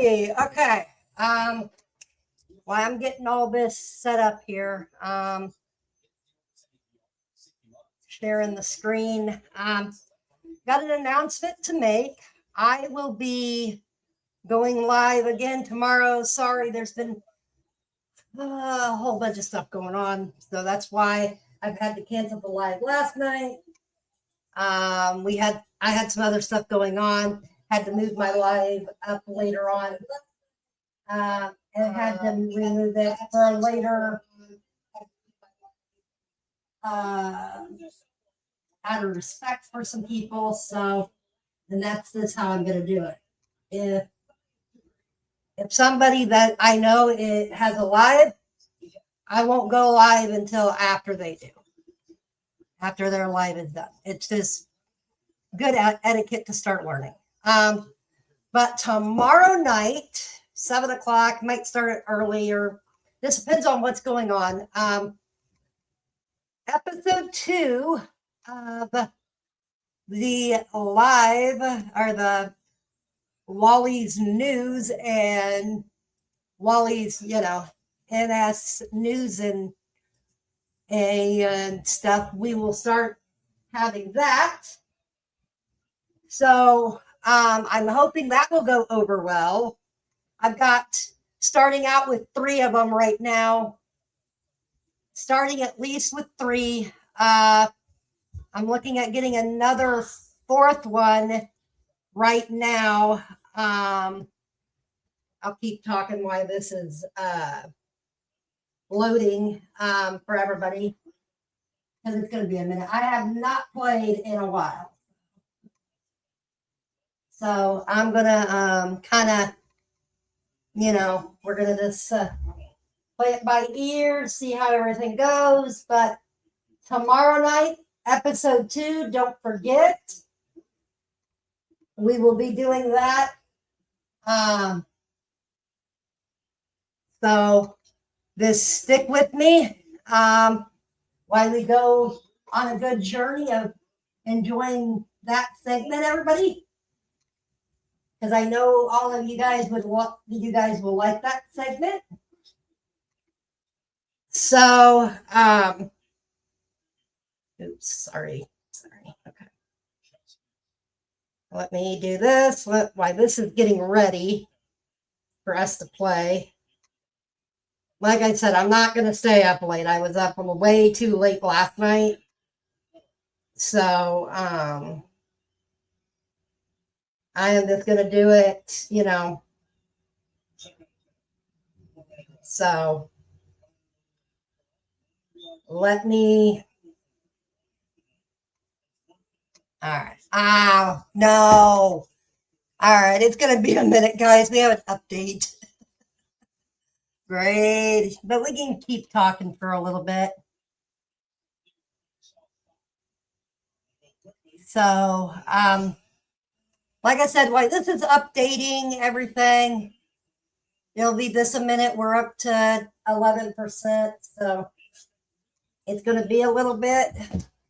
righty. Okay. While I'm getting all this set up here, sharing the screen. Got an announcement to make. I will be going live again tomorrow. Sorry, there's been a whole bunch of stuff going on, so that's why I've had to cancel the live last night. I had some other stuff going on. Had to move my live up later on, and had to remove it for later. Out of respect for some people, so and that's how I'm going to do it. If somebody that I know it has a live, I won't go live until after they do. After their live is done. It's just good etiquette to start learning. But tomorrow night, 7 o'clock, might start it earlier. This depends on what's going on. Episode 2 of the live or the Wally's News and Wally's, NS News and stuff. We will start having that. So I'm hoping that will go over well. I've got starting out with 3 of them right now. Starting at least with 3. I'm looking at getting another 4th one right now. I'll keep talking while this is loading for everybody because it's going to be a minute. I have not played in a while. So I'm going to kind of, we're going to just play it by ear, see how everything goes. But tomorrow night, episode 2, don't forget, we will be doing that. So just stick with me while we go on a good journey of enjoying that segment, everybody. Because I know all of you guys will like that segment. So, oops, sorry. Okay. Let me do this. While this is getting ready for us to play. Like I said, I'm not going to stay up late. I was up way too late last night. So, I am just going to do it, So, let me. All right. Oh, no. All right. It's going to be a minute, guys. We have an update. Great. But we can keep talking for a little bit. So, like I said, while this is updating everything, it'll be this a minute. We're up to 11%. So, it's going to be a little bit.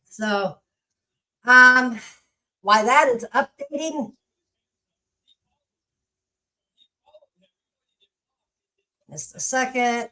So, while that is updating, just a second.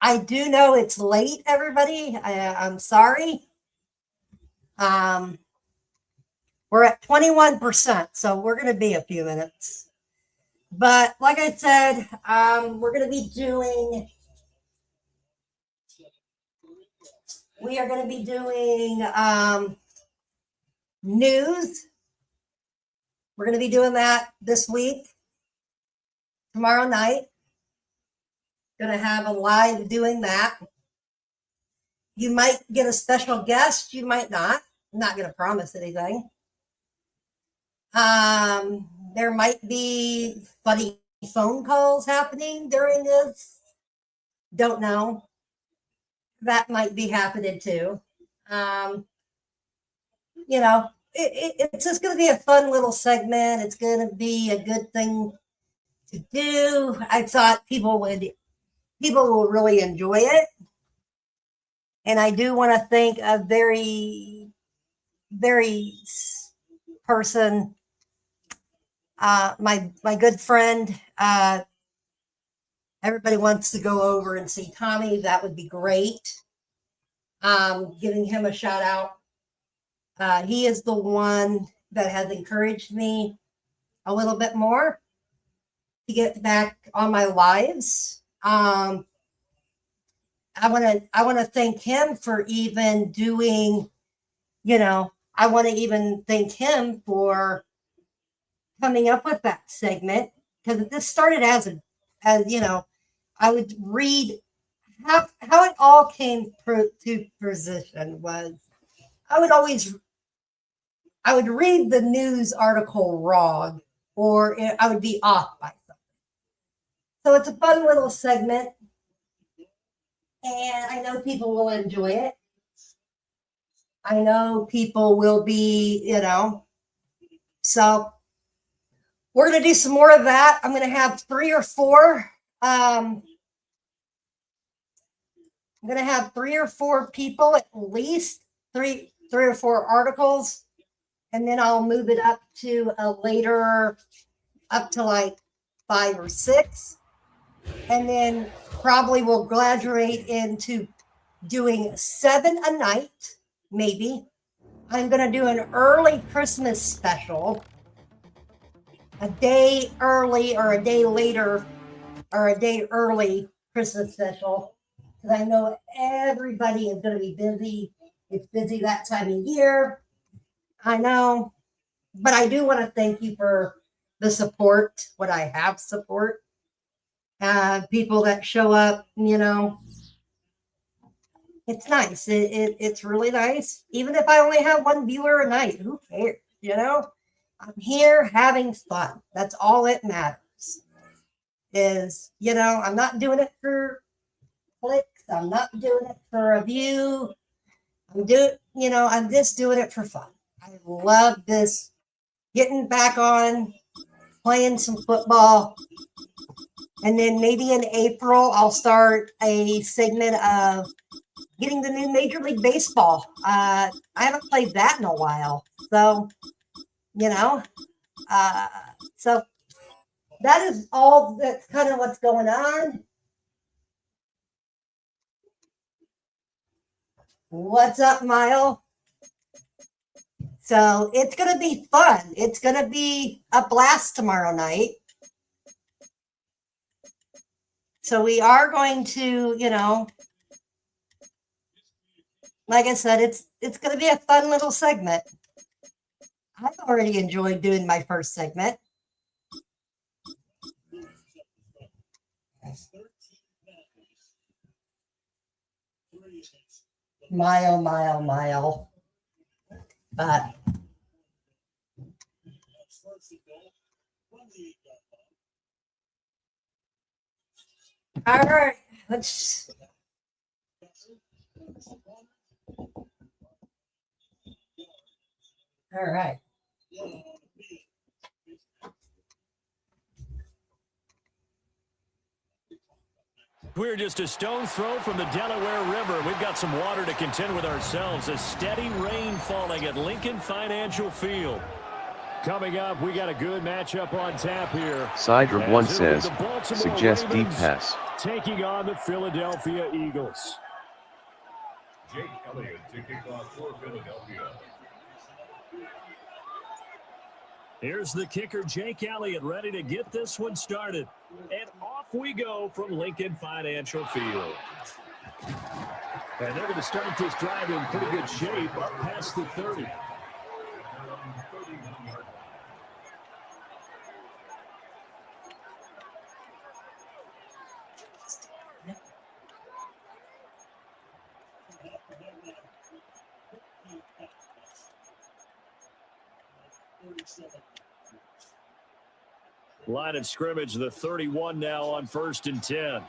I do know it's late, everybody. I'm sorry. We're at 21%, so we're going to be a few minutes. But like I said, we're going to be doing. We are going to be doing news. We're going to be doing that this week, tomorrow night. Going to have a live doing that. You might get a special guest. You might not. I'm not going to promise anything. There might be funny phone calls happening during this. Don't know. That might be happening too. It's just going to be a fun little segment. It's going to be a good thing to do. I thought people will really enjoy it. And I do want to thank a very, very person, my good friend. Everybody wants to go over and see Tommy. That would be great. Giving him a shout out. He is the one that has encouraged me a little bit more to get back on my lives. I want to thank him for even doing, I want to even thank him for coming up with that segment, because this started as I would read how it all came to position was I would read the news article wrong, or I would be off by something. So it's a fun little segment, and I know people will enjoy it. I know people will be, so we're going to do some more of that. I'm going to have 3 or 4. I'm going to have 3 or 4 people, at least 3 or 4 articles, and then I'll move it up to a later, up to like 5 or 6, and then probably we'll graduate into doing 7 a night, maybe. I'm going to do an early Christmas special, a day early or a day later or a day early Christmas special, because I know everybody is going to be busy. It's busy that time of year. I know, but I do want to thank you for the support, what I have support. People that show up, it's nice. It's really nice. Even if I only have 1 viewer a night, who cares? I'm here having fun. That's all that matters. Is, I'm not doing it for clicks. I'm not doing it for a view. I'm just doing it for fun. I love this, getting back on, playing some football. And then maybe in April, I'll start a segment of getting the new Major League Baseball. I haven't played that in a while. So, so that is all, that's kind of what's going on. What's up, Mile? So it's going to be fun. It's going to be a blast tomorrow night. So we are going to, like I said, it's going to be a fun little segment. I've already enjoyed doing my first segment. Mile. But all right, let's. All right. We're just a stone's throw from the Delaware River. We've got some water to contend with ourselves. A steady rain falling at Lincoln Financial Field. Coming up, we got a good matchup on tap here. Sidrib 1 says, suggest deep pass. Taking on the Philadelphia Eagles. Jake Elliott to kick off for Philadelphia. Here's the kicker, Jake Elliott, ready to get this one started. And off we go from Lincoln Financial Field. And they're going to start this drive in pretty good shape up past the 30. Line of scrimmage, the 31 now on 1st and 10.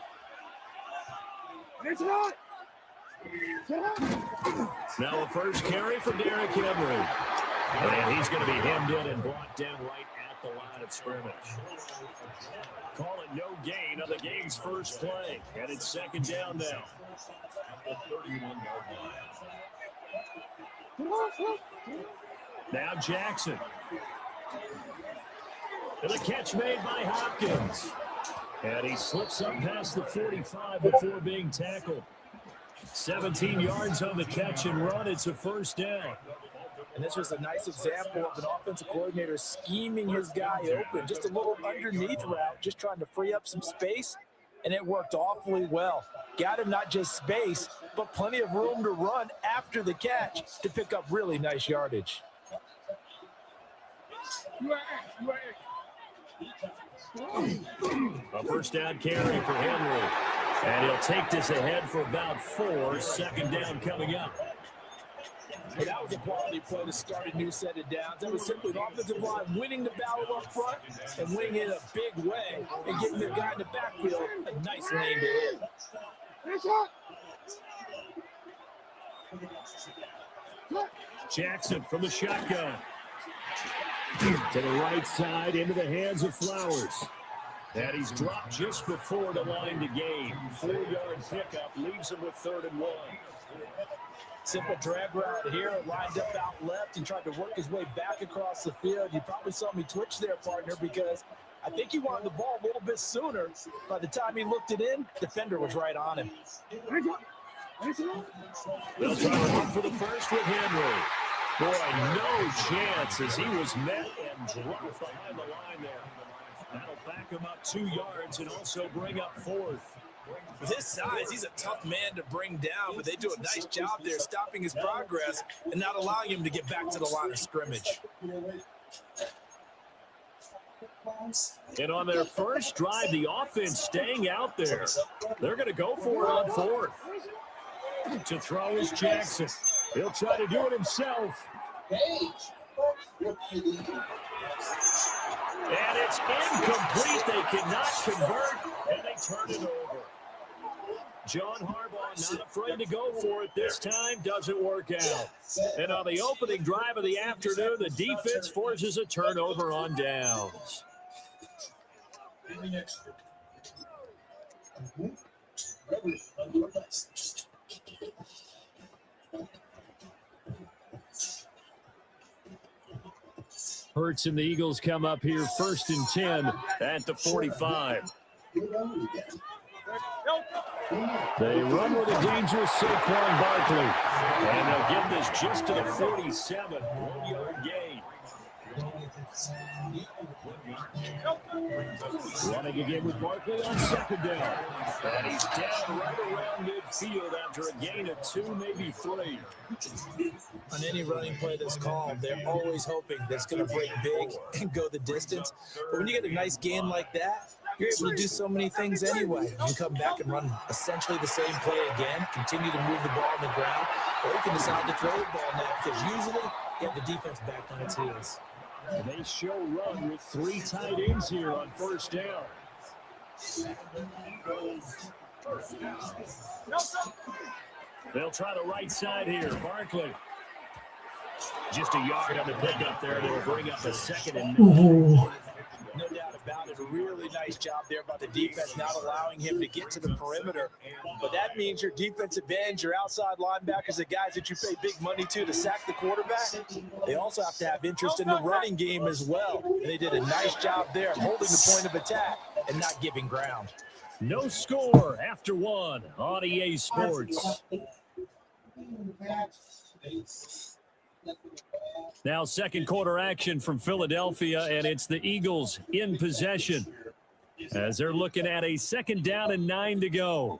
Now a first carry for Derrick Henry. And he's going to be hemmed in and brought down right at the line of scrimmage. Call it no gain on the game's first play. And it's 2nd down now. Now Jackson. And the catch made by Hopkins. And he slips up past the 45 before being tackled. 17 yards on the catch and run. It's a 1st down. And this was a nice example of an offensive coordinator scheming his guy open. Just a little underneath route, just trying to free up some space, and it worked awfully well. Got him not just space, but plenty of room to run after the catch to pick up really nice yardage. A 1st down carry for Henry. And he'll take this ahead for about 4. 2nd down coming up. Well, that was a quality play to start a new set of downs. That was simply an offensive line winning the battle up front and winning it in a big way and giving their guy in the backfield a nice lane to hit. Jackson from the shotgun. To the right side, into the hands of Flowers. And he's dropped just before the line to gain. 4-yard pickup leaves him with 3rd and 1. Simple drag route here, lined up out left and tried to work his way back across the field. You probably saw me twitch there, partner, because I think he wanted the ball a little bit sooner. By the time he looked it in, defender was right on him. They'll try to run for the first with Henry. Boy, no chance as he was met and dropped behind the line there. That'll back him up 2 yards and also bring up 4th. With his size, he's a tough man to bring down, but they do a nice job there stopping his progress and not allowing him to get back to the line of scrimmage. And on their first drive, the offense staying out there. They're going to go for it on 4th. To throw is Jackson. He'll try to do it himself. And it's incomplete. They cannot convert, and they turn it over. John Harbaugh not afraid to go for it this time. Doesn't work out. And on the opening drive of the afternoon, the defense forces a turnover on downs. Hurts and the Eagles come up here 1st and 10 at the 45. They run with a dangerous Saquon Barkley. And they'll get this just to the 47. 1-yard gain. Running again with Barkley on 2nd down. And he's down right around midfield after a gain of 2, maybe 3. On any running play that's called, they're always hoping that it's going to break big and go the distance. But when you get a nice gain like that, you're able to do so many things anyway. You can come back and run essentially the same play again, continue to move the ball on the ground, or you can decide to throw the ball now because usually you have the defense back on its heels. And they show run with 3 tight ends here on 1st down. They'll try the right side here. Barkley. Just a yard on the pickup there. They'll bring up a 2nd and 9. No doubt about it. A really nice job there by the defense, not allowing him to get to the perimeter. But that means your defensive ends, your outside linebackers, the guys that you pay big money to sack the quarterback, they also have to have interest in the running game as well. And they did a nice job there holding the point of attack and not giving ground. No score after 1 on EA Sports. Now 2nd quarter action from Philadelphia, and it's the Eagles in possession as they're looking at a 2nd down and 9 to go.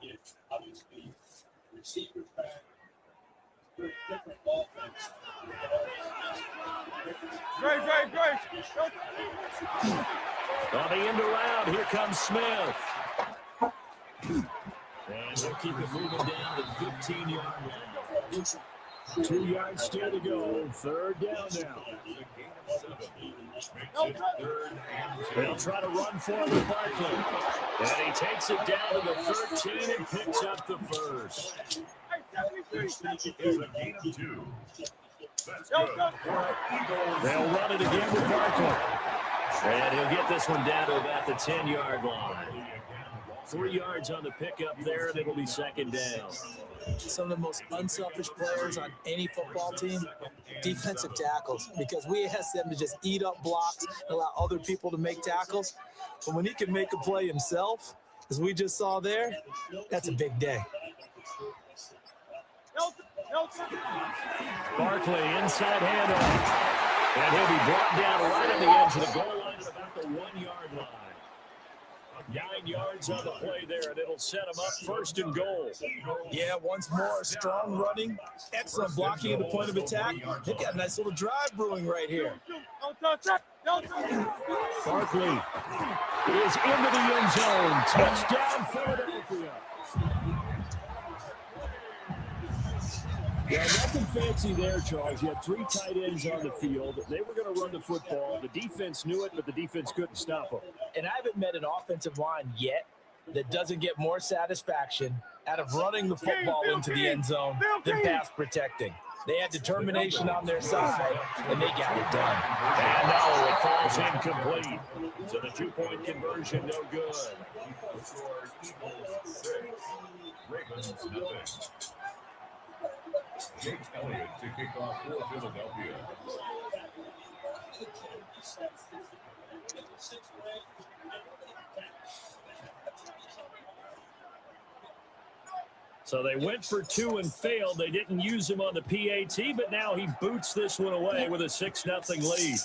On the end around, here comes Smith. And they'll keep it moving down to 15-yard line. 2 yards still to go. Third down now. They'll try to run for it with Barkley. And he takes it down to the 13 and picks up the first. It's a gain of 2. That's good. They'll run it again with Barkley. And he'll get this one down to about the 10-yard line. 3 yards on the pickup there, and it'll be second down. Some of the most unselfish players on any football team, defensive tackles, because we ask them to just eat up blocks and allow other people to make tackles. But when he can make a play himself, as we just saw there, that's a big day. Barkley, inside handoff. And he'll be brought down right on the edge of the goal line at about the 1-yard line. 9 yards on the play there, and it'll set him up first and goal. Yeah, once more, strong running, excellent blocking at the point of attack. They've got a nice little drive brewing right here. Barkley is into the end zone. Touchdown, Philadelphia. Yeah, nothing fancy there, Charles. You had 3 tight ends on the field. They were going to run the football. The defense knew it, but the defense couldn't stop them. And I haven't met an offensive line yet that doesn't get more satisfaction out of running the football into the end zone than pass protecting. They had determination on their side, and they got it done. And no, it falls incomplete. So the 2-point conversion, no good. Ravens nothing. Jake Elliott to kick off for Philadelphia. So they went for 2 and failed. They didn't use him on the PAT, but now he boots this one away with a 6-0 lead.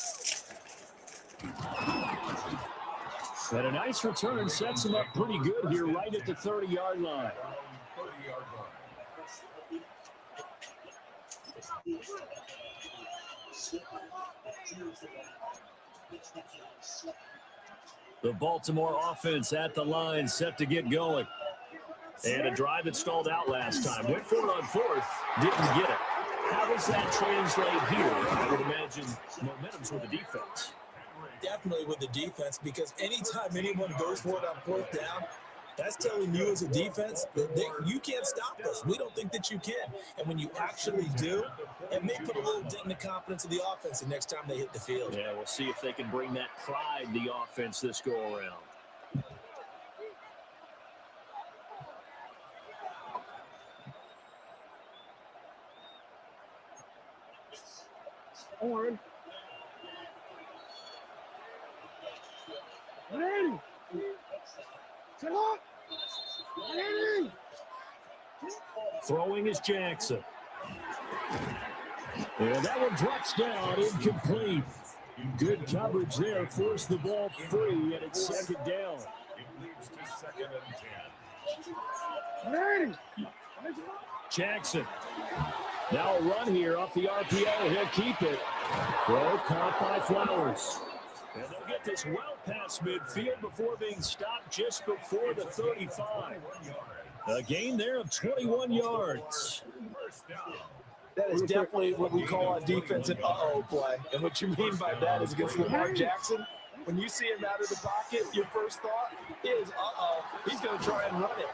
And a nice return sets him up pretty good here right at the 30-yard line. The Baltimore offense at the line, set to get going. And a drive that stalled out last time. Went for it on 4th, didn't get it. How does that translate here? I would imagine momentum's with the defense. Definitely with the defense, because anytime anyone goes for it on 4th down, that's telling you as a defense that you can't stop us. We don't think that you can. And when you actually do, it may put a little dent in the confidence of the offense the next time they hit the field. Yeah, we'll see if they can bring that pride, the offense, this go-around. Horn. Throwing is Jackson. And that one drops down, incomplete. Good coverage there, forced the ball free, and it's second down. It leads to 2nd and 10. Jackson. Now a run here off the RPO. He'll keep it. Throw caught by Flowers. And they'll get this well past midfield before being stopped just before the 35. A gain there of 21 yards. That is definitely what we call on defense an uh-oh play. And what you mean by that is against Lamar Jackson, when you see him out of the pocket, your first thought is, uh-oh, he's going to try and run it.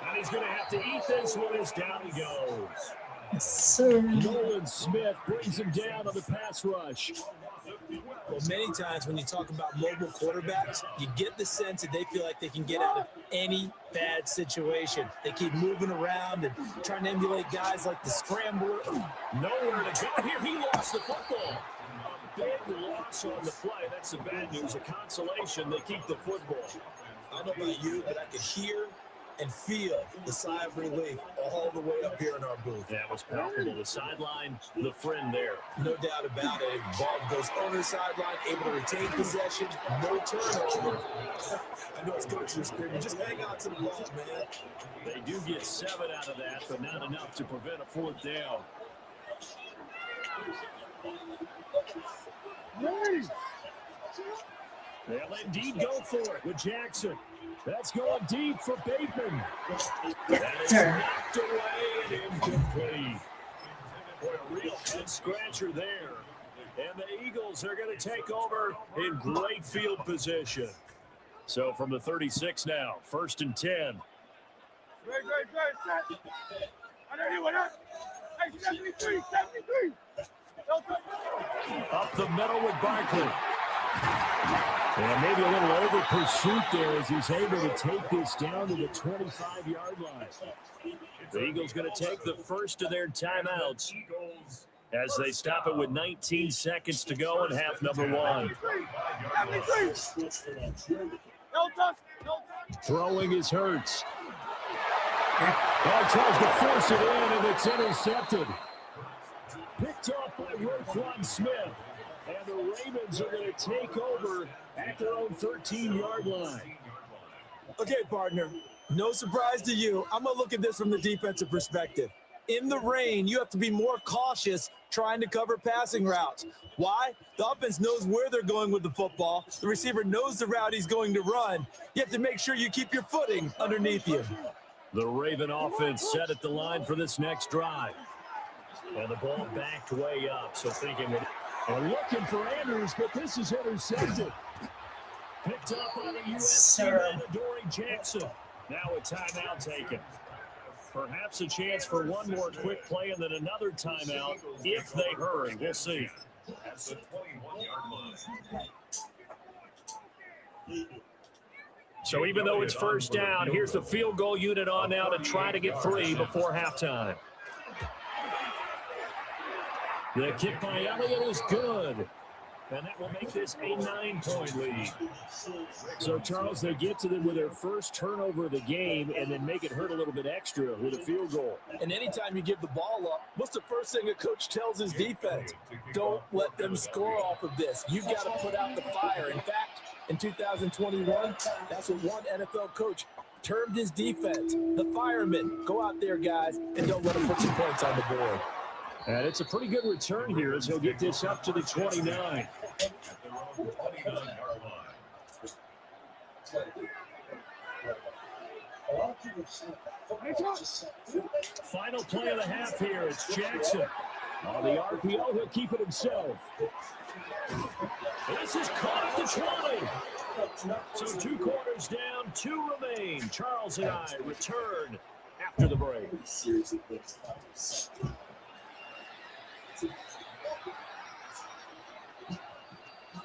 And he's going to have to eat this one as down he goes. Yes, sir. Nolan Smith brings him down on the pass rush. Well, many times when you talk about mobile quarterbacks, you get the sense that they feel like they can get out of any bad situation. They keep moving around and trying to emulate guys like the scrambler. Nowhere to go here. He lost the football. A big loss on the play. That's the bad news. A consolation. They keep the football. I don't know about you, but I could hear and feel the sigh of relief all the way up here in our booth. That was palpable. The sideline, the friend there. No doubt about it. Ball goes over the sideline, able to retain possession, no turnover. I know it's coaching screaming, just hang on to the ball, man. They do get 7 out of that, but not enough to prevent a 4th down. They'll indeed go for it with Jackson. That's going deep for Bateman. That is knocked away and incomplete. Boy, a real head scratcher there. And the Eagles are going to take over in great field position. So from the 36 now, 1st and 10. Up the middle with Barkley. And maybe a little over pursuit there as he's able to take this down to the 25-yard line. The Eagles going to take the first of their timeouts as they stop it with 19 seconds to go in half number 1. Throwing is Hurts. And tries to force it in, and it's intercepted. Picked off by Roquan Smith. And the Ravens are going to take over at their own 13-yard line. Okay, partner, no surprise to you. I'm going to look at this from the defensive perspective. In the rain, you have to be more cautious trying to cover passing routes. Why? The offense knows where they're going with the football. The receiver knows the route he's going to run. You have to make sure you keep your footing underneath you. The Raven offense set at the line for this next drive. And the ball backed way up, so thinking that they're looking for Andrews, but this is intercepted. Picked up by the USC man, Adoree Jackson. Now a timeout taken. Perhaps a chance for one more quick play and then another timeout if they hurry. We'll see. At the 21-yard line. So even though it's first down, here's the field goal unit on now to try to get 3 before halftime. The kick by Elliott is good. And that will make this a 9-point lead. So, Charles, they get to them with their first turnover of the game and then make it hurt a little bit extra with a field goal. And anytime you give the ball up, what's the first thing a coach tells his defense? Don't let them score off of this. You've got to put out the fire. In fact, in 2021, that's what one NFL coach termed his defense. The firemen. Go out there, guys, and don't let them put some points on the board. And it's a pretty good return here as he'll get this up to the 29. Final play of the half here. It's Jackson. On the RPO, he'll keep it himself. This is caught at the 20. So 2 quarters down, 2 remain. Charles and I return after the break.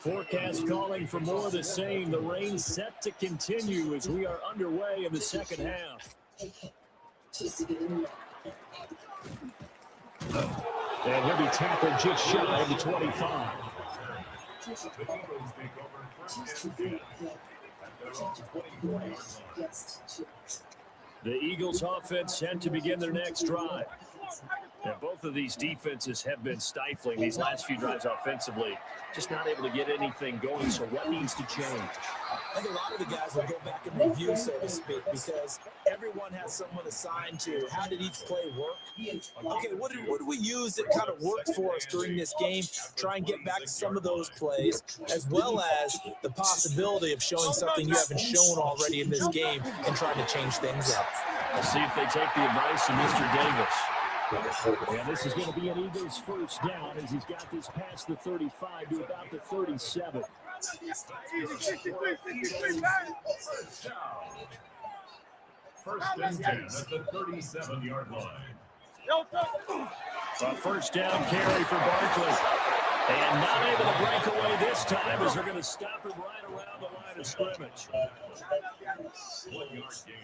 Forecast calling for more of the same. The rain set to continue as we are underway in the second half. And he'll be tackled just shy of the 25. The Eagles offense set to begin their next drive. And both of these defenses have been stifling these last few drives offensively. Just not able to get anything going, so what needs to change? I think a lot of the guys will go back and review, so to speak, because everyone has someone assigned to how did each play work. Okay, what did we use that kind of worked for us during this game? Try and get back to some of those plays, as well as the possibility of showing something you haven't shown already in this game and trying to change things up. We'll see if they take the advice of Mr. Davis. And this is going to be an Eagles first down as he's got this past the 35 to about the 37. First and 10 at the 37-yard line. A first down carry for Barkley. And not able to break away this time as they're going to stop him right around the line of scrimmage. 1 yard gain.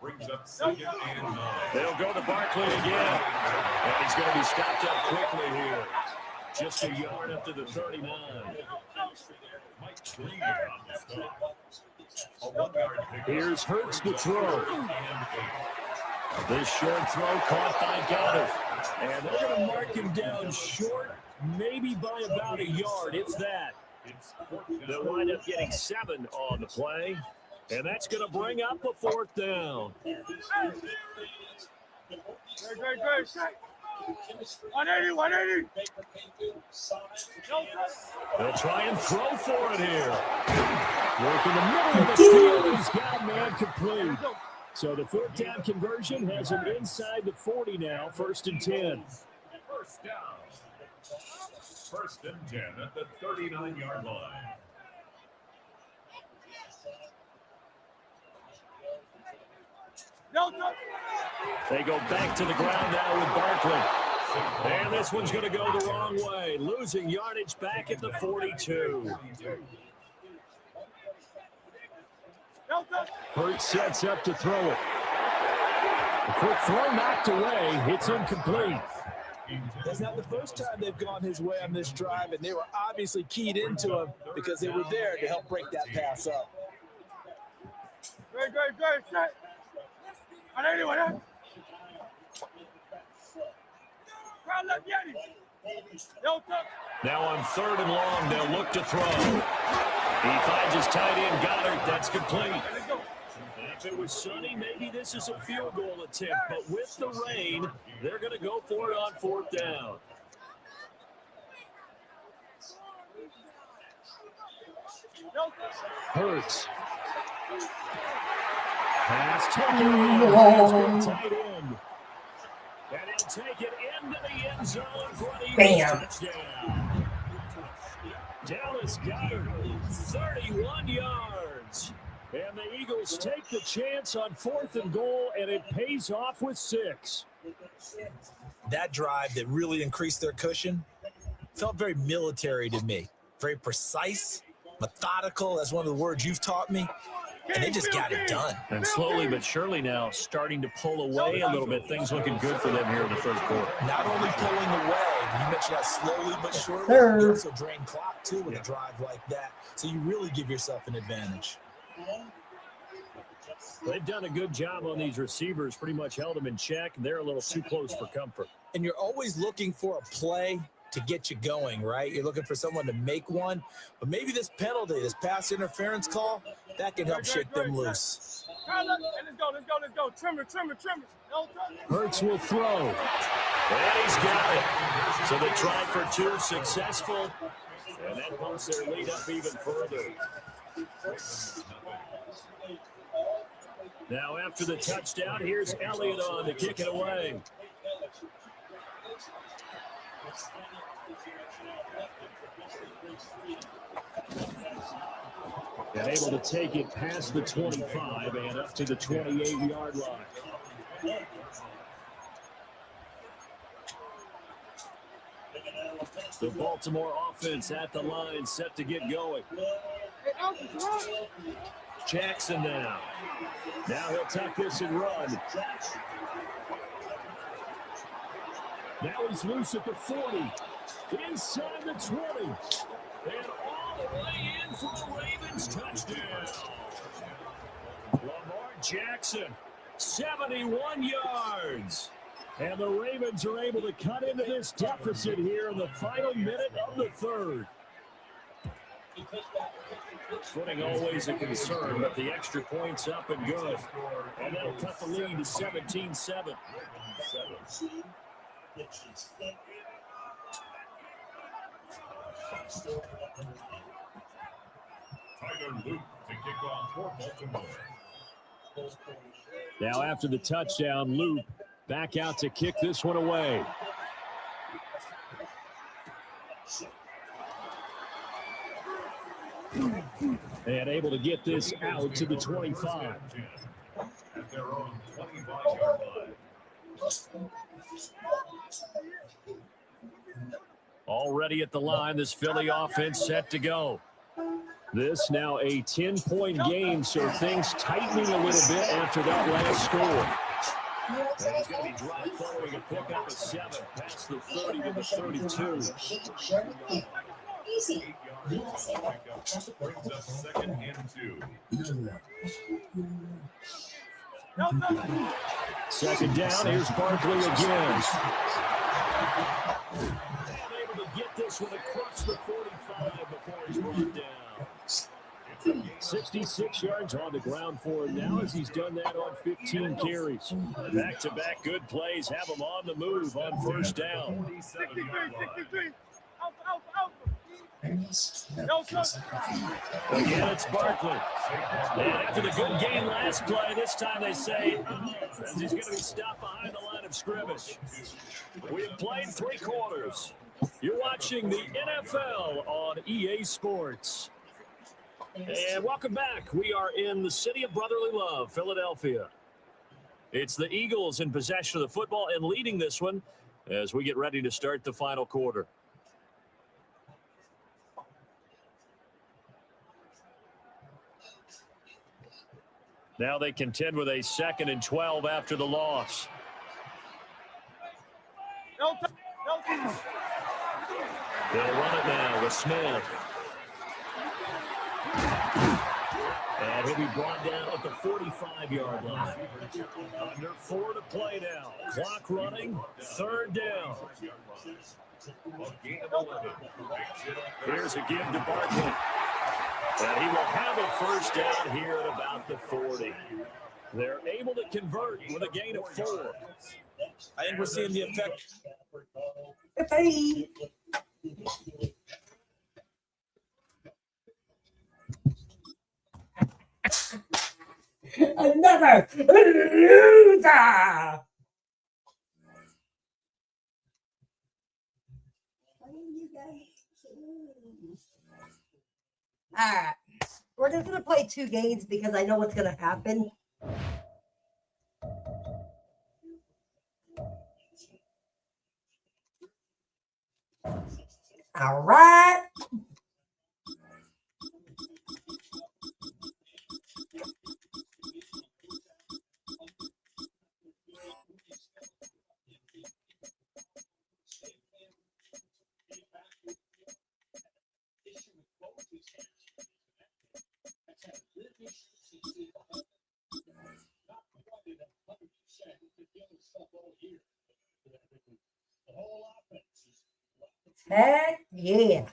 Brings up 2nd and 9. They'll go to Barkley again. And he's going to be stopped up quickly here. Just a yard up to the 39. Here's Hurts to throw. This short throw caught by Goddard. And they're going to mark him down short, maybe by about a yard, if that. They'll wind up getting 7 on the play. And that's going to bring up a 4th down. They'll try and throw for it here. Working the middle of the field. He's got man complete. So the 4th down conversion has him inside the 40 now, 1st and 10. First down. 1st and 10 at the 39-yard line. They go back to the ground now with Barkley. And this one's going to go the wrong way, losing yardage back at the 42. Hurts sets up to throw it. A quick throw knocked away. It's incomplete. That's not the first time they've gone his way on this drive, and they were obviously keyed into him because they were there to help break that pass up. Great. Set. Now on 3rd and long, they'll look to throw. He finds his tight end, Goddard. That's complete. If it was sunny, maybe this is a field goal attempt. But with the rain, they're going to go for it on 4th down. Hurts. Pass taken. Tight end. And he'll take it into the end zone for the Bam. touchdown. Dallas Goddard, 31 yards. And the Eagles take the chance on 4th and goal, and it pays off with 6. That drive that really increased their cushion felt very military to me. Very precise, methodical. That's one of the words you've taught me. And they just got it done. And slowly but surely now starting to pull away a little bit. Things looking good for them here in the 1st quarter. Not only pulling away, you mentioned that slowly but surely. You also drain clock, too, with a drive like that. So you really give yourself an advantage. They've done a good job on these receivers, pretty much held them in check. They're a little too close for comfort. And you're always looking for a play to get you going, right? You're looking for someone to make one. But maybe this penalty, this pass interference call, that can help shake them loose. Let's go. Trimmer. Hurts will throw. And he's got it. So they tried for 2, successful. And that bumps their lead up even further. Now after the touchdown, here's Elliott on to kick it away. And able to take it past the 25 and up to the 28-yard line. The Baltimore offense at the line, set to get going. Jackson now. Now he'll tuck this and run. Now he's loose at the 40. Inside the 20. And all the way in for the Ravens touchdown. Lamar Jackson, 71 yards. And the Ravens are able to cut into this deficit here in the final minute of the 3rd. Footing always a concern, but the extra point's up and good. And that'll cut the lead to 17-7. Tyler Luke to kick off for Baltimore. Now after the touchdown, Luke back out to kick this one away. And able to get this out to the 25. At their own 25-yard line. Already at the line, this Philly offense set to go. This now a 10-point game, so things tightening a little bit after that last score. And he's going to be dropped following a pickup of 7 past the 30 to the 32. Brings us 2nd and 2. Second down, here's Barkley again. Able to get this one across the 45 before he's run down. 66 yards on the ground for him now as he's done that on 15 carries. Back-to-back good plays have him on the move on 1st down. 63. Again, it's Barkley. And after the good game last play, this time they say, as he's going to be stopped behind the line of of scrimmage. We have played 3 quarters. You're watching the NFL on EA Sports. And welcome back. We are in the city of brotherly love, Philadelphia. It's the Eagles in possession of the football and leading this one as we get ready to start the final quarter. Now they contend with a 2nd and 12 after the loss. They'll run it now with Smith. And he'll be brought down at the 45-yard line. Under 4 to play now. Clock running, 3rd down. Here's a give to Barkley. And he will have a 1st down here at about the 40. They're able to convert with a gain of 4. I think we're seeing the effect. Hey. Another loser. All right. We're just going to play 2 games because I know what's going to happen. All right. Heck yeah.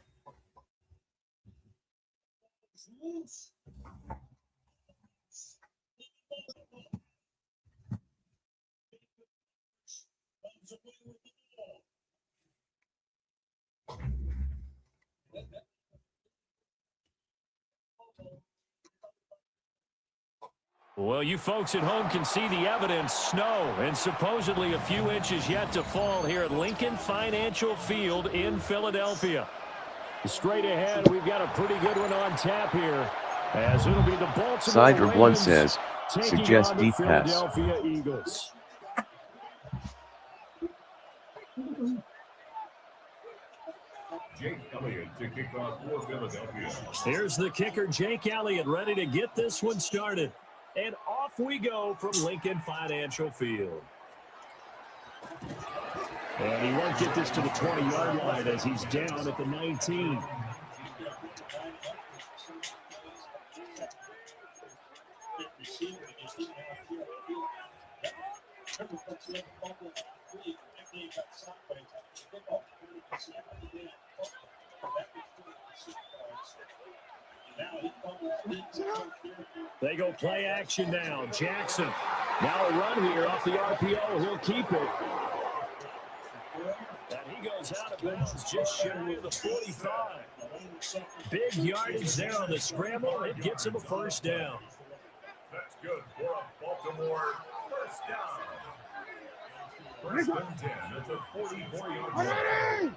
Well, you folks at home can see the evidence. Snow and supposedly a few inches yet to fall here at Lincoln Financial Field in Philadelphia. Straight ahead, we've got a pretty good one on tap here, as it'll be the Baltimore Sider Ravens 1 says, taking suggest on the deep pass. Philadelphia Eagles. Jake Elliott to kick off for Philadelphia. Here's the kicker, Jake Elliott, ready to get this one started. And off we go from Lincoln Financial Field. And he won't get this to the 20-yard line as he's down at the 19. They go play action now. Jackson. Now a run here off the RPO. He'll keep it. And he goes out of bounds just shy of the 45. Big yardage there on the scramble. It gets him a 1st down. That's good for a Baltimore 1st down. 1st and 10 at the 44-yard line.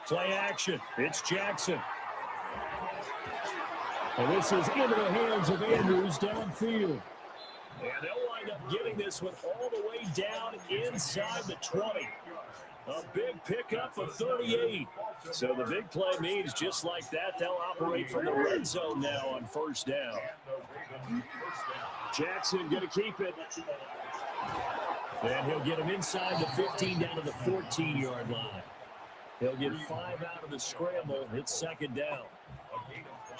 Play action. It's Jackson. And this is into the hands of Andrews downfield. And they'll wind up getting this one all the way down inside the 20. A big pickup of 38. So the big play means just like that, they'll operate from the red zone now on 1st down. Jackson going to keep it. And he'll get him inside the 15 down to the 14-yard line. He'll get 5 out of the scramble. It's 2nd down.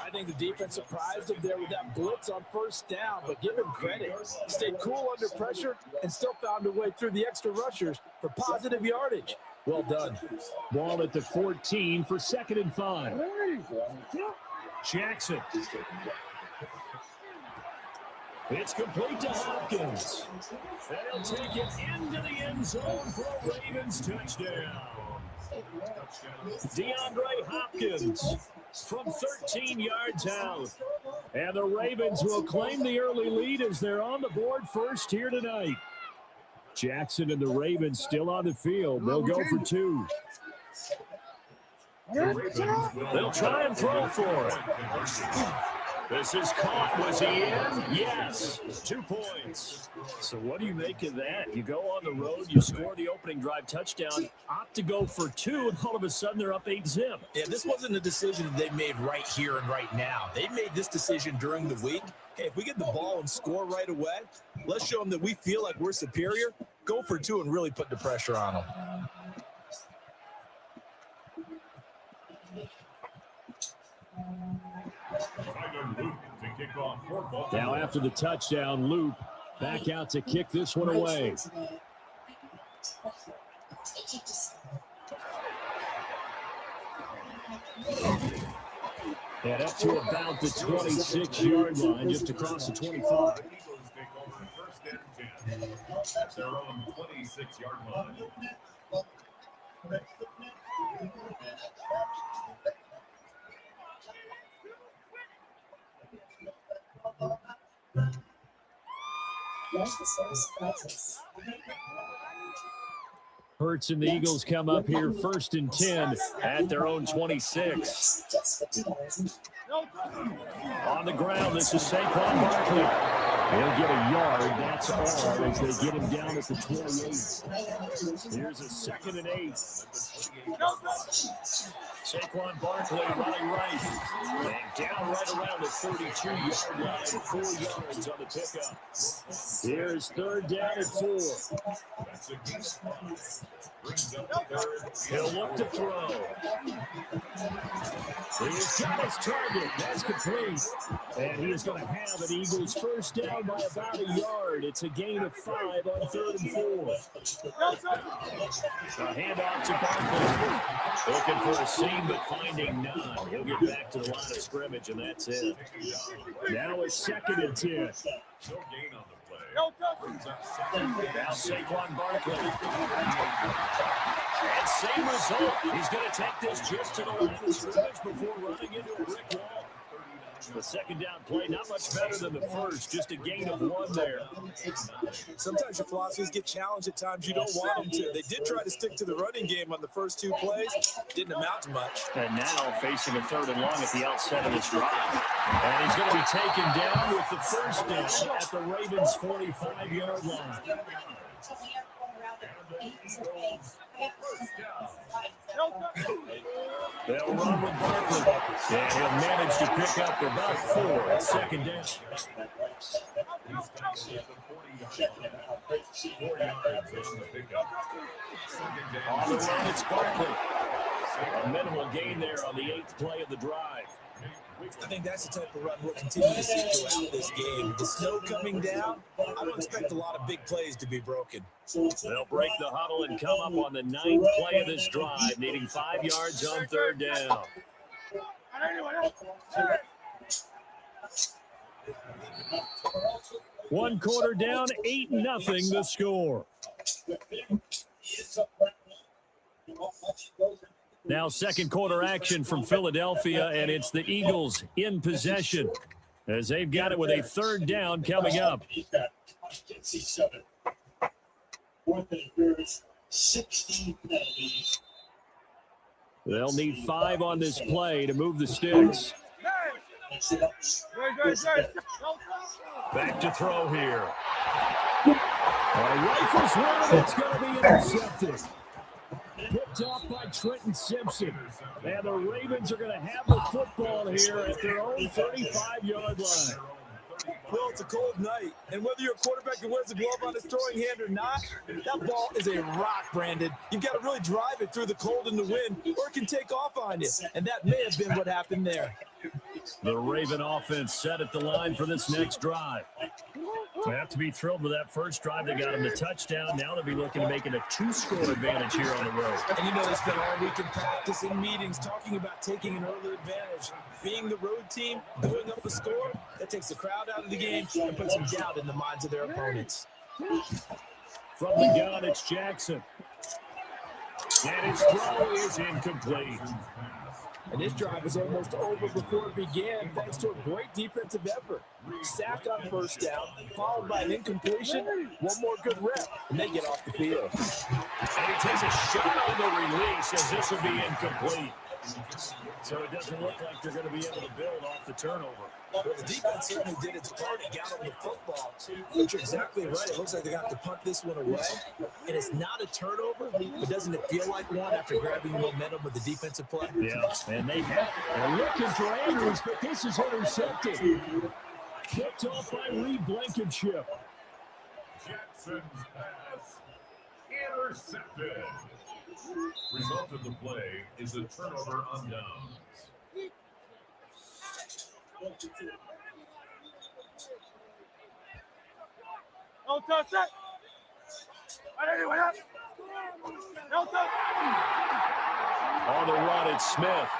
I think the defense surprised him there with that blitz on 1st down, but give him credit. Stayed cool under pressure and still found a way through the extra rushers for positive yardage. Well done. Ball at the 14 for 2nd and 5. Jackson. It's complete to Hopkins. They'll take it into the end zone for a Ravens touchdown. DeAndre Hopkins from 13 yards out. And the Ravens will claim the early lead as they're on the board first here tonight. Jackson and the Ravens still on the field. They'll go for two. They'll try and throw for it. This is caught. Was he in? Yes. 2 points. So what do you make of that? You go on the road, you score the opening drive touchdown, opt to go for two, and all of a sudden they're up 8-zip. Yeah, this wasn't a decision that they made right here and right now. They made this decision during the week. Hey, if we get the ball and score right away, let's show them that we feel like we're superior. Go for two and really put the pressure on them. Now after the touchdown, Loop back out to kick this one away. And up to about the 26-yard line, just across the 25. At their own 26-yard line. Hurts and the Eagles come up here 1st and 10 at their own 26. On the ground, this is Saquon Barkley. He'll get a yard. That's all as they get him down at the 28. Here's a 2nd and 8. Saquon Barkley running right. And down right around the 32-yard line. 4 yards on the pickup. Here's 3rd down and 4. He'll look to throw. He's got his target. That's complete. And he is going to have an Eagles first down by about a yard. It's a gain of 5 on 3rd and 4. A handoff to Barkley. Looking for a seam, but finding none. He'll get back to the line of scrimmage, and that's it. Now it's 2nd and 10. No gain on the play. Now Saquon Barkley. And same result. He's going to take this just to the line of scrimmage before running into a brick wall. The 2nd down play, not much better than the first, just a gain of 1 there. Sometimes your philosophies get challenged at times you don't want them to. They did try to stick to the running game on the first 2 plays. Didn't amount to much. And now facing a 3rd and long at the outset of this drive. And he's going to be taken down with the first down at the Ravens' 45-yard line. They'll run with Barkley. And he'll manage to pick up about 4 at 2nd down. 4 yards on the pickup. On the run, it's Barkley. A minimal gain there on the 8th play of the drive. I think that's the type of run we'll continue to see throughout this game. With the snow coming down, I don't expect a lot of big plays to be broken. They'll break the huddle and come up on the 9th play of this drive, needing 5 yards on 3rd down. 1 quarter down, 8-0 the score. Now 2nd quarter action from Philadelphia, and it's the Eagles in possession as they've got it with a 3rd down coming up. They'll need 5 on this play to move the sticks. Back to throw here. Rifles one, and it's going to be intercepted. Picked off by Trenton Simpson. And the Ravens are going to have the football here at their own 35-yard line. Well, it's a cold night, and whether you're a quarterback who wears a glove on his throwing hand or not, that ball is a rock, Brandon. You've got to really drive it through the cold and the wind, or it can take off on you, and that may have been what happened there. The Raven offense set at the line for this next drive. They have to be thrilled with that first drive. They got him the touchdown. Now they'll be looking to make it a 2-score advantage here on the road. And you know, they spent all week in practice and meetings talking about taking an early advantage. Being the road team, going up a score, that takes the crowd out of the game and puts some doubt in the minds of their opponents. From the gun, it's Jackson. And his throw is incomplete. And this drive is almost over before it began, thanks to a great defensive effort. Sack on first down, followed by an incompletion, one more good rep, and they get off the field. And he takes a shot on the release as this will be incomplete. So it doesn't look like they're going to be able to build off the turnover. Well, the defense certainly did its part and got on the football. But you're exactly right. It looks like they got to punt this one away. And it's not a turnover, but doesn't it feel like one after grabbing momentum with the defensive play? Yeah, and they're looking for Andrews, but this is intercepted. Picked off by Reed Blankenship. Jackson's pass intercepted. Result of the play is a turnover on downs. Don't touch that. Anyway, don't touch. On the run, it's Smith.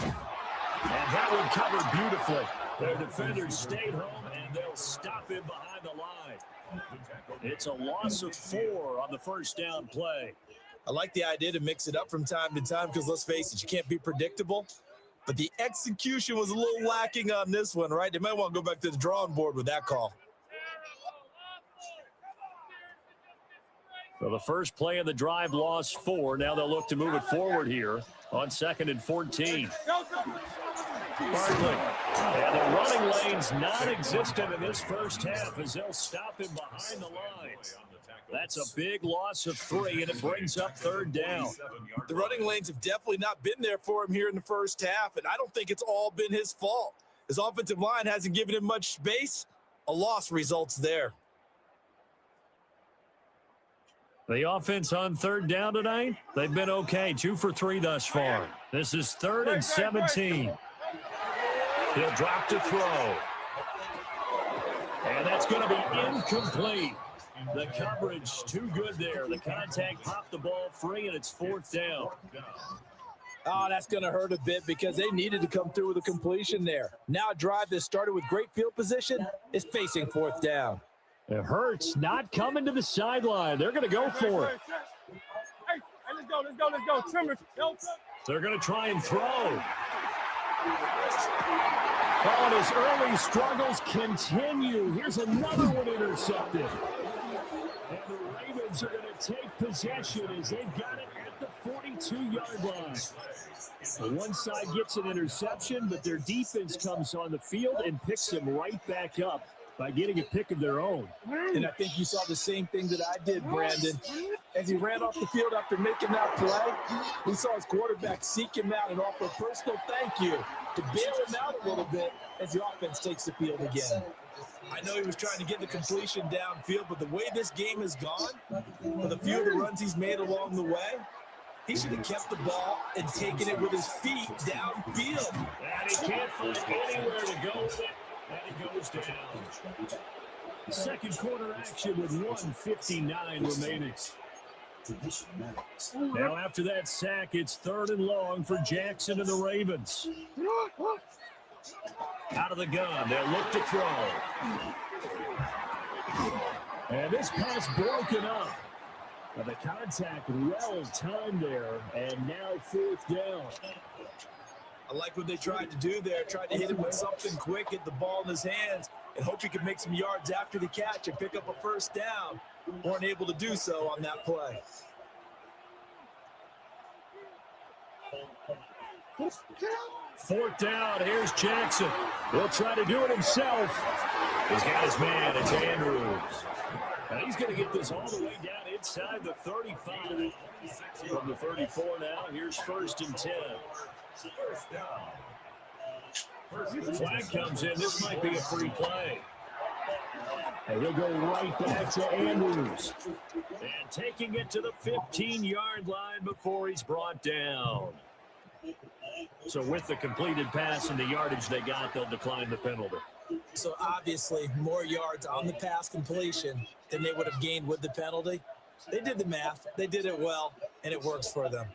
And that one covered beautifully. Their defenders stayed home, and they'll stop him behind the line. It's a loss of 4 on the first down play. I like the idea to mix it up from time to time because, let's face it, you can't be predictable. But the execution was a little lacking on this one, right? They might want to go back to the drawing board with that call. So the first play of the drive lost 4. Now they'll look to move it forward here on 2nd and 14. Barkley. And the running lane's non-existent in this first half as they'll stop him behind the lines. That's a big loss of 3, and it brings up 3rd down. The running lanes have definitely not been there for him here in the first half, and I don't think it's all been his fault. His offensive line hasn't given him much space. A loss results there. The offense on 3rd down tonight, they've been okay. 2 for 3 thus far. This is 3rd and 17. He'll drop to throw. And that's going to be incomplete. The coverage too good there. The contact popped the ball free, and it's 4th down. Oh, that's going to hurt a bit because they needed to come through with a completion there. Now a drive that started with great field position is facing 4th down. It hurts not coming to the sideline. They're going to go for it. Hey, let's go. Trimmers. They're going to try and throw. Oh, and his early struggles continue. Here's another one intercepted. And the Ravens are going to take possession as they've got it at the 42-yard line. So one side gets an interception, but their defense comes on the field and picks them right back up by getting a pick of their own. And I think you saw the same thing that I did, Brandon. As he ran off the field after making that play, we saw his quarterback seek him out and offer a personal thank you to bail him out a little bit as the offense takes the field again. I know he was trying to get the completion downfield, but the way this game has gone, with a few of the runs he's made along the way, he should have kept the ball and taken it with his feet downfield. And he can't find anywhere to go with it. And it goes down. Second quarter action with 1:59 remaining. Now after that sack, it's 3rd and long for Jackson and the Ravens. Out of the gun, they'll look to throw. And this pass broken up. But the contact well timed there, and now 4th down. I like what they tried to do there, tried to hit him with something quick, get the ball in his hands, and hope he could make some yards after the catch and pick up a 1st down. Weren't able to do so on that play. Fourth down, here's Jackson. He'll try to do it himself. He's got his man, it's Andrews. And he's going to get this all the way down inside the 35. From the 34 now, here's 1st and 10. Flag comes in. This might be a free play. And he'll go right back to Andrews. And taking it to the 15-yard line before he's brought down. So with the completed pass and the yardage they got, they'll decline the penalty. So obviously more yards on the pass completion than they would have gained with the penalty. They did the math. They did it well, and it works for them.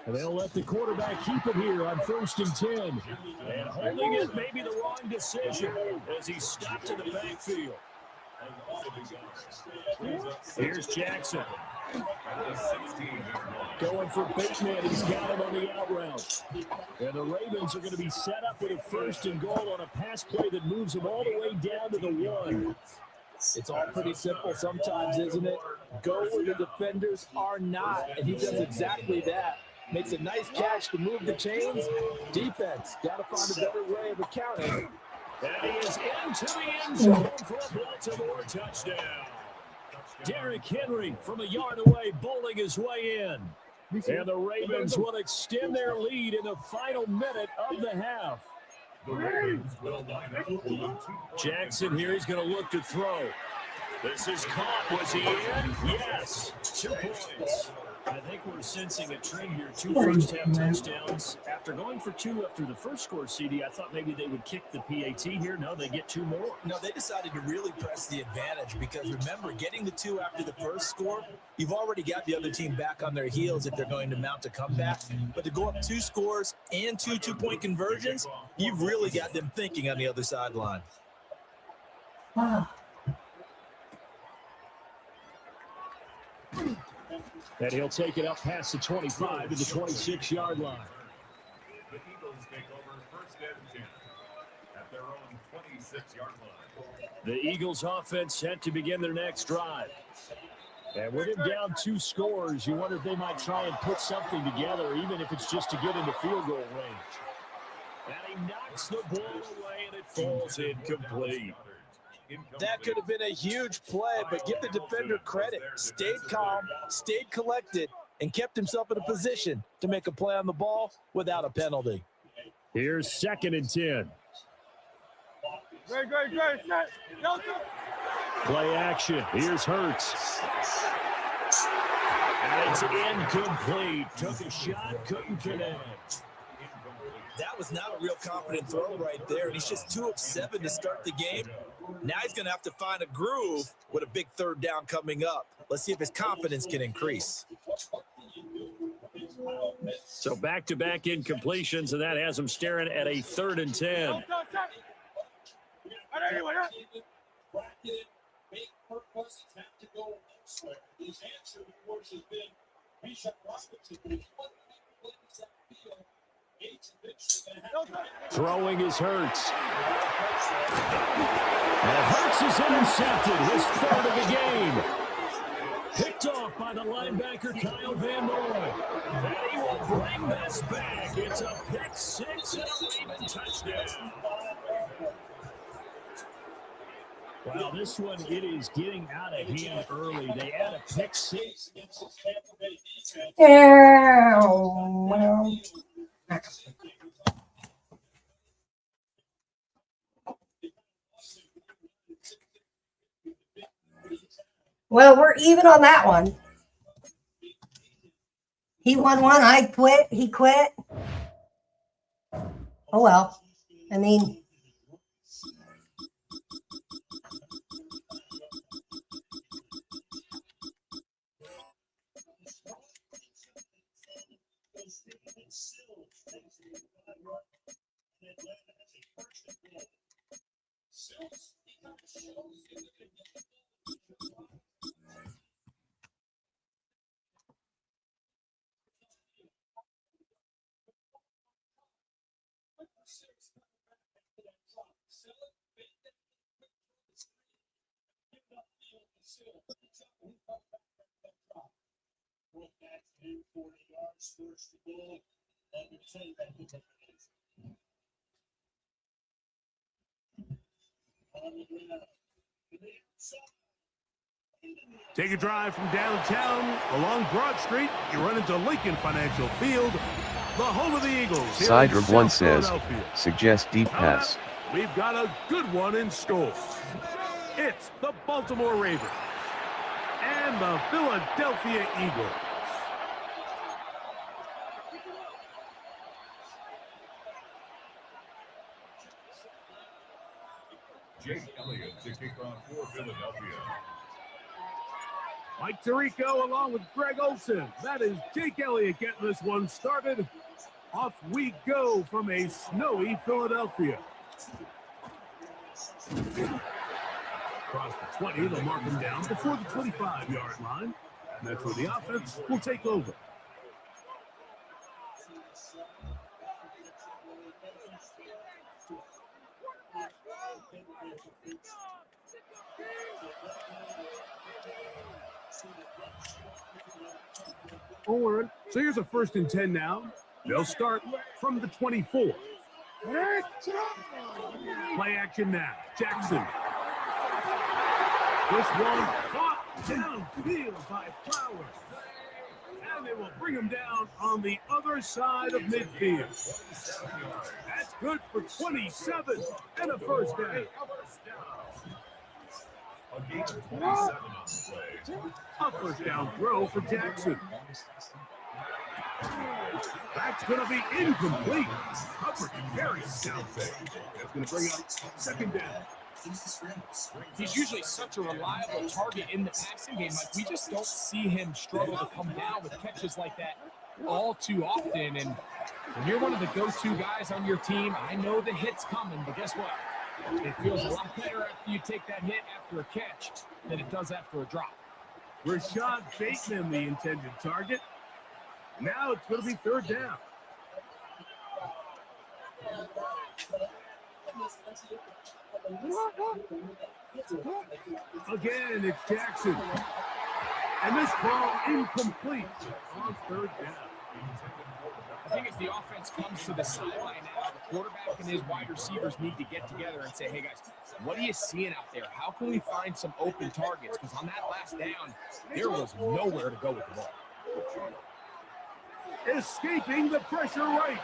And they'll let the quarterback keep it here on 1st and 10. And holding it may be the wrong decision as he stopped in the backfield. Here's Jackson. Going for Bateman. He's got him on the out route. And the Ravens are going to be set up with a 1st and goal on a pass play that moves them all the way down to the 1. It's all pretty simple sometimes, isn't it? Go where the defenders are not, and he does exactly that. Makes a nice catch to move the chains. Defense, got to find a better way of accounting. And he is into the end zone for a Baltimore touchdown. Derrick Henry from a yard away bowling his way in. And the Ravens will extend their lead in the final minute of the half. Jackson here, he's going to look to throw. This is caught. Was he in? Yes. 2 points. I think we're sensing a trend here. 2 first-half touchdowns. After going for 2 after the first score, CD, I thought maybe they would kick the PAT here. No, they get 2 more. No, they decided to really press the advantage because, remember, getting the 2 after the first score, you've already got the other team back on their heels if they're going to mount a comeback. But to go up 2 scores and 2 two-point conversions, you've really got them thinking on the other sideline. Wow. And he'll take it up past the 25 to the 26-yard line. The Eagles take over 1st and 10 at their own 26-yard line. The Eagles offense set to begin their next drive. And with him down 2 scores, you wonder if they might try and put something together, even if it's just to get into field goal range. And he knocks the ball away, and it falls incomplete. That could have been a huge play, but give the defender credit. Stayed calm, stayed collected, and kept himself in a position to make a play on the ball without a penalty. Here's 2nd and 10. Great, set. Play action. Here's Hurts. And it's incomplete. Took a shot, couldn't connect. That was not a real confident throw right there, and he's just 2 of 7 to start the game. Now he's going to have to find a groove with a big 3rd down coming up. Let's see if his confidence can increase. So back-to-back incompletions, and that has him staring at a 3rd and 10. Throwing is Hurts. And Hurts is intercepted, his 3rd of the game. Picked off by the linebacker Kyle Van Noy. And he will bring this back. It's a pick 6 and a Raven touchdown. Wow, this one, it is getting out of hand early. They add a pick 6. Well, we're even on that one. He won 1. I quit. He quit. Oh, well. I mean, take a drive from downtown along Broad Street. You run into Lincoln Financial Field, the home of the Eagles. Sider 1 says, suggest deep pass. We've got a good one in store. It's the Baltimore Ravens and the Philadelphia Eagles. Jake Elliott to kick off for Philadelphia. Mike Tirico along with Greg Olson. That is Jake Elliott getting this one started. Off we go from a snowy Philadelphia. Across the 20, they'll mark him down before the 25-yard line. And that's where the offense will take over. Forward. So here's a 1st and 10 now. They'll start from the 24. Play action now. Jackson. This one caught downfield by Flowers. And they will bring him down on the other side of midfield. That's good for 27 and a 1st down. A gain of 27 on the play. A 1st down throw for Jackson. That's going to be incomplete. Hubbard carries down there. That's going to bring up 2nd down. He's usually such a reliable target in the passing game. Like, we just don't see him struggle to come down with catches like that all too often. And when you're one of the go-to guys on your team, I know the hit's coming, but guess what? It feels a lot better after you take that hit after a catch than it does after a drop. Rashad Bateman, the intended target. Now it's going to be 3rd down. Again, it's Jackson. And this ball incomplete on 3rd down. I think as the offense comes to the sideline now, the quarterback and his wide receivers need to get together and say, hey, guys, what are you seeing out there? How can we find some open targets? Because on that last down, there was nowhere to go with the ball. Escaping the pressure right.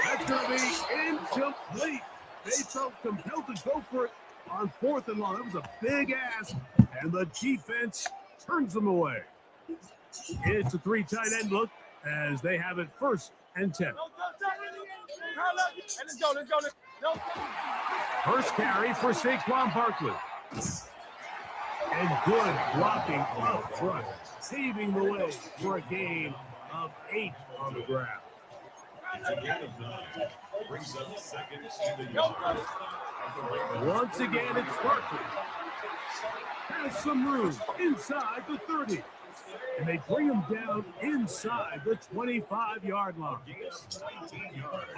That's going to be incomplete. They felt compelled to go for it on 4th and long. That was a big ask, and the defense turns them away. It's a 3 tight end look as they have it 1st and 10. Let's go. 1st carry for Saquon Barkley. And good blocking up front, paving the way for a gain of 8 on the ground. It's a gain of 9. Brings up 2nd and a yard. Once again, it's Barkley. Has some room inside the 30. And they bring him down inside the 25-yard line.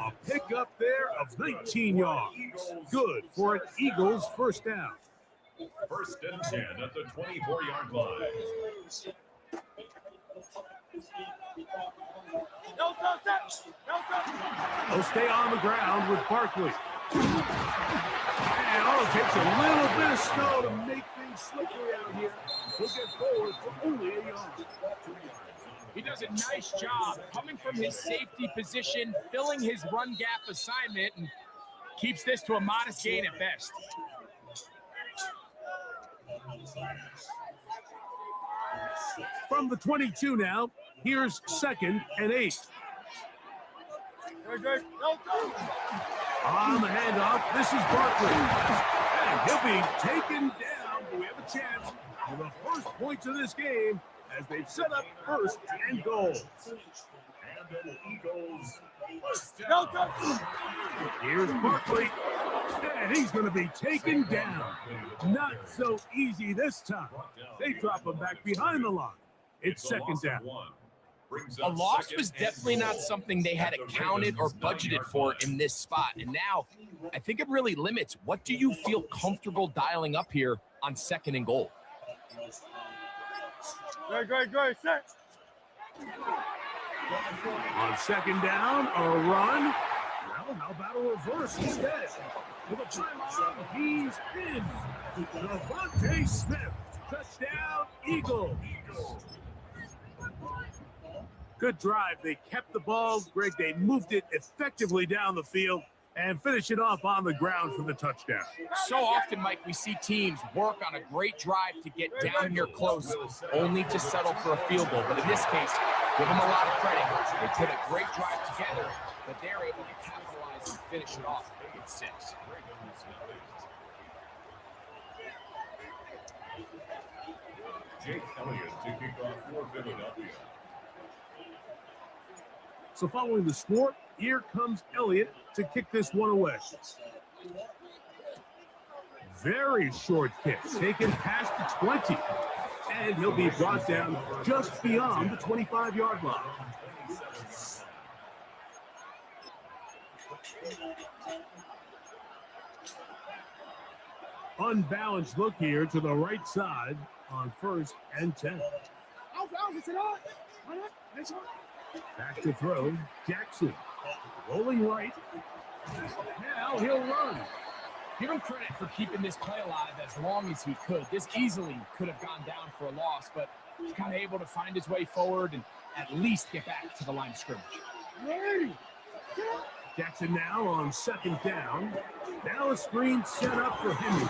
A pickup there of 19 yards. Good for an Eagles 1st down. 1st and 10 at the 24-yard line. They'll stay on the ground with Barkley. And it takes a little bit of snow to make things slippery out here. He'll get forward for only a yard. He does a nice job coming from his safety position, filling his run gap assignment, and keeps this to a modest gain at best. From the 22 now, here's 2nd and 8. On the handoff, this is Barkley. And he'll be taken down, but we have a chance for the 1st points of this game as they've set up 1st and goal. And an Eagles 1st down. Here's Barkley, and he's going to be taken down. Not so easy this time. They drop him back behind the line. It's 2nd down. A loss was definitely not something they had accounted or budgeted for in this spot. And now I think it really limits. What do you feel comfortable dialing up here on 2nd and goal? Great. Set. On 2nd down, a run. Well, how about a reverse instead? With a pylon, he's in. Devontae Smith, touchdown, Eagles. Good drive. They kept the ball. Greg, they moved it effectively down the field and finish it off on the ground for the touchdown. So often, Mike, we see teams work on a great drive to get down here close, only to settle for a field goal. But in this case, give them a lot of credit. They put a great drive together, but they're able to capitalize and finish it off with 6. Jake Elliott to kick off for Philadelphia. So following the score, here comes Elliott to kick this one away. Very short kick, taken past the 20. And he'll be brought down just beyond the 25-yard line. Unbalanced look here to the right side on 1st and 10. Back to throw, Jackson. Rolling right. Now he'll run. Give him credit for keeping this play alive as long as he could. This easily could have gone down for a loss, but he's kind of able to find his way forward and at least get back to the line of scrimmage. Jackson now on 2nd down. Now a screen set up for Henry.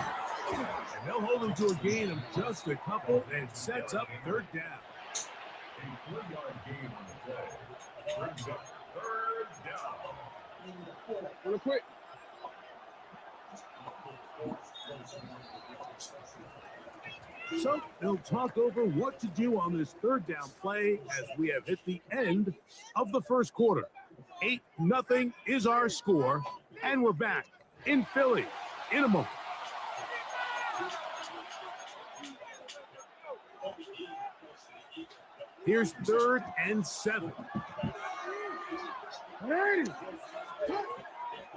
And they'll hold him to a gain of just a couple and sets up 3rd down. A 3-yard gain on the play. Brings up 3rd down. Real quick. So they'll talk over what to do on this 3rd down play as we have hit the end of the first quarter. 8-0 is our score, and we're back in Philly in a moment. Here's 3rd and 7.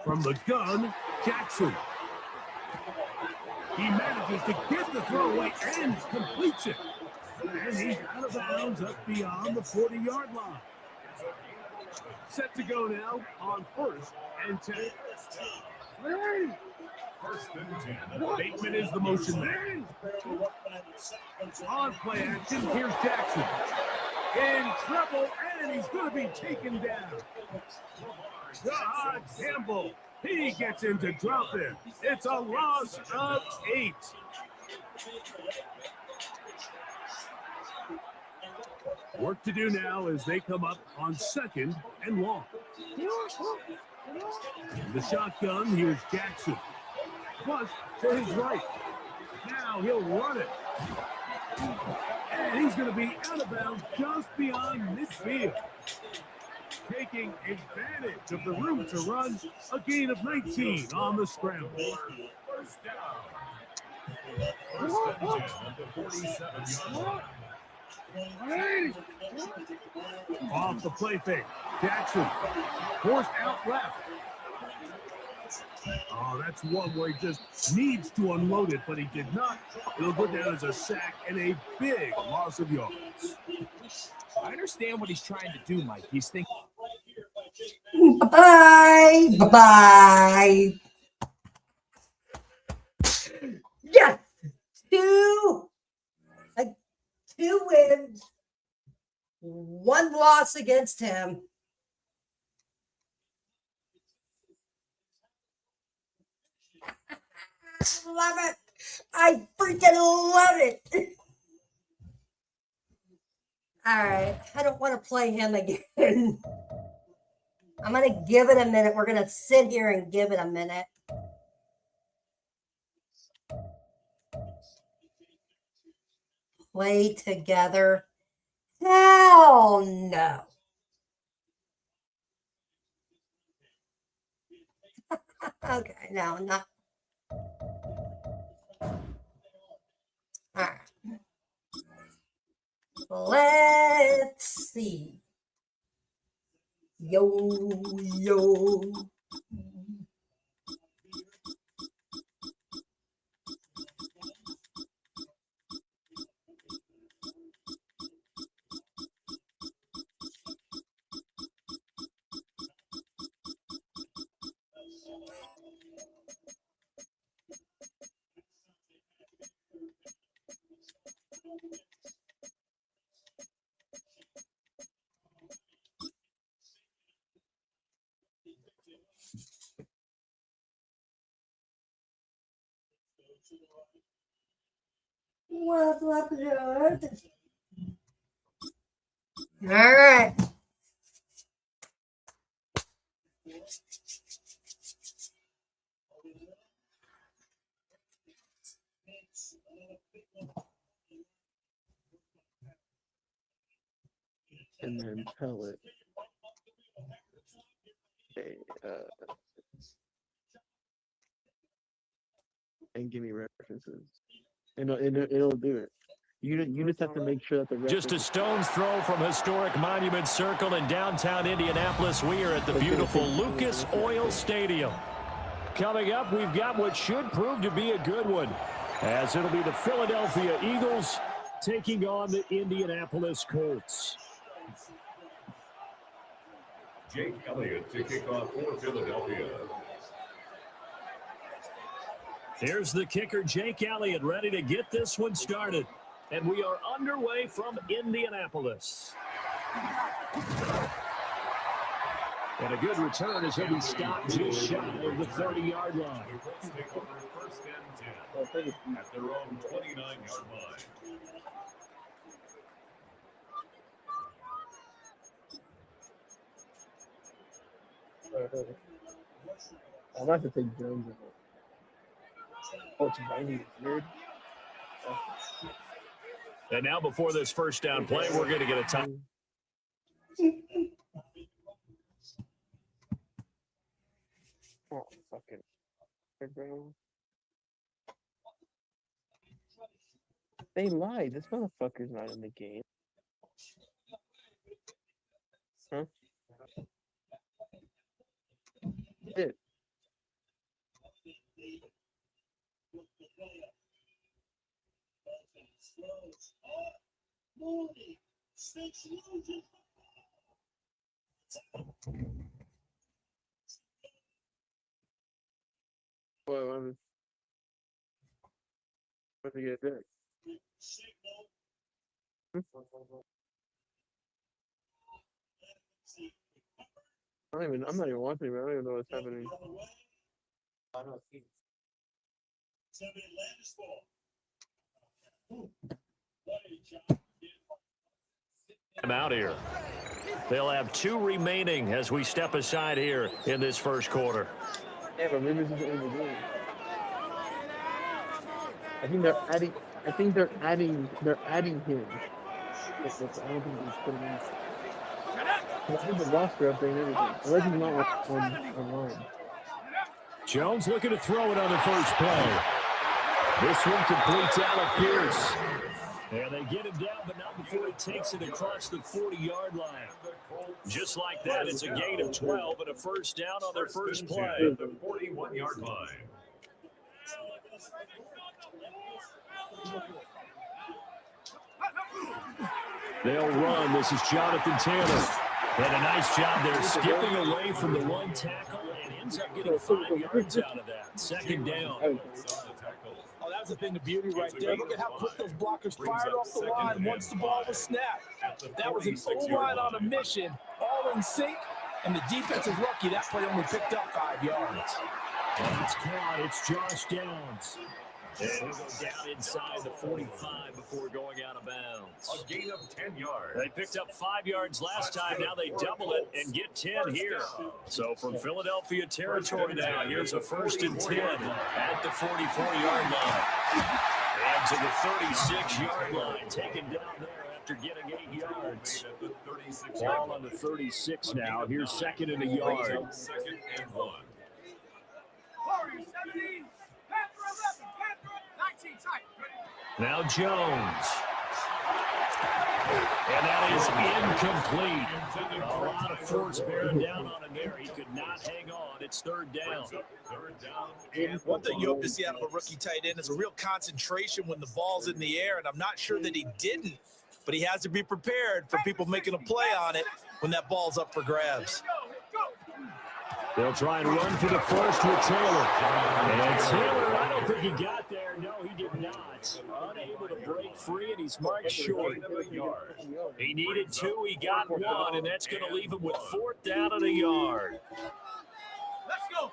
From the gun, Jackson. He manages to get the throwaway and completes it. And he's out of bounds up beyond the 40-yard line. Set to go now on 1st and 10. 1st and 10. Bateman is the motion man. On play action, here's Jackson. In trouble, and he's going to be taken down. Campbell. He gets him to drop it. It's a loss of 8. Work to do now as they come up on 2nd and long. The shotgun, here's Jackson. Plus to his right. Now he'll run it. And he's going to be out of bounds just beyond midfield. Taking advantage of the room to run, a gain of 19 on the scramble. 1st down. 1st and 10 at the 47-yard line. Off the play fake. Jackson forced out left. Oh, that's one where he just needs to unload it, but he did not. It'll go down as a sack and a big loss of yards. I understand what he's trying to do, Mike. He's thinking. Bye-bye. Bye-bye. Yes. 2 wins, 1 loss against him. Love it. I freaking love it. All right. I don't want to play him again. I'm going to give it a minute. We're going to sit here and give it a minute. Play together. Hell no. Okay, no, not. All right. Let's see. Yo. What's up, George? All right. and then pellet. Okay, and give me references. And it'll do it. You just have to make sure that the Just a stone's throw from historic Monument Circle in downtown Indianapolis. We are at the beautiful Lucas Oil Stadium. Coming up, we've got what should prove to be a good one, as it'll be the Philadelphia Eagles taking on the Indianapolis Colts. Jake Elliott to kick off for Philadelphia. Here's the kicker, Jake Elliott, ready to get this one started. And we are underway from Indianapolis. And a good return as he'll be stopped just shy of the 30-yard line. The Colts take over first and 10 at their own 29-yard line. I'm about to take Jones. Oh, it's binding. Weird. And now before this first down play, we're going to get a time. Oh, fucking. Bro. They lied. This motherfucker's not in the game. Huh? Shit. Well, what to get there? I'm not even watching, man. I don't even know what's happening. I'm out here. They'll have 2 remaining as we step aside here in this first quarter. Yeah, but maybe this is the end of the game. I think they're adding him. I don't think he's putting in. I think the roster update and everything. Unless he's not online. Jones looking to throw it on the first play. This one completes Alec Pierce. And they get him down, but not before he takes it across the 40-yard line. Just like that, it's a gain of 12 and a first down on their first play. The 41-yard line. They'll run. This is Jonathan Taylor. And a nice job there skipping away from the one tackle and ends up getting 5 yards out of that. Second down. Oh, that was a thing of beauty right there. Look at how quick those blockers fired off the line once the ball was snapped. That was an O-line on a mission, all in sync, and the defense is lucky that play only picked up 5 yards. And it's caught. It's Josh Downs. And he'll go down inside the 45 before going out of bounds. A gain of 10 yards. They picked up 5 yards last time. Now they double it and get 10 here. So from Philadelphia territory now, here's a first and 10 at the 44-yard line. And to the 36-yard line, taken down there after getting 8 yards. Ball on the 36 now. Here's second and a yard. Second and 1. Now Jones. And that is incomplete. A lot of force bearing down on him there. He could not hang on. It's third down. One thing you hope to see out of a rookie tight end is a real concentration when the ball's in the air, and I'm not sure that he didn't, but he has to be prepared for people making a play on it when that ball's up for grabs. They'll try and run for the first with Taylor. And Taylor, I don't think he got there. No, he did not. Unable to break free, and he's marked short. He needed 2. He got 1, and that's going to leave him with 4th down and a yard. Let's go.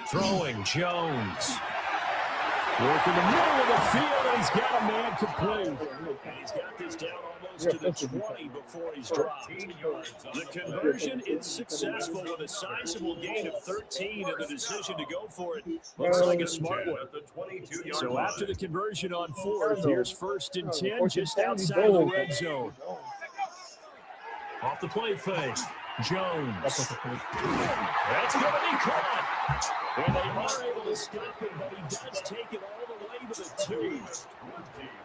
Throwing Jones. Working the middle of the field, and he's got a man complete. And he's got this down almost to the 20 before he's dropped. The conversion is successful with a sizable gain of 13, and the decision to go for it looks like a smart one. So after the conversion on 4th, here's first and 10 just outside of the red zone. Off the play fake. Jones. That's going to be caught. And they are able to stop him, but he does take it all the way to the 2.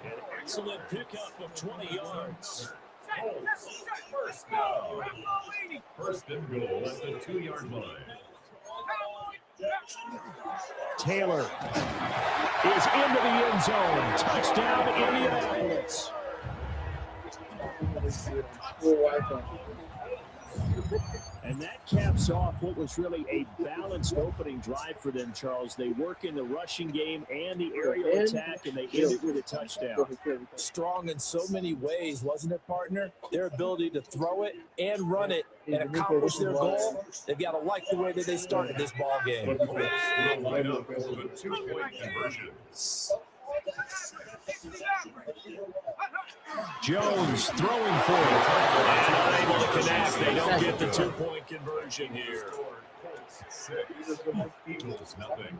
An excellent pickup of 20 yards. First down. First and goal at the 2-yard line. Taylor is into the end zone. Touchdown, Indianapolis. And that caps off what was really a balanced opening drive for them, Charles. They work in the rushing game and the aerial attack, and they end it with a touchdown. Strong in so many ways, wasn't it, partner? Their ability to throw it and run it and accomplish their goal. They've got to like the way that they started this ball game. Will line up for the 2-point conversion. Jones throwing for it. And unable to connect. They don't get the 2-point conversion here. 6, Eagles nothing.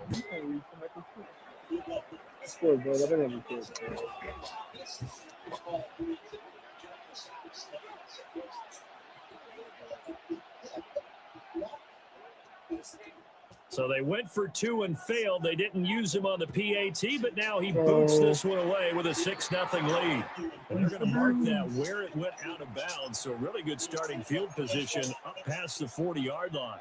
So they went for 2 and failed. They didn't use him on the PAT, but now he boots this one away with a 6-0 lead. And they're going to mark that where it went out of bounds. So really good starting field position up past the 40-yard line.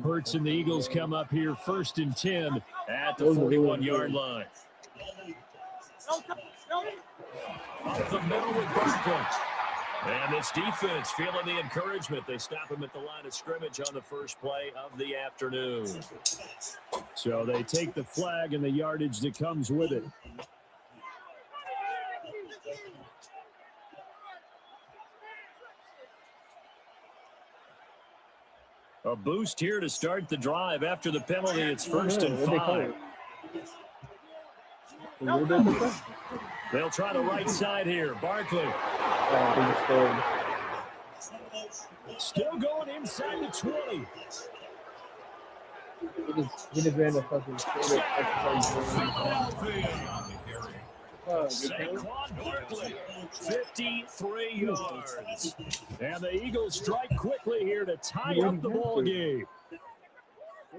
Hurts and the Eagles come up here 1st and 10 at the 41-yard line. Up the middle with Barkley. And this defense feeling the encouragement. They stop him at the line of scrimmage on the first play of the afternoon. So they take the flag and the yardage that comes with it. A boost here to start the drive. After the penalty, it's 1st and 5. They'll try the right side here. Barkley. Still going inside the 20. He just ran a fucking Saquon Barkley, 53 yards. And the Eagles strike quickly here to tie up the ball game.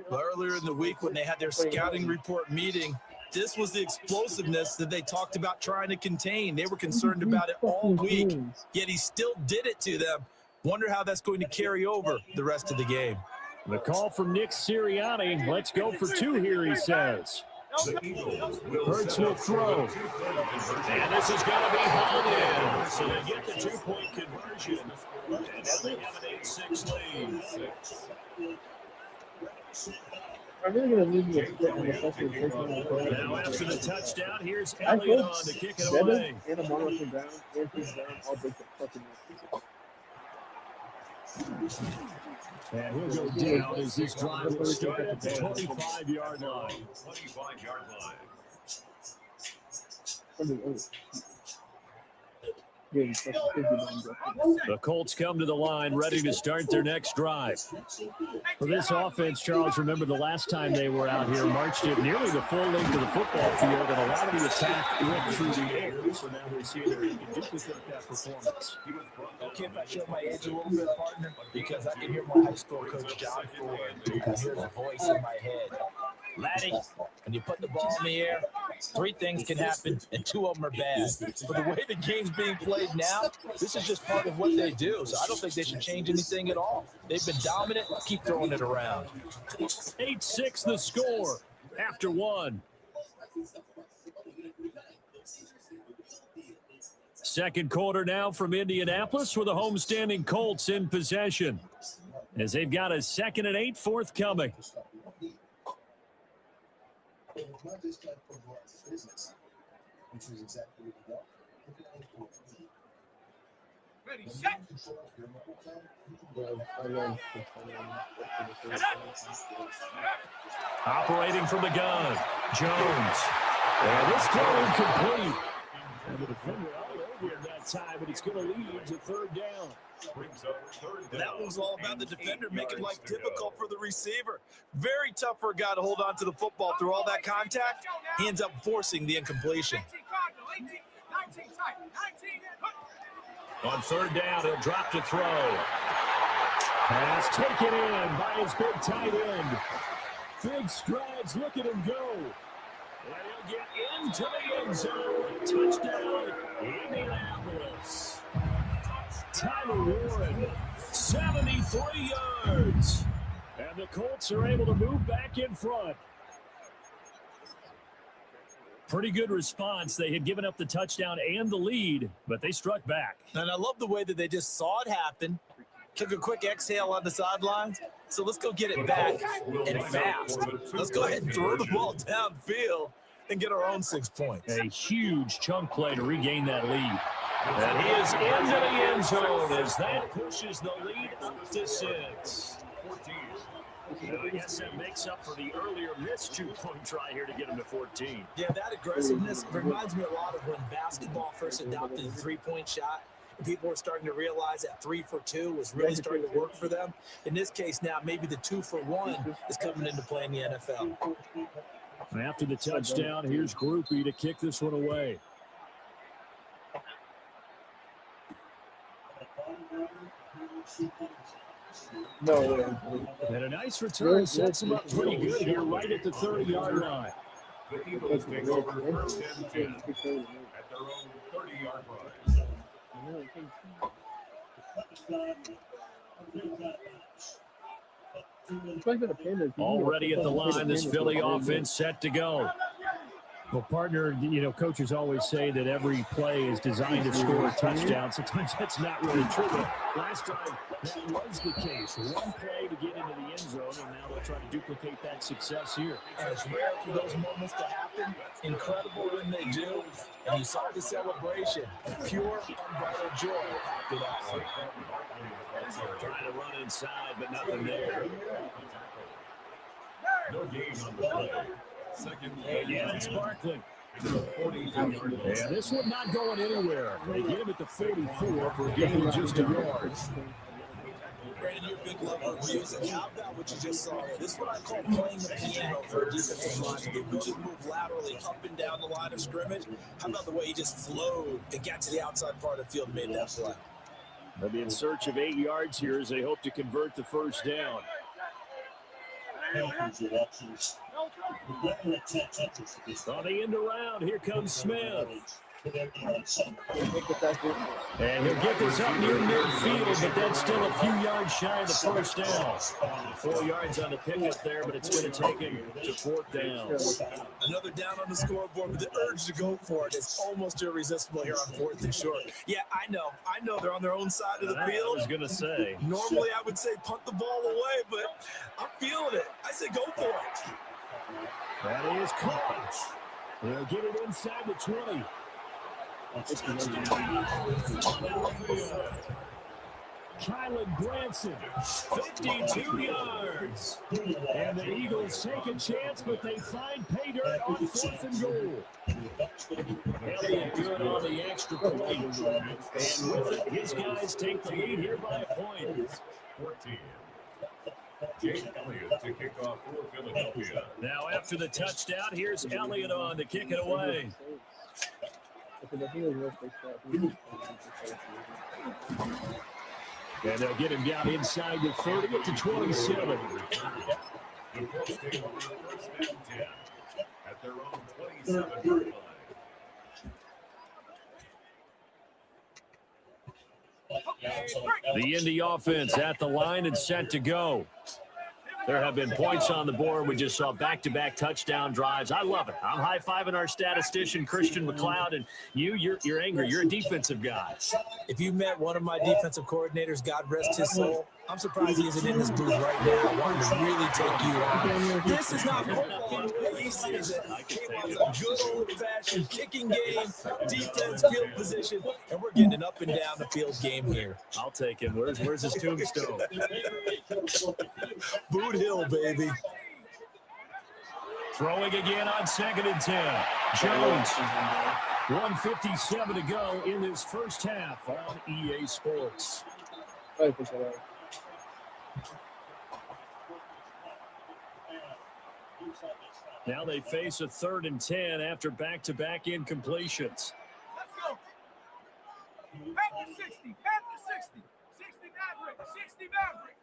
Well, earlier in the week when they had their scouting report meeting, this was the explosiveness that they talked about trying to contain. They were concerned about it all week, yet he still did it to them. Wonder how that's going to carry over the rest of the game. The call from Nick Sirianni. Let's go for 2 here, he says. Hurts will throw. And this is going to be hauled in. So they get the 2-point conversion. And now they have an 8-6 lead. I'm really going to leave you a split on the second. Now after the touchdown, here's Elliott on to kick it away. And a Monroe down, and he's down, all big fucking and he'll go down as this drive will start at the 25-yard line. 25-yard line. The Colts come to the line ready to start their next drive. For this offense, Charles, remember the last time they were out here, marched it nearly the full length of the football field, and a lot of the attack went through the air. So now we're seeing that he can duplicate that performance. Okay, if I show my age a little bit, partner, because I can hear my high school coach, John Ford. I can hear the voice in my head. Laddie, when you put the ball in the air, 3 things can happen, and 2 of them are bad. But the way the game's being played now, this is just part of what they do. So I don't think they should change anything at all. They've been dominant. Keep throwing it around. 8-6 the score after 1. Second quarter now from Indianapolis with the homestanding Colts in possession, as they've got a 2nd and 8 forthcoming. Not just like for business, which is exactly what we want. Ready, set. Operating from the gun, Jones. And this throw incomplete. And the defender all over him that time, but it's going to lead to 3rd down. That was all about the defender making life difficult for the receiver. Very tough for a guy to hold on to the football through all that contact. He ends up forcing the incompletion. On third down, he'll drop to throw. Pass taken in by his big tight end. Big strides. Look at him go. And he'll get into the end zone. Touchdown, Indianapolis. Tyler Warren, 73 yards. And the Colts are able to move back in front. Pretty good response. They had given up the touchdown and the lead, but they struck back. And I love the way that they just saw it happen, took a quick exhale on the sidelines. So let's go get it back and fast. Let's go ahead and throw the ball downfield and get our own 6 points. A huge chunk play to regain that lead. And he is into the end zone as that pushes the lead up to 6. I guess that makes up for the earlier missed 2-point try here to get him to 14. Yeah, that aggressiveness reminds me a lot of when basketball first adopted the 3-point shot. And people were starting to realize that 3 for 2 was really starting to work for them. In this case now, maybe the 2 for 1 is coming into play in the NFL. And after the touchdown, here's Groupie to kick this one away. No way. And a nice return sets him up pretty good here right at the 30-yard line. The Eagles take over first and 10 at their own 30-yard line. Already at the line, this Philly offense set to go. Well, partner, coaches always say that every play is designed to score a touchdown. Sometimes that's not really true, but last time that was the case. One play to get into the end zone, and now they'll try to duplicate that success here. And it's rare for those moments to happen. Incredible when they do. And you saw the celebration. Pure, unbridled joy after that one. Trying to run inside, but nothing there. No gain on the play. Second Again, it's Barkley. Yeah, this one not going anywhere. They get him at the 44 for a gain of just a yard. Brandon, you're a big lover of music. How about what you just saw? This is what I call playing the piano for a defensive line. They really move laterally up and down the line of scrimmage. How about the way he just flowed and got to the outside part of the field and made that play? They'll be in search of 8 yards here as they hope to convert the first down. On the end around, here comes Smith. And he'll get this up near midfield, but that's still a few yards shy of the first down. 4 yards on the pickup there, but it's going to take him to 4th down. Another down on the scoreboard, but the urge to go for it is almost irresistible here on 4th and short. Yeah, I know they're on their own side of the field. I was going to say. Normally I would say punt the ball away, but I'm feeling it. I say go for it. That is caught. He'll get it inside the 20. Kylan Granson, 52 yards. And the Eagles take a chance, but they find pay dirt on 4th and goal. Elliott good on the extra point. And with it, his guys take the lead here by a point. 14. Jake Elliott to kick off for Philadelphia. Now after the touchdown, here's Elliott on to kick it away. And they'll get him down inside the 30 to 27. The Colts take over first and 10 at their own 27-yard line. The Indy offense at the line and set to go. There have been points on the board. We just saw back-to-back touchdown drives. I love it. I'm high-fiving our statistician, Christian McLeod, and you're angry. You're a defensive guy. If you met one of my defensive coordinators, God rest his soul, I'm surprised he isn't in this booth right now wanting to really take you on. This is not football. He sees it. He wants a good old-fashioned kicking game, defense, field position, and we're getting an up-and-down the field game here. I'll take him. Where's his tombstone? Boot Hill, baby. Throwing again on 2nd and 10. Jones. 1:57 to go in this first half on EA Sports. Now they face a 3rd and 10 after back-to-back incompletions. Let's go. 60. Panther 60. 60 Maverick. 60 Maverick.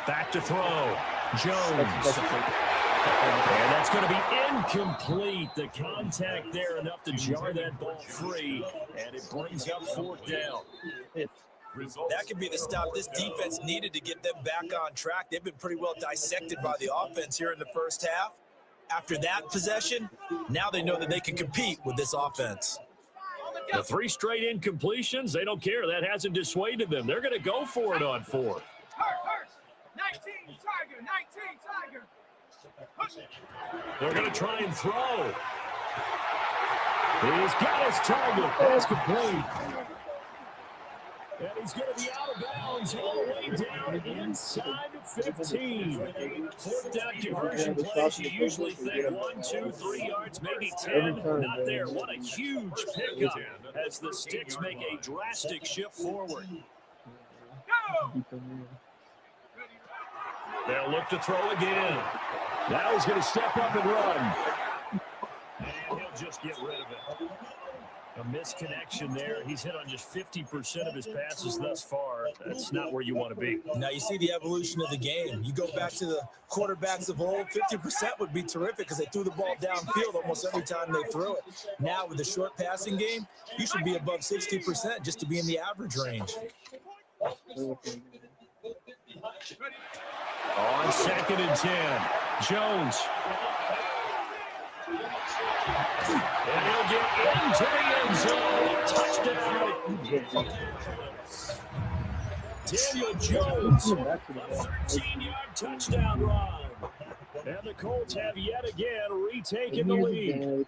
Back to throw. Jones. And that's going to be incomplete. The contact there enough to jar that ball free, and it brings up fourth down. That could be the stop this defense needed to get them back on track. They've been pretty well dissected by the offense here in the first half. After that possession, now they know that they can compete with this offense. The 3 straight incompletions, they don't care. That hasn't dissuaded them. They're going to go for it on fourth. 19 Tiger. 19 Tiger. They're going to try and throw. He's got his target. Pass complete. And he's going to be out of bounds all the way down inside of 15. Fourth down conversion plays, you usually think 1, 2, 3 yards, maybe 10. Not there. What a huge pickup as the Sticks make a drastic shift forward. They'll look to throw again. Now he's going to step up and run. And he'll just get rid of it. A misconnection there. He's hit on just 50% of his passes thus far. That's not where you want to be. Now you see the evolution of the game. You go back to the quarterbacks of old, 50% would be terrific because they threw the ball downfield almost every time they threw it. Now with the short passing game, you should be above 60% just to be in the average range. On 2nd and 10, Jones. And he'll get into the end zone. Touchdown. Daniel Jones, a 13-yard touchdown run. And the Colts have yet again retaken the lead.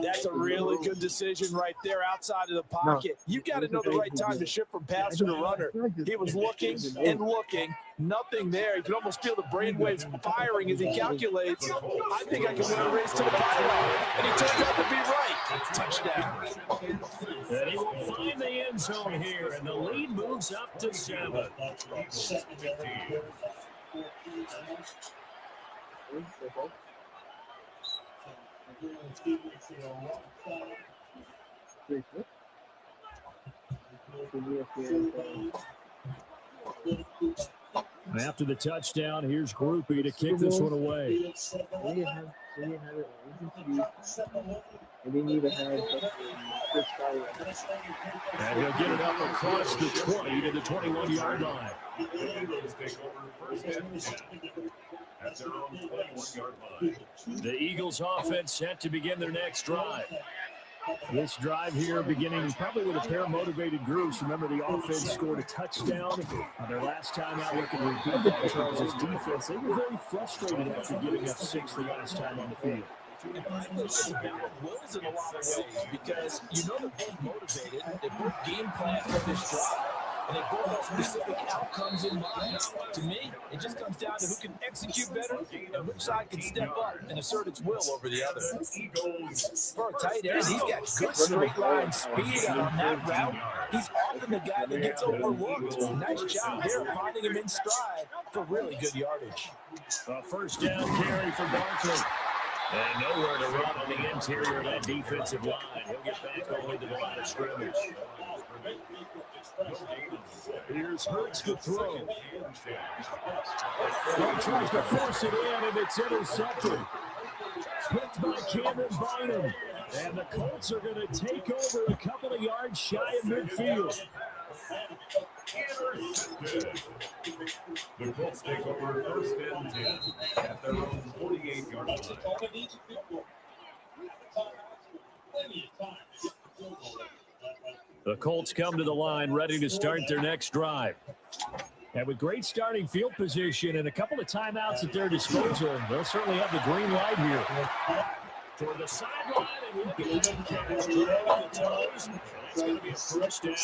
That's a really good decision right there outside of the pocket. You got to know the right time to shift from passer to runner. He was looking and looking. Nothing there. You can almost feel the brainwaves firing as he calculates. I think I can win a race to the pylon. And he turns out to be right. Touchdown. And he will find the end zone here, and the lead moves up to 7. After the touchdown, here's Groupie to kick this one away. And they need to have And he'll get it up across the 20 to the 21-yard line. The Eagles offense set to begin their next drive. This drive here beginning probably with a pair of motivated groups. Remember, the offense scored a touchdown on their last time out. Looking to repeat that. Charles' defense, they were very frustrated after giving up 6 the last time on the field. And I think it's a battle of wills in a lot of ways because you know they're both motivated. They both game plan for this drive. And they both have specific outcomes in mind. To me, it just comes down to who can execute better and which side can step up and assert its will over the other. For a tight end, he's got good straight line speed on that route. He's often the guy that gets overlooked. Nice job there finding him in stride for really good yardage. First down carry for Barkley. And nowhere to run on the interior of that defensive line. He'll get back only to the line of scrimmage. Here's Hurts to throw. He tries to force it in, and it's intercepted. Picked by Cameron Bynum. And the Colts are going to take over a couple of yards shy of midfield. The Colts take over 1st and 10 at their own 48-yard line. The Colts come to the line ready to start their next drive. And with great starting field position and a couple of timeouts at their disposal, they'll certainly have the green light here. For the sideline and looking at the catch, dragging the toes. It's going to be a first down.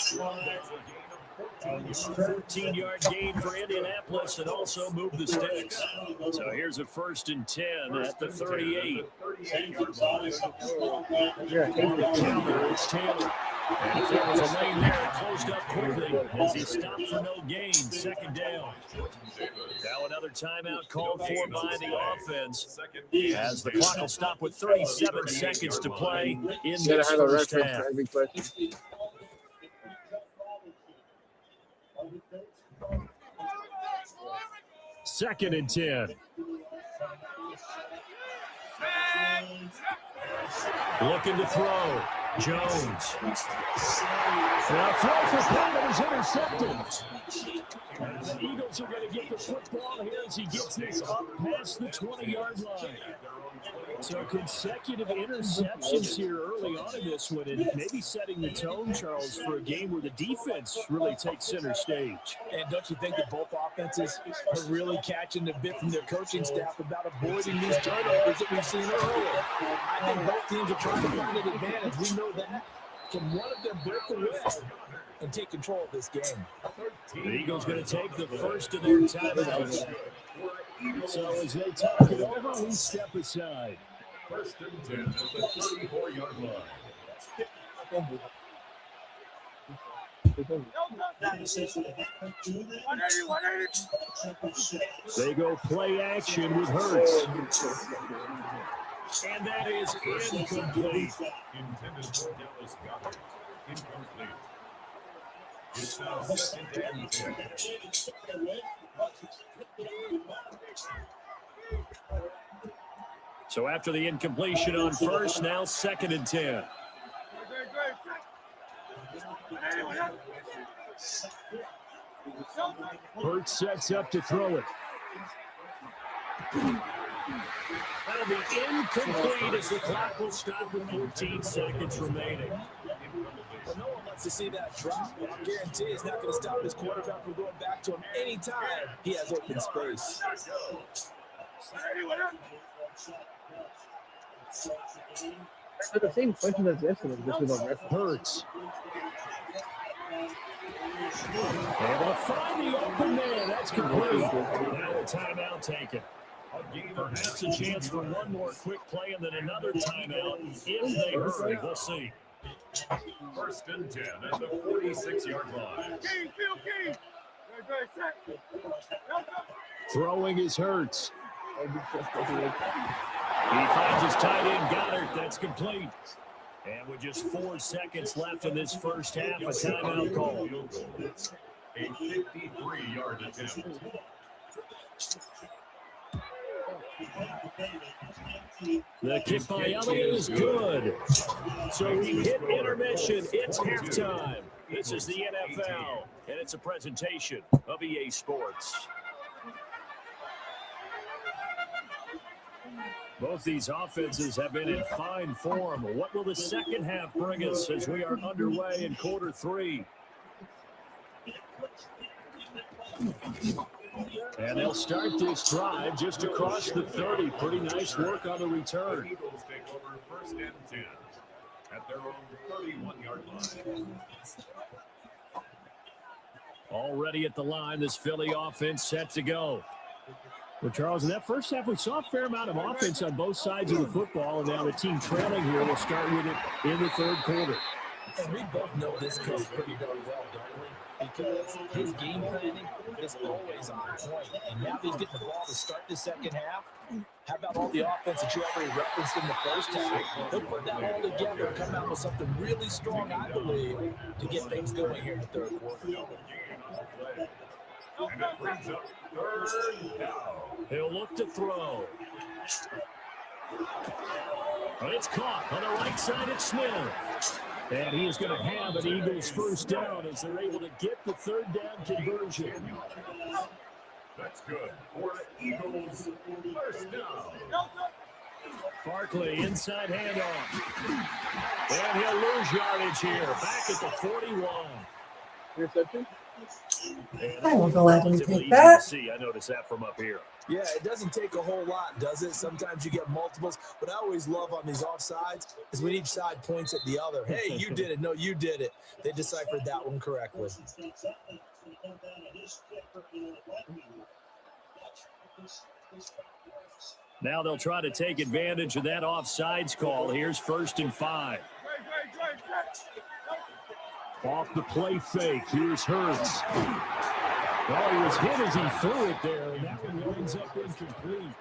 14-yard gain for Indianapolis and also moved the sticks. So here's a 1st and 10 at the 38. It's Taylor. And if there was a lane there, it closed up quickly as he stopped for no gain. 2nd down. Now another timeout called for by the offense as the clock will stop with 37 seconds to play in this first half. 2nd and 10. Looking to throw. Jones. Now throw for Palmer is intercepted. And the Eagles are going to get the football here as he gets this up past the 20-yard line. So consecutive interceptions here early on in this one, and maybe setting the tone, Charles, for a game where the defense really takes center stage. And don't you think that both offenses are really catching the bit from their coaching staff about avoiding these turnovers that we've seen earlier? I think both teams are trying to find an advantage. We know that. Can one of them break the whistle and take control of this game? The Eagles going to take the first of their timeouts. So as they talk it over, we step aside. 1st and 10 at the 34-yard line. They go play action with Hurts. And that is incomplete. Intended for Dallas Goddard. Incomplete. It's now 2nd and 10. So after the incompletion on first, now 2nd and 10. Hurts sets up to throw it. That'll be incomplete as the clock will stop with 14 seconds remaining. Well, no one wants to see that drop, but I guarantee it's not going to stop his quarterback from going back to him anytime he has open space. But the same question as yesterday, just with our Hurts. Able to find the open man. That's complete. Now a timeout taken. Perhaps a chance for one more quick play and then another timeout if they hurry. We'll see. 1st and 10 at the 46-yard line. Throwing is Hurts. He finds his tight end Goddard. That's complete. And with just 4 seconds left in this first half, a timeout call. A 53-yard attempt. The kick by Elliott is good. So we hit intermission. It's halftime. This is the NFL, and it's a presentation of EA Sports. Both these offenses have been in fine form. What will the second half bring us as we are underway in quarter 3? And they'll start this drive just across the 30. Pretty nice work on the return. The Eagles take over 1st and 10 at their own 31-yard line. Already at the line, this Philly offense set to go. Well, Charles, in that first half, we saw a fair amount of offense on both sides of the football, and now the team trailing here will start with it in the 3rd quarter. And we both know this coach pretty darn well, don't we? Because his game planning is always on point. And now he's getting the ball to start the second half. How about all the offense that you already referenced in the first half? He'll put that all together and come out with something really strong, I believe, to get things going here in the 3rd quarter. And it brings up 3rd down. He'll look to throw. But it's caught on the right side at Smith. And he is going to have an Eagles first down as they're able to get the 3rd down conversion. That's good for the Eagles. 1st down. Barkley inside handoff. And he'll lose yardage here. Back at the 41. interception. And I will go ahead and relatively take easy that. to see. I noticed that from up here. Yeah, it doesn't take a whole lot, does it? Sometimes you get multiples. What I always love on these offsides is when each side points at the other. Hey, you did it. No, you did it. They deciphered that one correctly. Now they'll try to take advantage of that offsides call. Here's 1st and 5. Off the play fake. Here's Hurts. Well, he was hit as he threw it there, and that one winds up incomplete.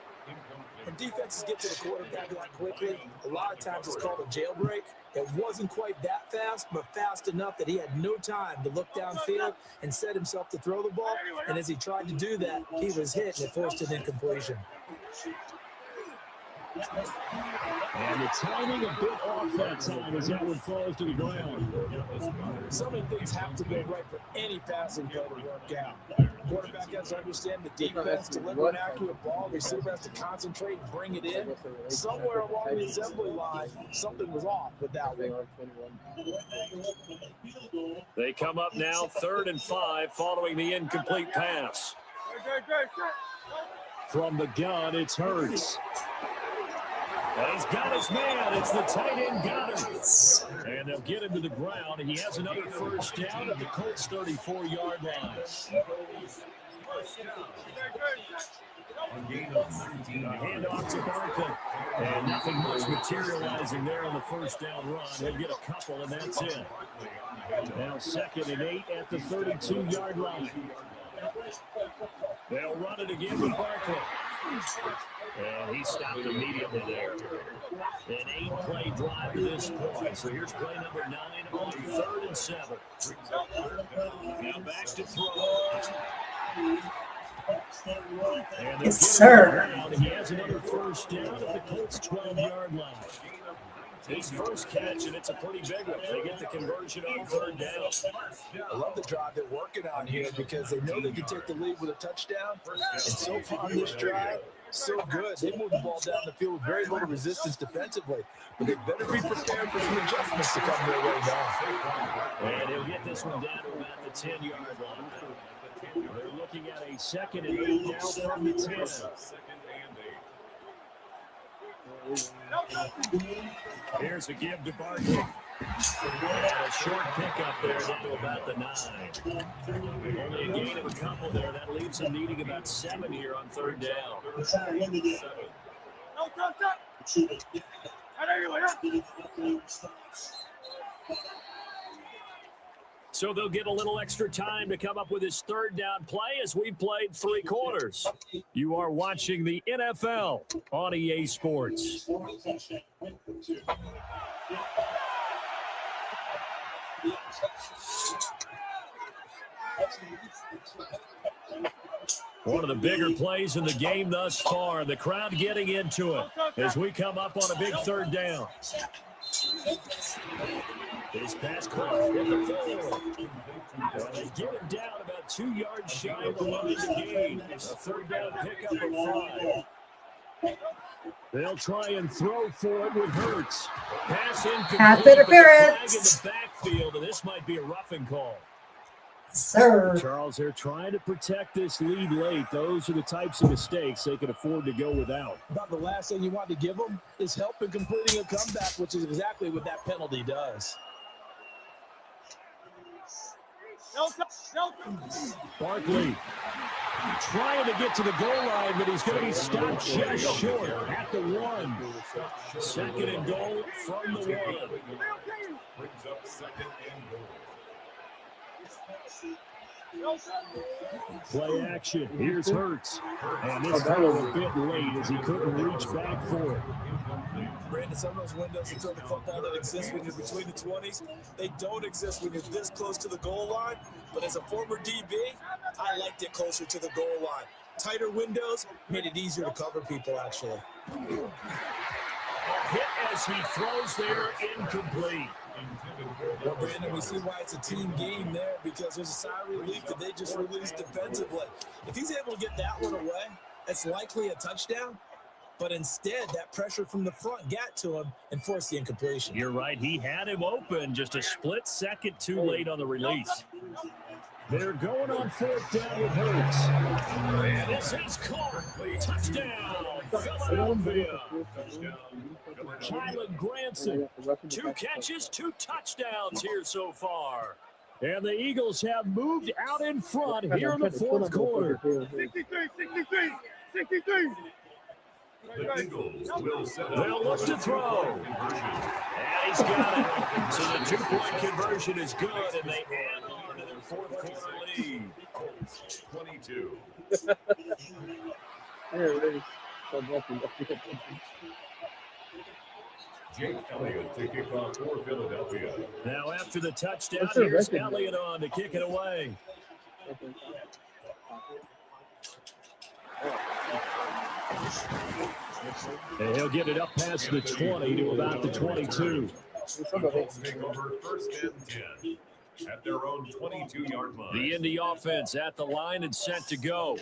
When defenses get to the quarterback that quickly, a lot of times it's called a jailbreak. It wasn't quite that fast, but fast enough that he had no time to look downfield and set himself to throw the ball. And as he tried to do that, he was hit and it forced an incompletion. And the timing a bit off that time as that one falls to the ground. So many things have to go right for any passing play to work out. Quarterback has to understand the defense, deliver an accurate ball. Receiver has to concentrate and bring it in. Somewhere along the assembly line, something was off with that one. They come up now 3rd and 5 following the incomplete pass. From the gun, it's Hurts. And he's got his man. It's the tight end Goddard. And they'll get him to the ground. He has another 1st down at the Colts' 34-yard line. Handoff to Barkley. And nothing much materializing there on the 1st down run. He'll get a couple, and that's it. Now 2nd and 8 at the 32-yard line. They'll run it again with Barkley. And he stopped immediately there. An 8-play drive to this point. So here's play number 9 on 3rd and 7. Now back to throw. Yes, sir. He has another 1st down at the Colts' 12-yard line. His first catch, and it's a pretty big one. They get the conversion on 3rd down. I love the drive they're working on here because they know they can take the lead with a touchdown. And so far on this drive, so good. They moved the ball down the field with very little resistance defensively. But they better be prepared for some adjustments to come their way now. And he'll get this one down to about the 10-yard line. They're looking at a 2nd and 8 now from the 10. Here's a give to Barkley. And a short pickup there down to about the 9. Only a gain of a couple there. That leaves them needing about 7 here on 3rd down. So they'll get a little extra time to come up with his 3rd down play as we played 3 quarters. You are watching the NFL on EA Sports. One of the bigger plays in the game thus far. The crowd getting into it as we come up on a big 3rd down. This pass caught in the field. They get him down about 2 yards shy of the line to gain. A 3rd down pickup of 5. They'll try and throw for it with Hurts. Pass incomplete. Pass interference. In the backfield, and this might be a roughing call. Sir. Charles, they're trying to protect this lead late. Those are the types of mistakes they can afford to go without. About the last thing you want to give them is help in completing a comeback, which is exactly what that penalty does. Barkley trying to get to the goal line, but he's going to be stopped just short at the 1. 2nd and goal from the 1. Brings up 2nd and goal. Play action. Here's Hurts. And this was a bit late as he couldn't reach back for it. Brandon, some of those windows in the football that exist when you're between the 20s, they don't exist when you're this close to the goal line. But as a former DB, I liked it closer to the goal line. Tighter windows made it easier to cover people, actually. A hit as he throws there, incomplete. Well, Brandon, we see why it's a team game there because there's a sigh of relief that they just released defensively. If he's able to get that one away, it's likely a touchdown. But instead, that pressure from the front got to him and forced the incompletion. You're right. He had him open, just a split second too late on the release. They're going on 4th down with Hurts. And this is caught. Touchdown, Philadelphia. Kylan Granson, 2 catches, 2 touchdowns here so far. And the Eagles have moved out in front here in the 4th quarter. 63. The Eagles will set They'll look to throw. And he's got it. So the 2-point conversion is good, and they add on to their 4th quarter lead. 22. Jake Elliott to kick off for Philadelphia. Now after the touchdown, here's Elliott on to kick it away. And he'll get it up past the 20 to about the 22. The Colts take over 1st and 10 at their own 22-yard line. The Indy offense at the line and set to go.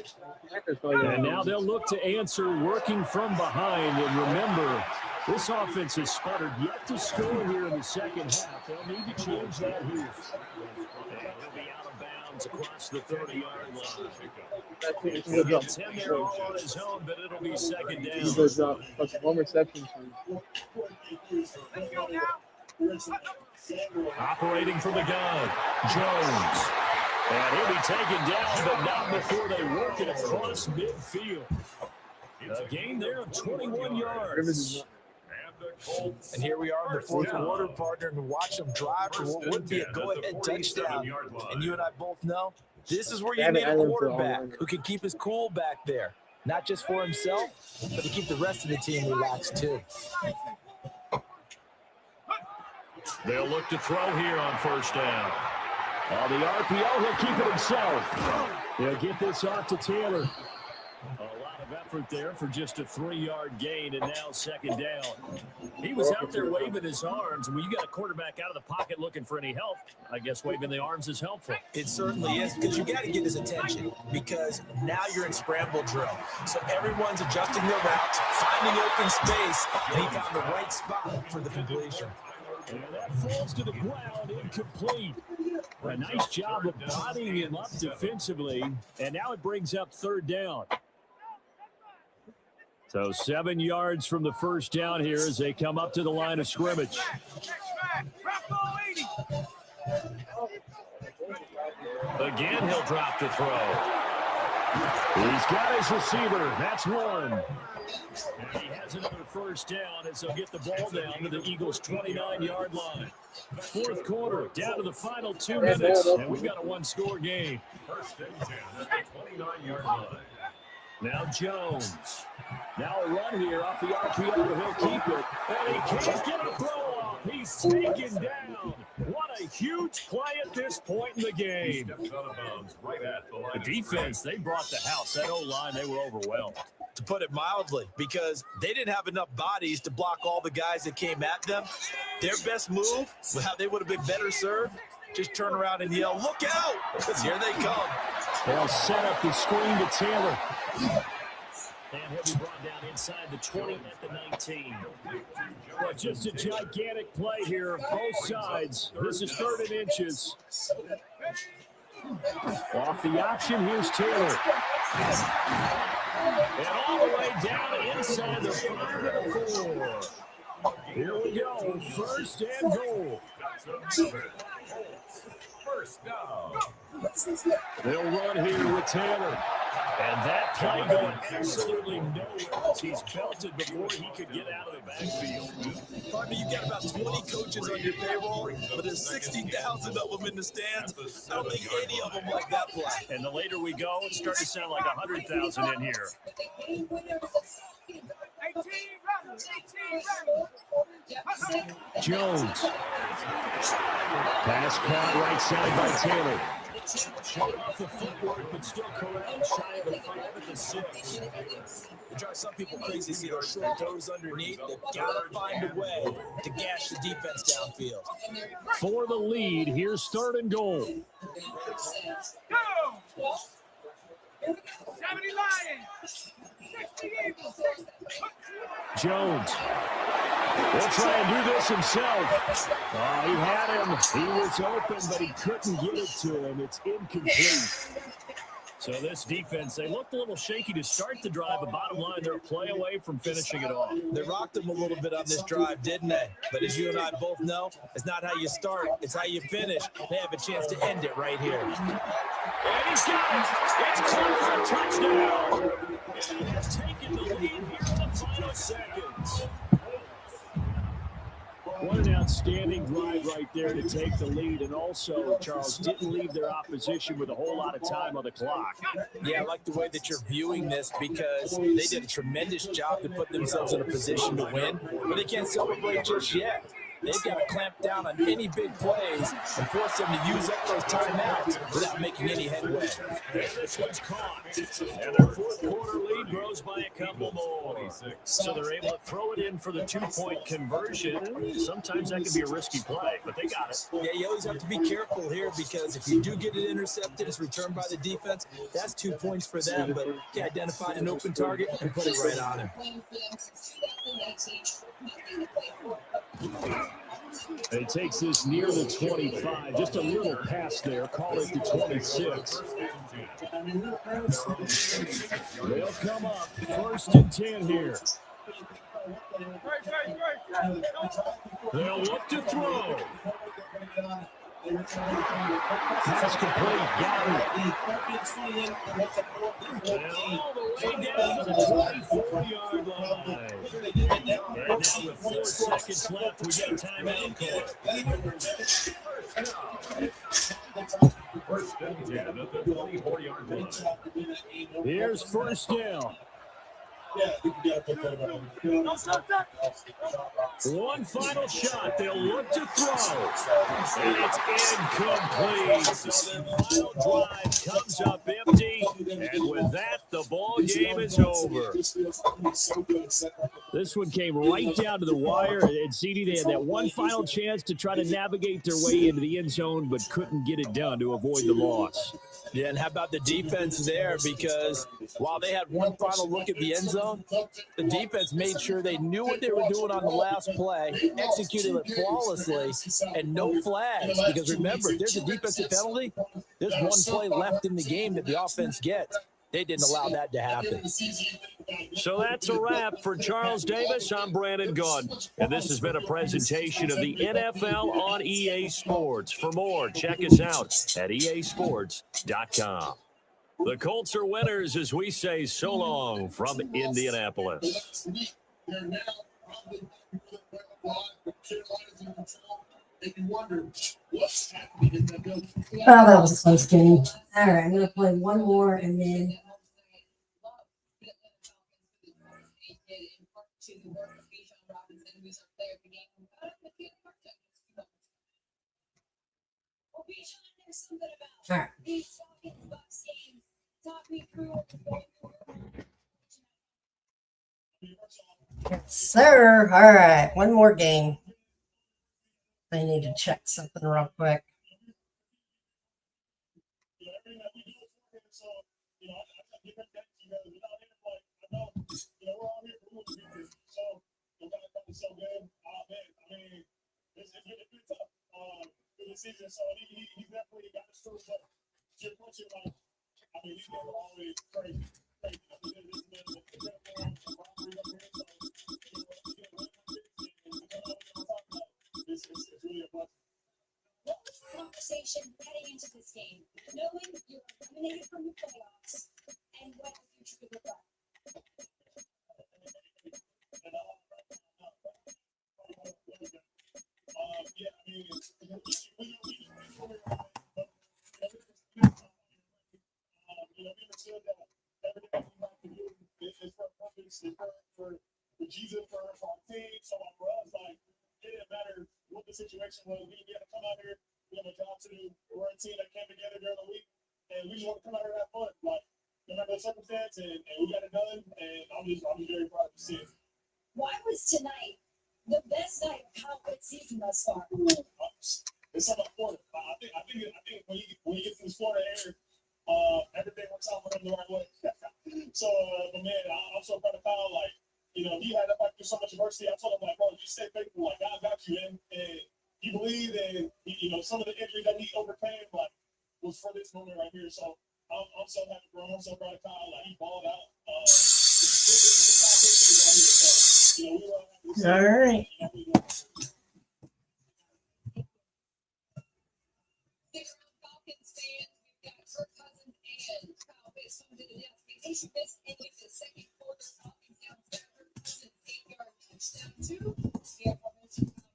And now they'll look to answer working from behind. And remember, this offense has sputtered yet to score here in the second half. They'll need to change that here. And he'll be out of bounds across the 30-yard line. He'll get 10 there all on his own, but it'll be 2nd down. One reception. Operating from the gun, Jones. And he'll be taken down, but not before they work it across midfield. A gain there of 21 yards. And here we are in the 4th quarter, partner, and watch them drive for what would be a go-ahead touchdown. And you and I both know this is where you need a quarterback who can keep his cool back there. Not just for himself, but to keep the rest of the team relaxed too. They'll look to throw here on 1st down. On the RPO, he'll keep it himself. He'll get this off to Taylor. A lot of effort there for just a 3-yard gain, and now 2nd down. He was out there waving his arms, and when you got a quarterback out of the pocket looking for any help, I guess waving the arms is helpful. It certainly is, because you got to get his attention, because now you're in scramble drill. So everyone's adjusting their routes, finding open space, and he found the right spot for the completion. And that falls to the ground, incomplete. A nice job of bodying him up defensively, and now it brings up 3rd down. So 7 yards from the 1st down here as they come up to the line of scrimmage. Again, he'll drop the throw. He's got his receiver. That's one. And he has another 1st down as they'll get the ball down to the Eagles' 29-yard line. 4th quarter, down to the final 2 minutes, and we've got a 1-score game. 1st and 10 at the 29-yard line. Now Jones. Now a run here off the RPO. He'll keep it. And he can't get a throw off. He's taken down. What a huge play at this point in the game. The defense, they brought the house. That O-line, they were overwhelmed. To put it mildly, because they didn't have enough bodies to block all the guys that came at them. Their best move, how they would have been better served, just turn around and yell, "Look out!" Because here they come. They'll set up the screen to Taylor. And he'll be brought down inside the 20 at the 19. Well, just a gigantic play here, both sides. This is 3rd and inches. Off the option, here's Taylor. And all the way down inside the 5-4. Here we go, 1st and goal. 1st down. They'll run here with Taylor. And that play going absolutely nowhere as he's belted before he could get out of the backfield. Partner, you got about 20 coaches on your payroll, but there's 60,000 of them in the stands. I don't think any of them like that play. And the later we go, it's starting to sound like 100,000 in here. 18 Jones. Pass caught right side by Taylor. Shot off the footwork, but still corral shy of the 5 at the 6. It drives some people crazy to see those short throws underneath. They've got to find a way to gash the defense downfield. For the lead, here's 3rd and goal. Go! 70 Lions! 60 Eagles! Jones. Will try and do this himself. He had him. He was open, but he couldn't get it to him. It's incomplete. So this defense, they looked a little shaky to start the drive, but bottom line, they're a play away from finishing it off. They rocked him a little bit on this drive, didn't they? But as you and I both know, it's not how you start, it's how you finish. They have a chance to end it right here. And he's got it. It's caught for a touchdown. Taking the lead here in the final seconds. What an outstanding drive right there to take the lead. And also, Charles, didn't leave their opposition with a whole lot of time on the clock. Yeah, I like the way that you're viewing this because they did a tremendous job to put themselves in a position to win, but they can't celebrate just yet. They've got to clamp down on any big plays and force them to use up those timeouts without making any headway. And this one's caught. And their fourth quarter lead grows by a couple more. So they're able to throw it in for the 2-point conversion. Sometimes that can be a risky play, but they got it. Yeah, you always have to be careful here because if you do get it intercepted, it's returned by the defense. That's 2 points for them, but he identified an open target and put it right on him. And he takes this near the 25. Just a little pass there. Call it the 26. They'll come up. 1st and 10 here. They'll look to throw. Pass complete. Got it. And all the way down to the 24-yard line. And now with 4 seconds left, we get a timeout call. 1st and 10 at the 24-yard line. Here's 1st down. One final shot. They'll look to throw. And it's incomplete. So the final drive comes up empty. And with that, the ball game is over. This one came right down to the wire. And CD, they had that one final chance to try to navigate their way into the end zone, but couldn't get it done to avoid the loss. Yeah, and how about the defense there? Because while they had one final look at the end zone, the defense made sure they knew what they were doing on the last play, executed it flawlessly, and no flags. Because remember, if there's a defensive penalty, there's one play left in the game that the offense gets. They didn't allow that to happen. So that's a wrap for Charles Davis. I'm Brandon Gunn, and this has been a presentation of the NFL on EA Sports. For more, check us out at easports.com. The Colts are winners as we say so long from Indianapolis. Oh, that was a close game. All right, I'm going to play one more and then. All right. Yes, sir. All right, one more game. I need to check something real quick. Season, so he's definitely got his tools up. Your punching, like, I mean, he's never always crazy. It's really a blessing. What was the conversation heading into this game, knowing you're eliminated from the playoffs, and what the future could look like? Yeah, I mean, for Jesus, for our team, so for us, like, it didn't matter what the situation was. We had to come out here, we have a job to do. We're a team that came together during the week, and we just want to come out here and have fun. Like, no matter the circumstance, and we got it done, and I'm just very proud to see it. Why was tonight the best night of conference season thus far? It's about Florida. I think when you get to this Florida air, everything works out for them the right way. So, but man, I'm so proud of Kyle. Like, he had to fight through so much adversity. I told him, like, bro, you stay faithful. Like, God got you, and you believe, and, some of the injuries that he overcame, like, was for this moment right here. So I'm so happy for him. I'm so proud of Kyle. Like, he balled out. All right. Falcons fans, we've got Kirk Cousins and Kyle Pitts home to the death. They missed any of the second quarter. Falcons down Stafford, Cousins 8-yard touchdown to the aforementioned Kyle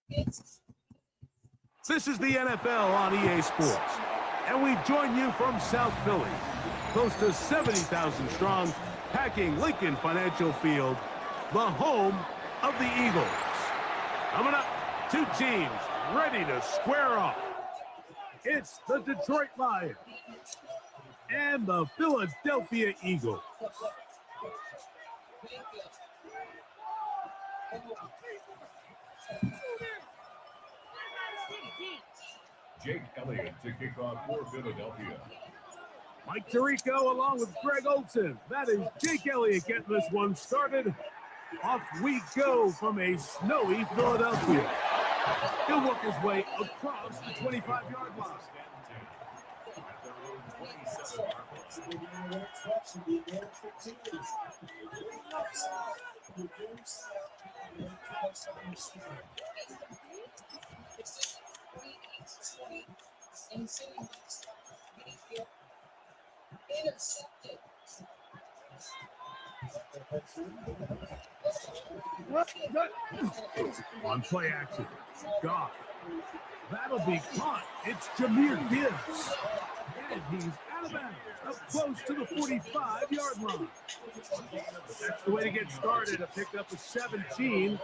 Pitts. This is the NFL on EA Sports, and we join you from South Philly, close to 70,000 strong, packing Lincoln Financial Field, the home of the Eagles. Coming up, two teams ready to square off. It's the Detroit Lions and the Philadelphia Eagles. Jake Elliott to kick off for Philadelphia. Mike Tirico along with Greg Olson. That is Jake Elliott getting this one started. Off we go from a snowy Philadelphia. He'll work his way across the 25-yard line. Intercepted. On play action. Goff. That'll be caught. It's Jahmyr Gibbs. And he's out of bounds, up close to the 45-yard line. That's the way to get started. A pickup of 17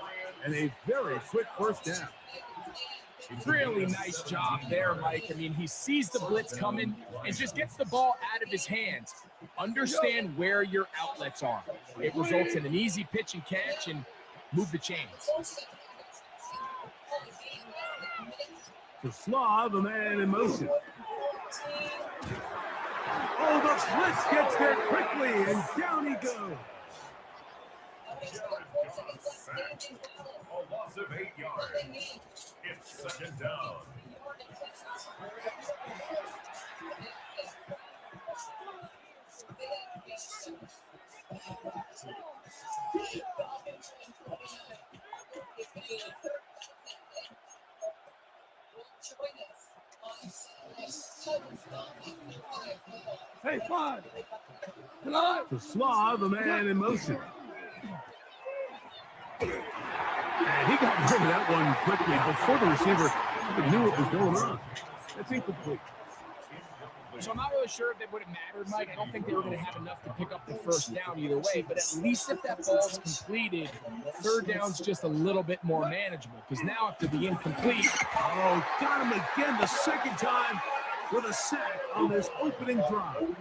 and a very quick first down. Really nice job there, Mike. I mean, he sees the blitz coming and just gets the ball out of his hands. Understand where your outlets are. It results in an easy pitch and catch and move the chains. To Slav, a man in motion. Oh, the blitz gets there quickly, and down he goes. A loss of 8 yards. It's second down. Hey, Fly. To Slav, a man in motion. And he got rid of that one quickly before the receiver even knew what was going on. That's incomplete. So I'm not really sure if it would have mattered, Mike. I don't think they were going to have enough to pick up the first down either way. But at least if that ball's completed, third down's just a little bit more manageable. Because now after the incomplete. Oh, got him again the second time with a sack on this opening drive.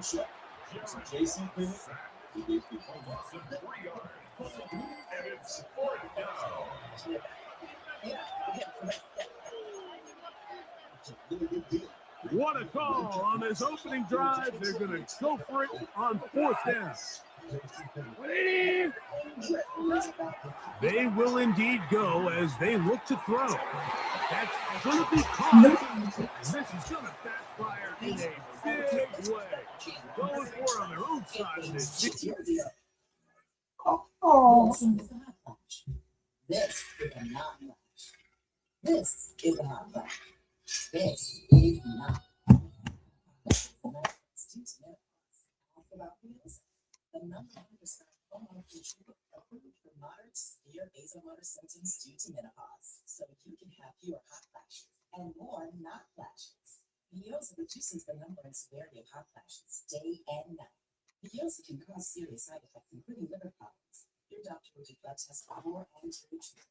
Jason a loss of 3 yards. And it's fourth down. What a call on this opening drive. They're going to go for it on fourth down. They will indeed go as they look to throw. That's going to be caught. This is going to backfire in a big way. Going for it on their own side of this. Oh. This is a not match. This is a not match. This is not. The number one prescribed hormonal treatment approved for moderate to severe vasomotor symptoms due to menopause, so you can have fewer hot flashes and more not flashes. Viosa reduces the number and severity of hot flashes day and night. Viosa can cause serious side effects, including liver problems. Your doctor will do blood tests before and during treatment.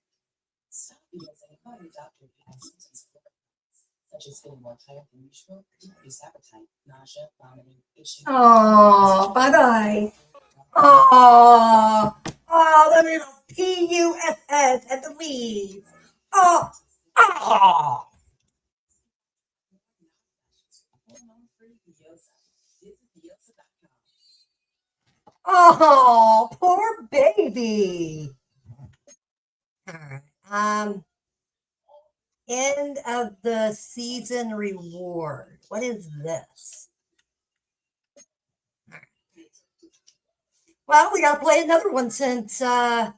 Stop Viosa and call your doctor if you have symptoms of liver problems, such as feeling more tired than usual, decreased appetite, nausea, vomiting, itching. Oh, bye-bye. Oh, the little P-U-S-S at the leaves. Oh. Oh, poor baby. All right. End of the season reward. What is this? Well, we gotta play another one since oh,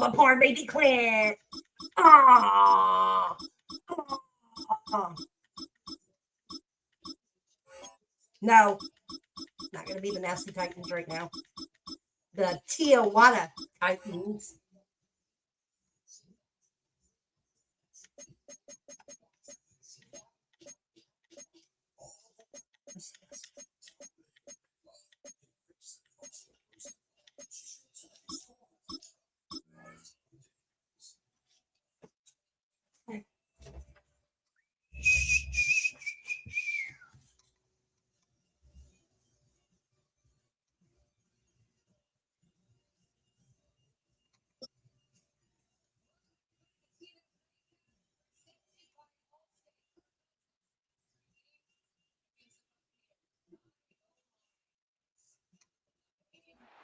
the poor baby quit. Oh. No, not gonna be the Nasty Titans right now. The Tijuana Titans.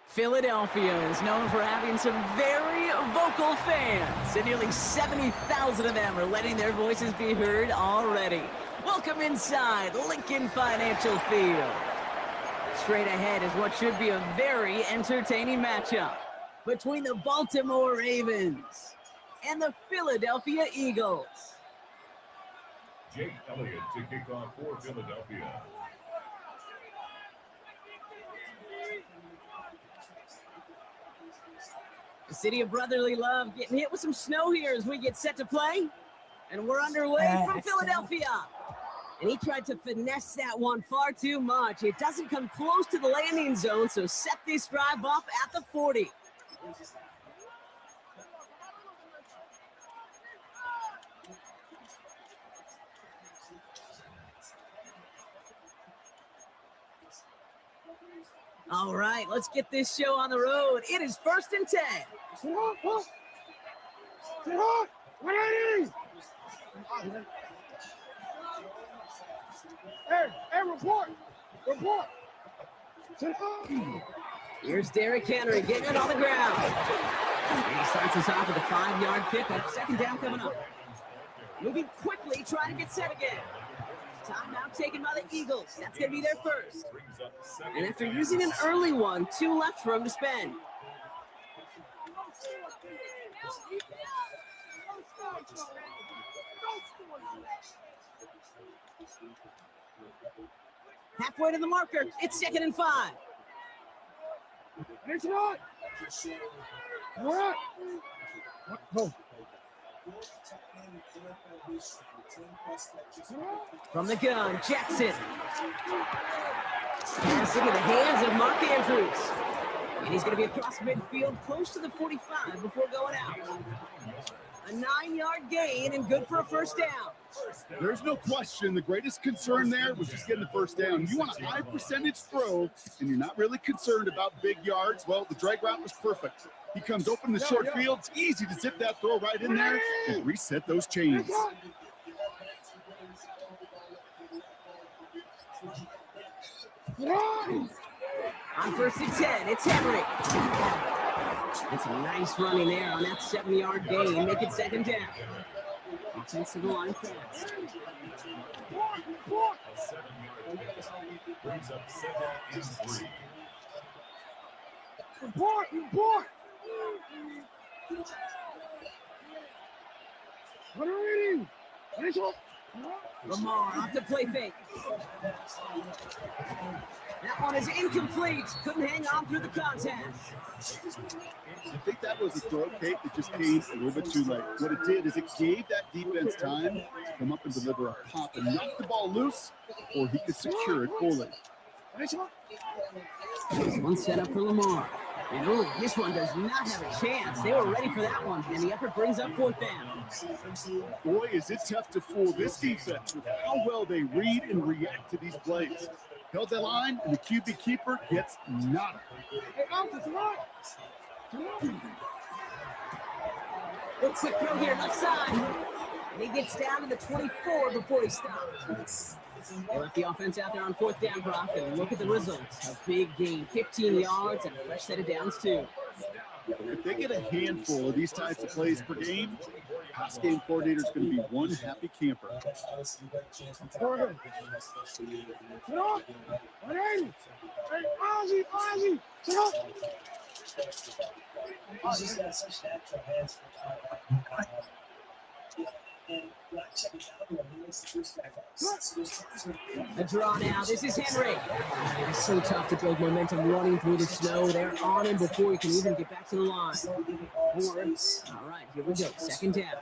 Philadelphia is known for having some very vocal fans, and nearly 70,000 of them are letting their voices be heard already. Welcome inside Lincoln Financial Field. Straight ahead is what should be a very entertaining matchup between the Baltimore Ravens and the Philadelphia Eagles. Jake Elliott to kick off for Philadelphia. The city of brotherly love getting hit with some snow here as we get set to play. And we're underway from Philadelphia. And he tried to finesse that one far too much. It doesn't come close to the landing zone, so set this drive off at the 40. All right, let's get this show on the road. It is 1st and 10. Hey, report! Report! Here's Derrick Henry getting it on the ground. And he starts us off with a 5-yard pickup. 2nd down coming up. Moving quickly, trying to get set again. Timeout taken by the Eagles. That's going to be their first. And after using an early one, 2 left for him to spend. Halfway to the marker. It's 2nd and 5. It's not. What? No. From the gun, Jackson. Pass into the hands of Mark Andrews. And he's going to be across midfield, close to the 45 before going out. A 9-yard gain and good for a 1st down. There's no question the greatest concern there was just getting the 1st down. You want a high percentage throw, and you're not really concerned about big yards. Well, the drag route was perfect. He comes open the short field. It's easy to zip that throw right in there and reset those chains. On 1st and 10, it's Henry. It's a nice running there on that 7-yard gain. Make it 2nd down. Offensive line fast. Brings up 2nd and 3. Report! What are we reading? Lamar off the play fake. That one is incomplete. Couldn't hang on through the contact. I think that was a throw Kate that just came a little bit too late. What it did is it gave that defense time to come up and deliver a pop and knock the ball loose, or he could secure it fully. This one set up for Lamar. And oh, this one does not have a chance. They were ready for that one, and the effort brings up 4th down. Boy, is it tough to fool this defense with how well they read and react to these plays. Held that line, and the QB keeper gets nada. Hey, Alpha, come on! Quick throw here, left side. And he gets down to the 24 before he stops. They left the offense out there on 4th down, Brock, and look at the results. A big gain, 15 yards, and a fresh set of downs, too. If they get a handful of these types of plays per game, pass game coordinator is going to be one happy camper. A draw now. This is Henry. It is so tough to build momentum running through the snow. They're on him before he can even get back to the line. All right, here we go. 2nd down.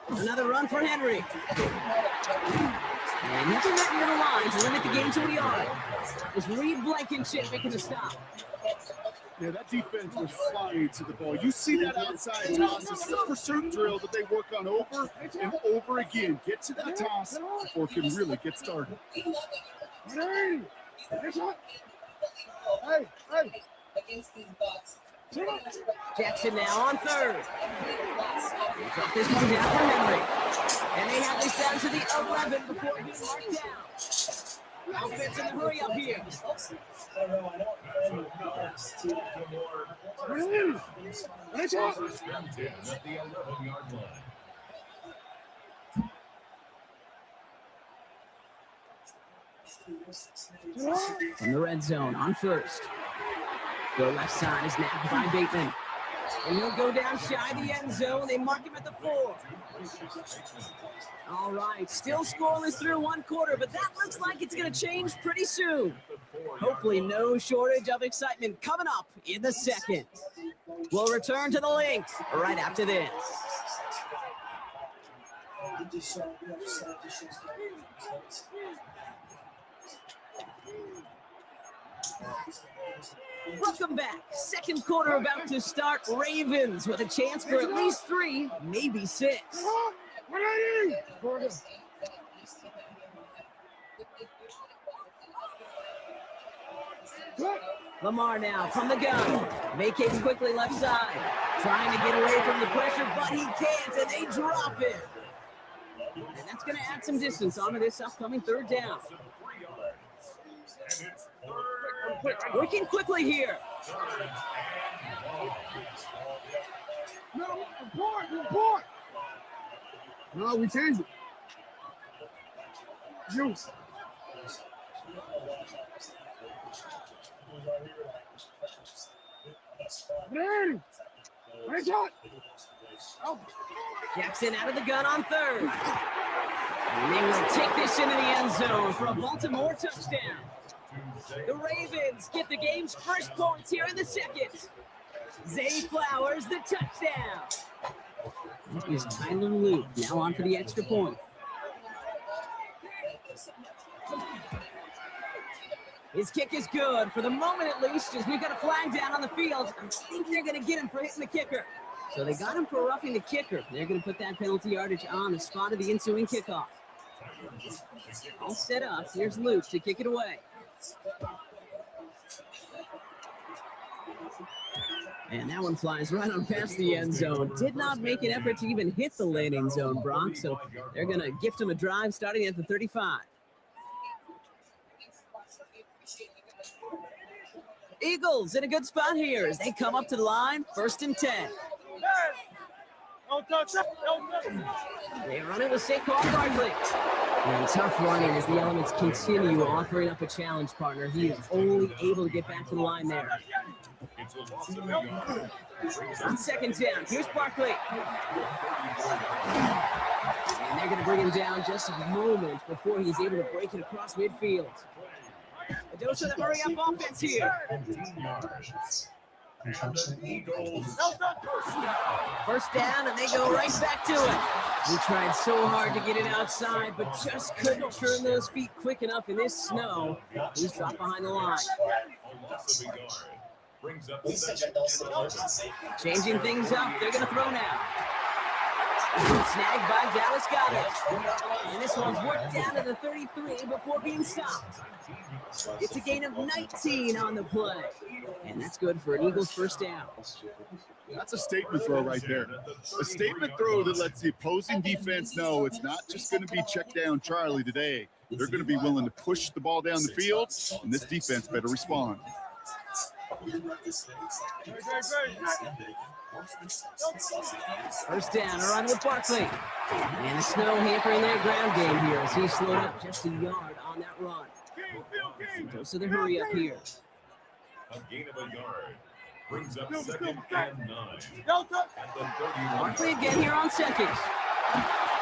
Another run for Henry. And he can get into the line to limit the game to a yard. It's Reed Blankenship making the stop. Yeah, that defense was flying to the ball. You see that outside toss, it's the pursuit drill that they work on over and over again. Get to that toss before it can really get started. Hey! Against these Bucks. Jackson now on 3rd. Drop this one down for Henry. And they have this down to the 11 before being marked down. Offense in the hurry up here. In the red zone on 1st. The left side is napped by Bateman. And he'll go down shy of the end zone. They mark him at the 4. All right, still scoreless through 1 quarter, but that looks like it's going to change pretty soon. Hopefully no shortage of excitement coming up in the 2nd. We'll return to the link right after this. Welcome back. 2nd quarter about to start. Ravens with a chance for at least 3, maybe 6. Lamar now from the gun. Vacates quickly left side. Trying to get away from the pressure, but he can't, and they drop it. And that's going to add some distance onto this upcoming 3rd down. Working quickly here. Report! No, we changed it. Juice. Jackson out of the gun on 3rd. And they will take this into the end zone for a Baltimore touchdown. The Ravens get the game's first points here in the 2nd. Zay Flowers, the touchdown. That is Tyler Luke now on for the extra point. His kick is good for the moment at least, as we've got a flag down on the field. I think they're going to get him for hitting the kicker. So they got him for roughing the kicker. They're going to put that penalty yardage on the spot of the ensuing kickoff. All set up. Here's Luke to kick it away. And that one flies right on past the end zone. Did not make an effort to even hit the landing zone, Brock. So they're going to gift him a drive starting at the 35. Eagles in a good spot here as they come up to the line. 1st and 10. They run it with Saquon Barkley. And tough running as the elements continue offering up a challenge partner. He is only able to get back to the line there. On 2nd down, here's Barkley. And they're going to bring him down just a moment before he's able to break it across midfield. A dose of the hurry-up offense here. 1st down, and they go right back to it. We tried so hard to get it outside, but just couldn't turn those feet quick enough in this snow. He's dropped behind the line. Changing things up, they're going to throw now. Snagged by Dallas Goddard. And this one's worked down to the 33 before being stopped. It's a gain of 19 on the play. And that's good for an Eagles first down. That's a statement throw right there. A statement throw that lets the opposing defense know it's not just going to be check down Charlie today. They're going to be willing to push the ball down the field, and this defense better respond. First down, a run with Barkley. And the snow hampering their ground game here as he slowed up just a yard on that run. Goes to the hurry up here. A gain of a yard. Brings up 2nd and 9. At the 31. Barkley again here on second.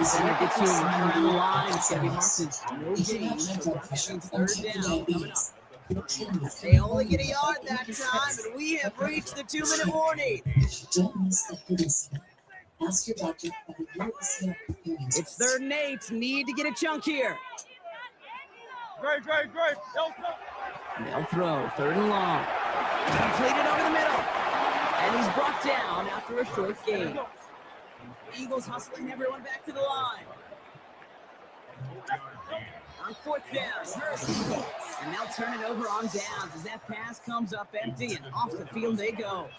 Center gets to him right around the line. It's going to be marked as no gain. So that means third down coming up. They only get a yard that time, and we have reached the 2-minute warning. It's 3rd and 8. Need to get a chunk here. Great. They'll throw. 3rd and long. Completed over the middle. And he's brought down after a short gain. Eagles hustling everyone back to the line. On 4th down. And they'll turn it over on downs as that pass comes up empty and off the field they go.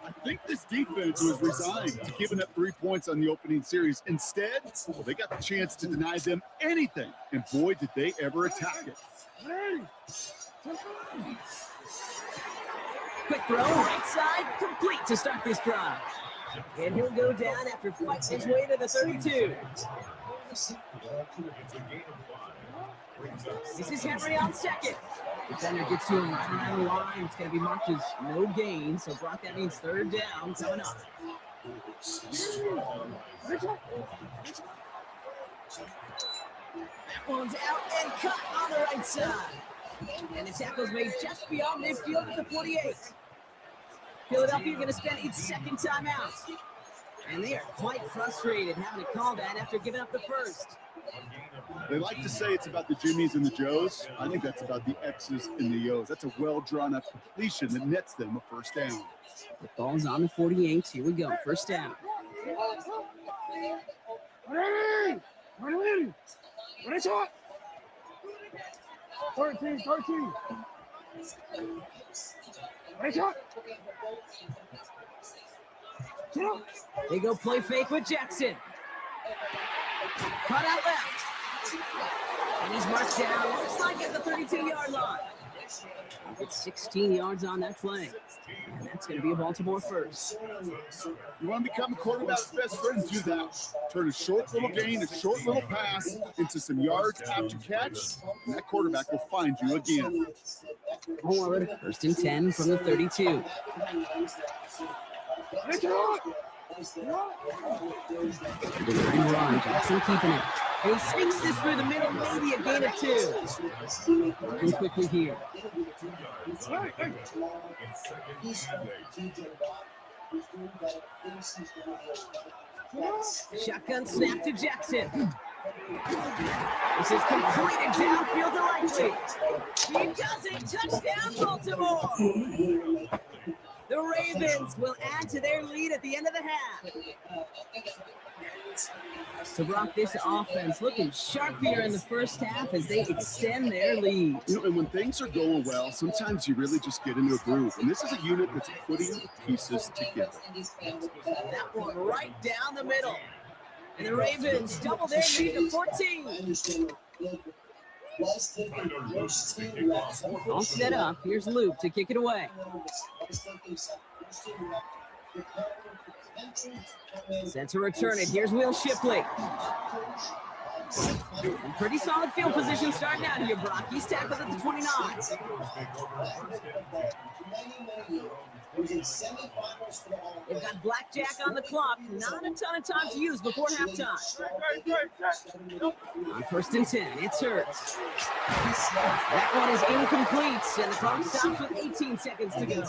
I think this defense was resigned to giving up 3 points on the opening series. Instead, well, they got the chance to deny them anything. And boy, did they ever attack it. Quick throw, right side, complete to start this drive. And he'll go down after fighting his way to the 32. This is Henry on second. Defender gets to him right around the line. It's going to be marked as no gain. So, Brock, that means 3rd down coming up. That one's out and cut on the right side. And the tackle's made just beyond midfield at the 48. Philadelphia going to spend its second timeout. And they are quite frustrated having to call that after giving up the first. They like to say it's about the Jimmies and the Joes. I think that's about the X's and the O's. That's a well-drawn-up completion that nets them a first down. The ball's on the 48. Here we go. First down. They go play fake with Jackson. Cut out left. And he's marked down, looks like at the 32-yard line. It's 16 yards on that play. And that's going to be a Baltimore first. You want to become the quarterback's best friend, do that. Turn a short little gain, a short little pass into some yards after catch, and that quarterback will find you again. First and 10 from the 32. Design run, Jackson keeping it. And he sneaks this through the middle, maybe a gain of 2. Working quickly here. Shotgun snap to Jackson. This is completed downfield to Likely. He does it. Touchdown, Baltimore. The Ravens will add to their lead at the end of the half. So, Brock, this offense looking sharp here in the first half as they extend their lead. You know, and when things are going well, sometimes you really just get into a groove. And this is a unit that's putting the pieces together. That one right down the middle. And the Ravens double their lead to 14. All set up. Here's Luke to kick it away. Set to return it. Here's Will Shipley. And pretty solid field position starting out here, Brock. He's tackled at the 29. They've got blackjack on the clock. Not a ton of time to use before halftime. On first and 10, it's Hurts. That one is incomplete, and the clock stops with 18 seconds to go.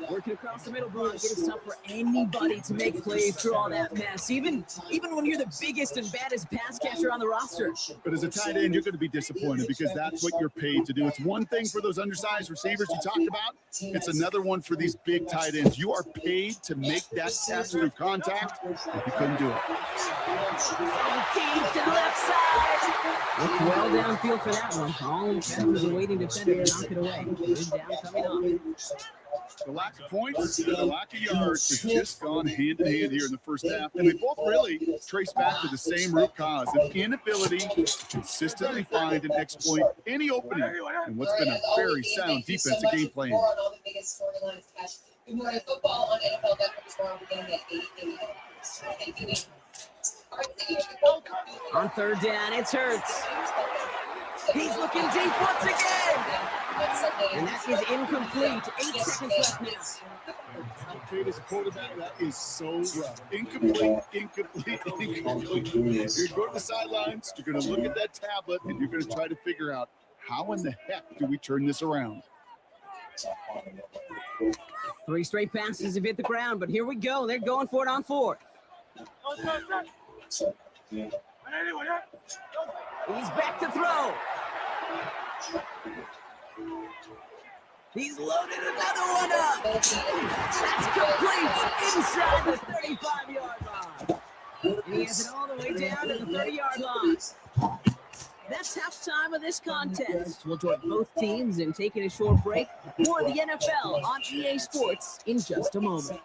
Working across the middle, Braun, it is tough for anybody to make plays through all that mess, even when you're the biggest and baddest pass catcher on the roster. But as a tight end, you're going to be disappointed because that's what you're paid to do. It's one thing for those undersized receivers you talked about. It's another one for these big tight ends. You are paid to make that catch through contact, and you couldn't do it. Deep to the left side. Looked well downfield for that one. All in fact was a waiting defender to knock it away. Third down coming up. The lack of points and the lack of yards has just gone hand in hand here in the first half, and they both really trace back to the same root cause, an inability to consistently find and exploit any opening in what's been a very sound defensive game plan. Good morning, football on NFL Network tomorrow beginning at 8 On third down, it's Hurts. He's looking deep once again. And that is incomplete. 8 seconds left now. Kate, as a quarterback, that is so rough. Incomplete. You're going to go to the sidelines, you're going to look at that tablet, and you're going to try to figure out how in the heck do we turn this around? 3 straight passes have hit the ground, but here we go. They're going for it on 4th. He's back to throw. He's loaded another one up. That's complete inside the 35-yard line. And he has it all the way down to the 30-yard line. That's halftime of this contest. We'll join both teams in taking a short break. More of the NFL on EA Sports in just a moment.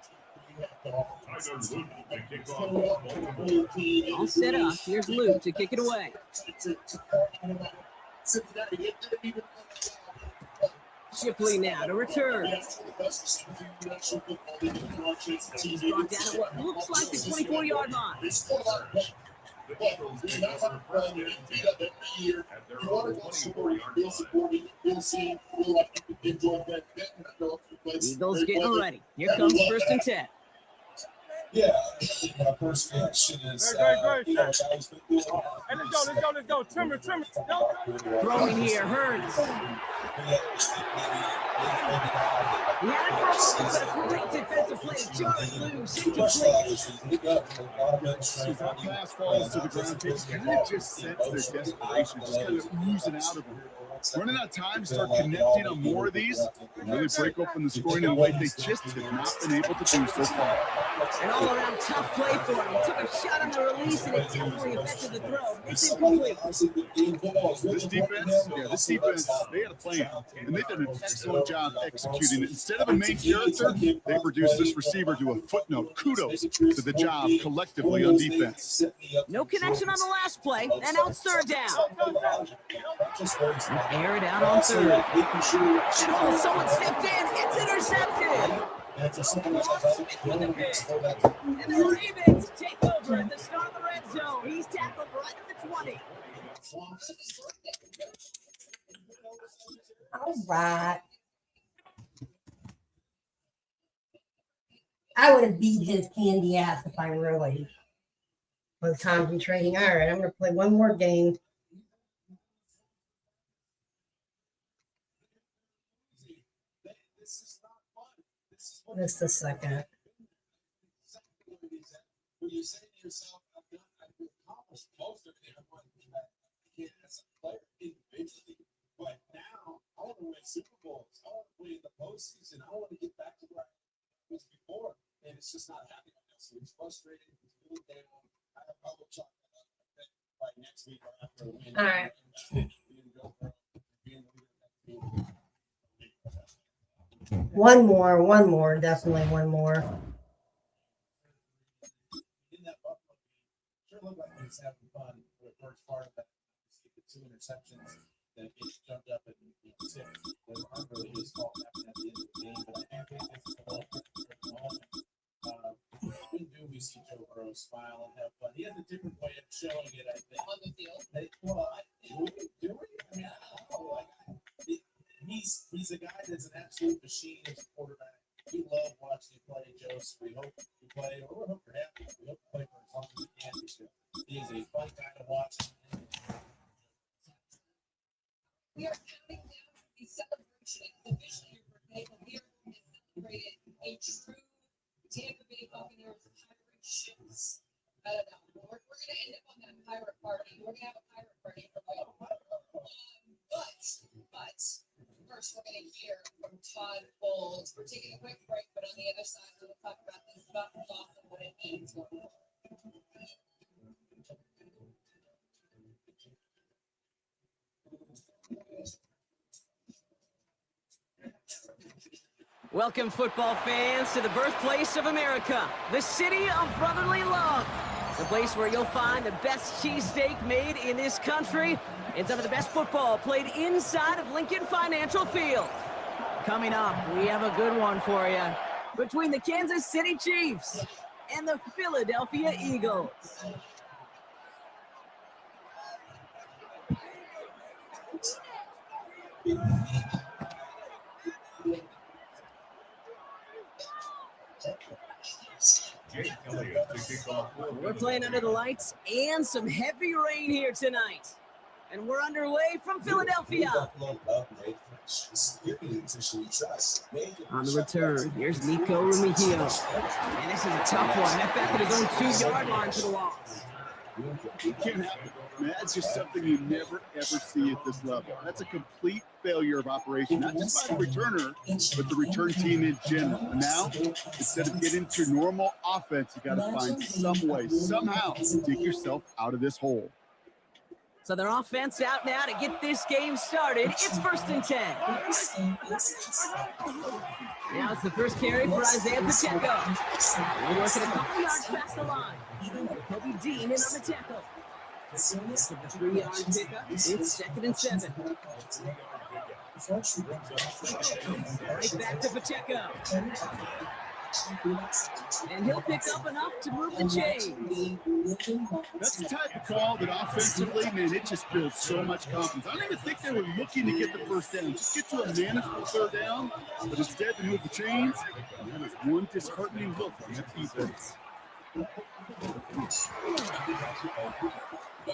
All set up. Here's Luke to kick it away. Shipley now to return. He's brought down at what looks like the 24-yard line. Eagles getting ready. Here comes 1st and 10. Yeah, my first reaction is, Let's go. Trimmer. Throwing here, Hurts. He had it for a great defensive play. Jarred loose, incomplete. That pass falls to the ground, takes kind of just sense their desperation, just kind of oozing out of them. Running out of time, start connecting on more of these, and really break open the scoring in a way they just have not been able to do so far. An all-around tough play for him. He took a shot on the release, and it definitely affected the throw. It's incomplete. This defense, they had a plan, and they did an excellent job executing it. Instead of a main character, they produced this receiver to a footnote. Kudos to the job collectively on defense. No connection on the last play, and now it's 3rd down. Air it out on 3rd. Oh, someone stepped in. It's intercepted. Smith with the pick. And the Ravens take over at the start of the red zone. He's tackled right at the 20. All right. I would have beat his candy ass if I really was concentrating. All right, I'm going to play one more game. Just a second. When you say to yourself, I've accomplished most of it, I want to be back. I can't as a player individually, but now I want to win Super Bowls. I want to play in the postseason. I want to get back to where I was before, and it's just not happening right now. So it's frustrating. It's really down. I will chalk that up by next week or after a win. All right. One more, definitely one more. In that Buffalo game, sure looked like he was having fun for the first part of that. The 2 interceptions that get jumped up and tipped. Those aren't really his fault happening at the end of the game, but I do think this is all when do we see Joe Burrow smile and have fun? He has a different way of showing it, I think. On the field? Do we? I mean, I don't know. He's a guy that's an absolute machine as a quarterback. We love watching him play, Joseph. We hope to play, or we hope for him. We hope to play for as long as we can. He is a fun guy to watch. We are counting down the celebration of the division year birthday of the year. a true Tampa Bay Buccaneers pirate ships. I don't know. We're going to end up on that pirate party. We're going to have a pirate party for you. But first, we're going to hear from Todd Bowles. We're taking a quick break, but on the other side, we're going to talk about this button off and what it means. Welcome, football fans, to the birthplace of America, the city of brotherly love. The place where you'll find the best cheesesteak made in this country and some of the best football played inside of Lincoln Financial Field. Coming up, we have a good one for you between the Kansas City Chiefs and the Philadelphia Eagles. Jake Elliott to kick off. We're playing under the lights and some heavy rain here tonight. And we're underway from Philadelphia. On the return, here's Nico Remigio. And this is a tough one. That back at his own 2-yard line for the loss. It can't happen. I mean, that's just something you never, ever see at this level. That's a complete failure of operation, not just by the returner, but the return team in general. And now, instead of getting to normal offense, you got to find some way, somehow, to dig yourself out of this hole. So their offense out now to get this game started. It's 1st and 10. Now it's the first carry for Isaiah Pacheco. We're working a couple yards past the line. Kobe Dean in on the tackle. It's a 3-yard pickup. It's 2nd and 7. Right back to Pacheco. And he'll pick up enough to move the chains. That's the type of call that offensively, man, it just builds so much confidence. I don't even think they were looking to get the first down. Just get to a manageable 3rd down, but instead to move the chains. And that is one disheartening look on that defense. And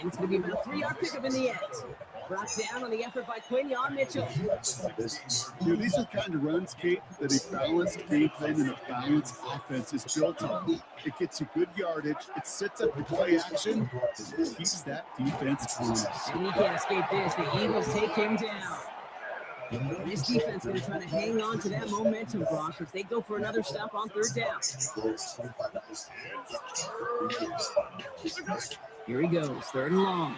it's going to be about a 3-yard pickup in the end. Brought down on the effort by Quinyon Mitchell. You know, these are the kind of runs, Kate, that a balanced game plan and a balanced offense is built on. It gets you good yardage. It sets up the play action. It keeps that defense honest. And he can't escape this. The Eagles take him down. And this defense is going to try to hang on to that momentum, Brock, as they go for another stop on 3rd down. Here he goes, 3rd and long.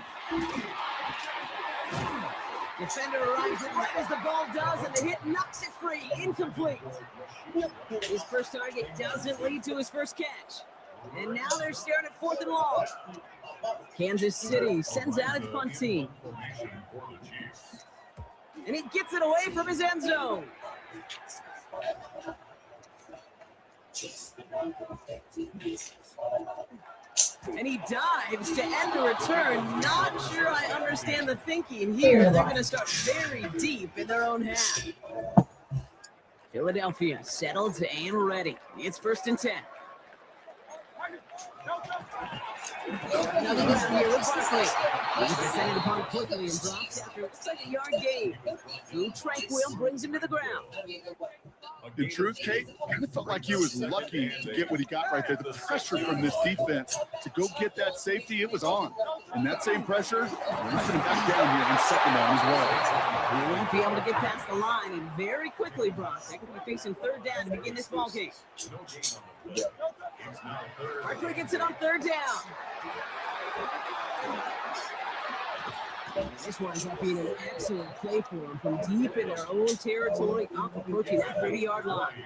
Defender arrives in right as the ball does, and the hit knocks it free. Incomplete. His first target doesn't lead to his first catch. And now they're staring at 4th and long. Kansas City sends out its punt team. And he gets it away from his end zone. And he dives to end the return. Not sure I understand the thinking here. They're going to start very deep in their own half. Philadelphia settled and ready. It's 1st and 10. Another down here with Barkley. He's descended upon quickly and drops after it's like a yard gain. Drew Tranquil brings him to the ground. In truth, Kate, I felt like he was lucky to get what he got right there. The pressure from this defense to go get that safety, it was on. And that same pressure, knocking him back down here on 2nd down as well. He won't be able to get past the line, and very quickly, Brock, they could be facing 3rd down to begin this ball game. Barkley gets it on 3rd down. This winds up being an excellent play for them from deep in their own territory, up approaching that 30-yard line.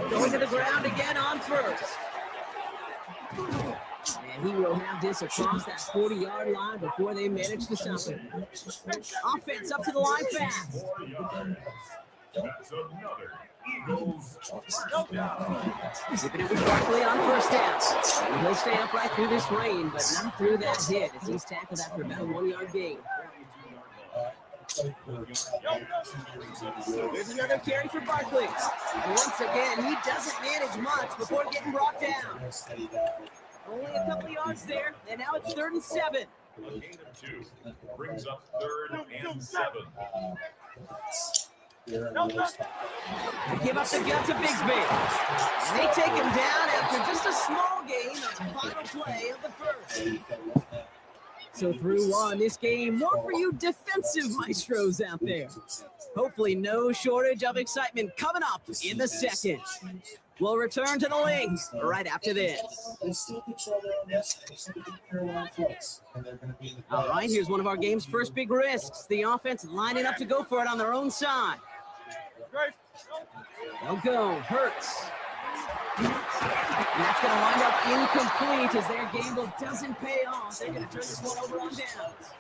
Going to the ground again on 1st. And he will have this across that 40-yard line before they manage to stop him. Offense up to the line fast. That's another Eagles touchdown. Zipping it with Barkley on 1st down. And he'll stay upright through this rain, but not through that hit as he's tackled after about a 1-yard gain. There's another carry for Barkley. And once again, he doesn't manage much before getting brought down. Only a couple yards there, and now it's 3rd and 7. A gain of 2 brings up 3rd and 7. They give up the gut to Bigsby. And they take him down after just a small gain on the final play of the first. So through one, this game, more for you defensive maestros out there. Hopefully no shortage of excitement coming up in the second. We'll return to the link right after this. All right, here's one of our game's first big risks. The offense lining up to go for it on their own side. They'll go. Hurts. And that's going to wind up incomplete as their gamble doesn't pay off. They're going to turn this one over on downs.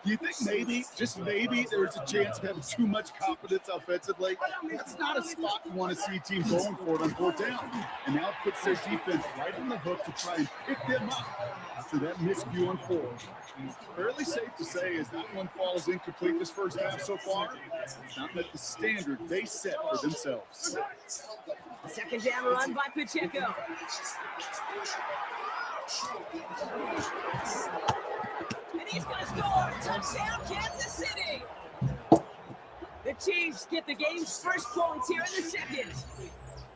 Do you think maybe, just maybe, there's a chance of having too much confidence offensively? That's not a spot you want to see a team going for it on 4th down. And now it puts their defense right on the hook to try and pick them up after that miscue on 4. Fairly safe to say as that one falls incomplete this first half so far, it's not met the standard they set for themselves. Second down run by Pacheco. And he's going to score. Touchdown, Kansas City. The Chiefs get the game's first points here in the second.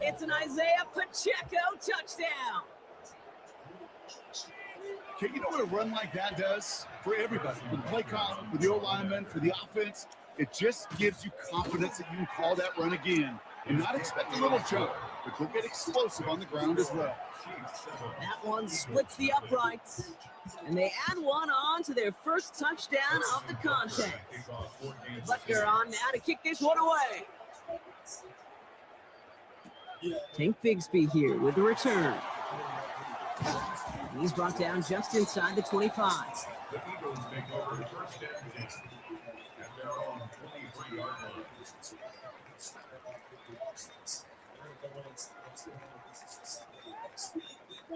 It's an Isaiah Pacheco touchdown. Okay, you know what a run like that does for everybody, for the play call, for the O-lineman, for the offense? It just gives you confidence that you can call that run again and not expect a little jump, but go get explosive on the ground as well. That one splits the uprights, and they add one on to their first touchdown of the contest. Butker on now to kick this one away. Tank Bigsby here with the return. And he's brought down just inside the 25. The Eagles take over the first down at their own 23-yard line.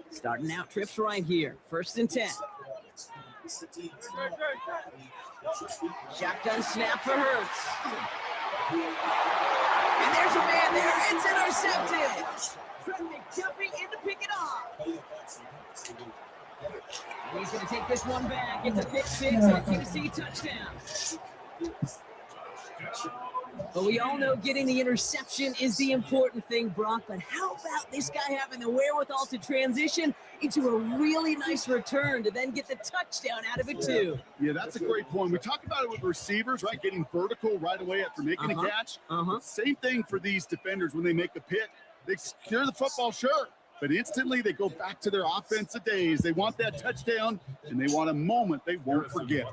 Starting out trips right here. 1st and 10. Shotgun snap for Hurts. And there's a man there. It's intercepted. Trent McDuffie in to pick it off. And he's going to take this one back. It's a pick 6 and a QC touchdown. But we all know getting the interception is the important thing, Brock. But how about this guy having the wherewithal to transition into a really nice return to then get the touchdown out of it, too? Yeah, that's a great point. We talk about it with receivers, right? Getting vertical right away after making a catch. Same thing for these defenders when they make a pick. They secure the football, sure, but instantly they go back to their offensive days. They want that touchdown, and they want a moment they won't forget.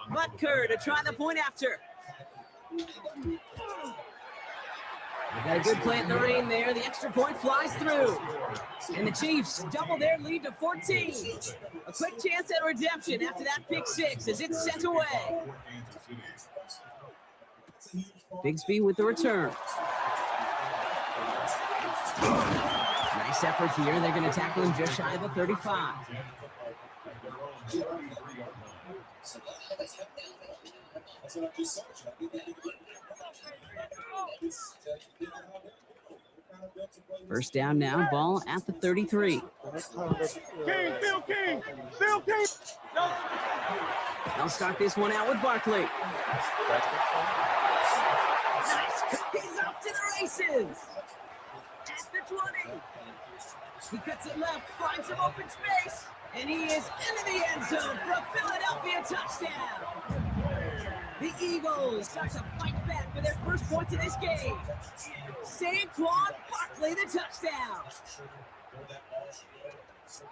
Butker to try the point after. Got a good play in the rain there. The extra point flies through. And the Chiefs double their lead to 14. A quick chance at redemption after that pick 6 as it's sent away. Bigsby with the return. Nice effort here. They're going to tackle him just shy of the 35. First down now, ball at the 33. King, Phil King, Phil King. They'll start this one out with Barkley. Nice. He's off to the races. At the 20. He cuts it left, finds some open space, and he is into the end zone for a Philadelphia touchdown. The Eagles start to fight back for their first points in this game. Saquon Barkley, the touchdown.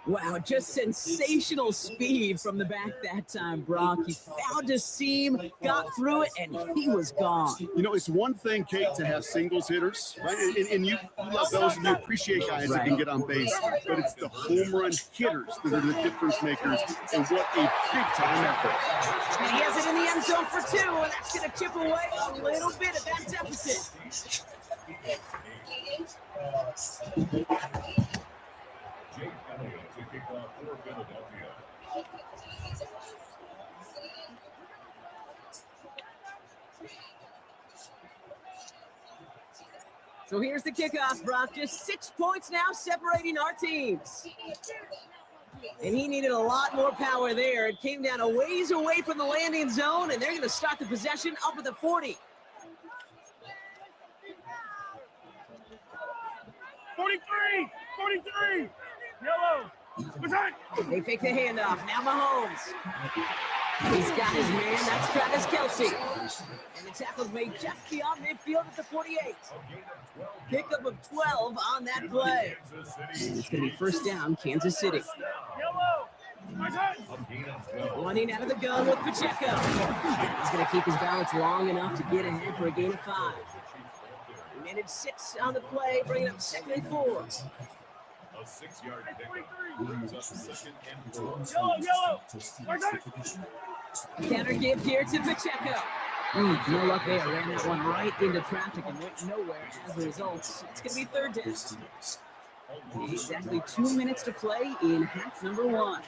Wow, just sensational speed from the back that time, Brock. He found a seam, got through it, and he was gone. You know, it's one thing, Kate, to have singles hitters, right? And you love those, and you appreciate guys that can get on base. But it's the home run hitters that are the difference makers, and what a big-time effort. And he has it in the end zone for 2, and that's going to chip away a little bit of that deficit. Jake Elliott to kick off for Philadelphia. So here's the kickoff, Brock. Just 6 points now separating our teams. And he needed a lot more power there. It came down a ways away from the landing zone, and they're going to start the possession up at the 40. 43! Yellow! They fake the handoff. Now Mahomes. He's got his man. That's Travis Kelce. And the tackle's made just beyond midfield at the 48. Pickup of 12 on that play. And it's going to be first down, Kansas City. Running out of the gun with Pacheco. He's going to keep his balance long enough to get ahead for a gain of 5. He managed 6 on the play, bringing up 2nd and 4. A 6-yard pickup brings up 2nd and 4. Yellow! Counter give here to Pacheco. No luck there. Ran that one right into traffic and went nowhere as a result. It's going to be 3rd down. Exactly 2 minutes to play in half number 1.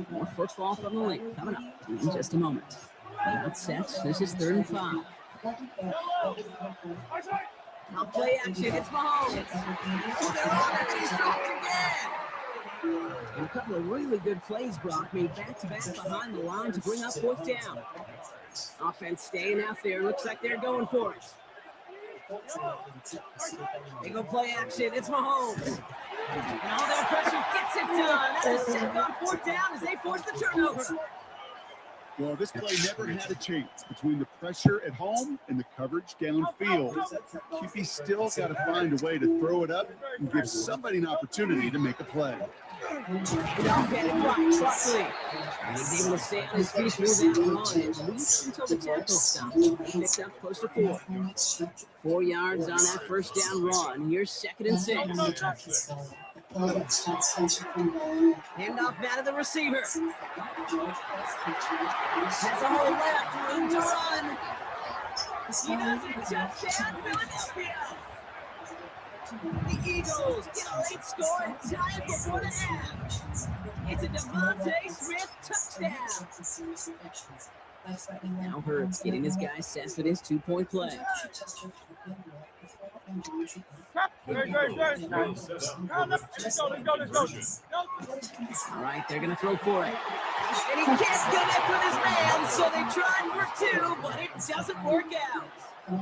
More football from the link coming up in just a moment. That's set. This is 3rd and 5. Now play action. It's Mahomes. Oh, they're on it. He's dropped again. And a couple of really good plays, Brock, made back-to-back behind the line to bring up 4th down. Offense staying out there. Looks like they're going for it. They go play action. It's Mahomes. And all that pressure gets it done. That's a sack on 4th down as they force the turnover. Well, this play never had a chance between the pressure at home and the coverage downfield. QB still got to find a way to throw it up and give somebody an opportunity to make a play. Now get it right, Buckley. And he's able to stay on his feet through that run at least until the tackle stops. Picked up close to 4. 4 yards on that first down run. Here's 2nd and 6. Handoff now to the receiver. Has a hole left, room to run. He does it, touchdown, Philadelphia. The Eagles get a late score and tie it before the half. It's a Devontae Smith touchdown. Now Hurts getting his guys set for this 2-point play. All right, they're going to throw for it. And he can't connect with his man, so they tried for 2, but it doesn't work out.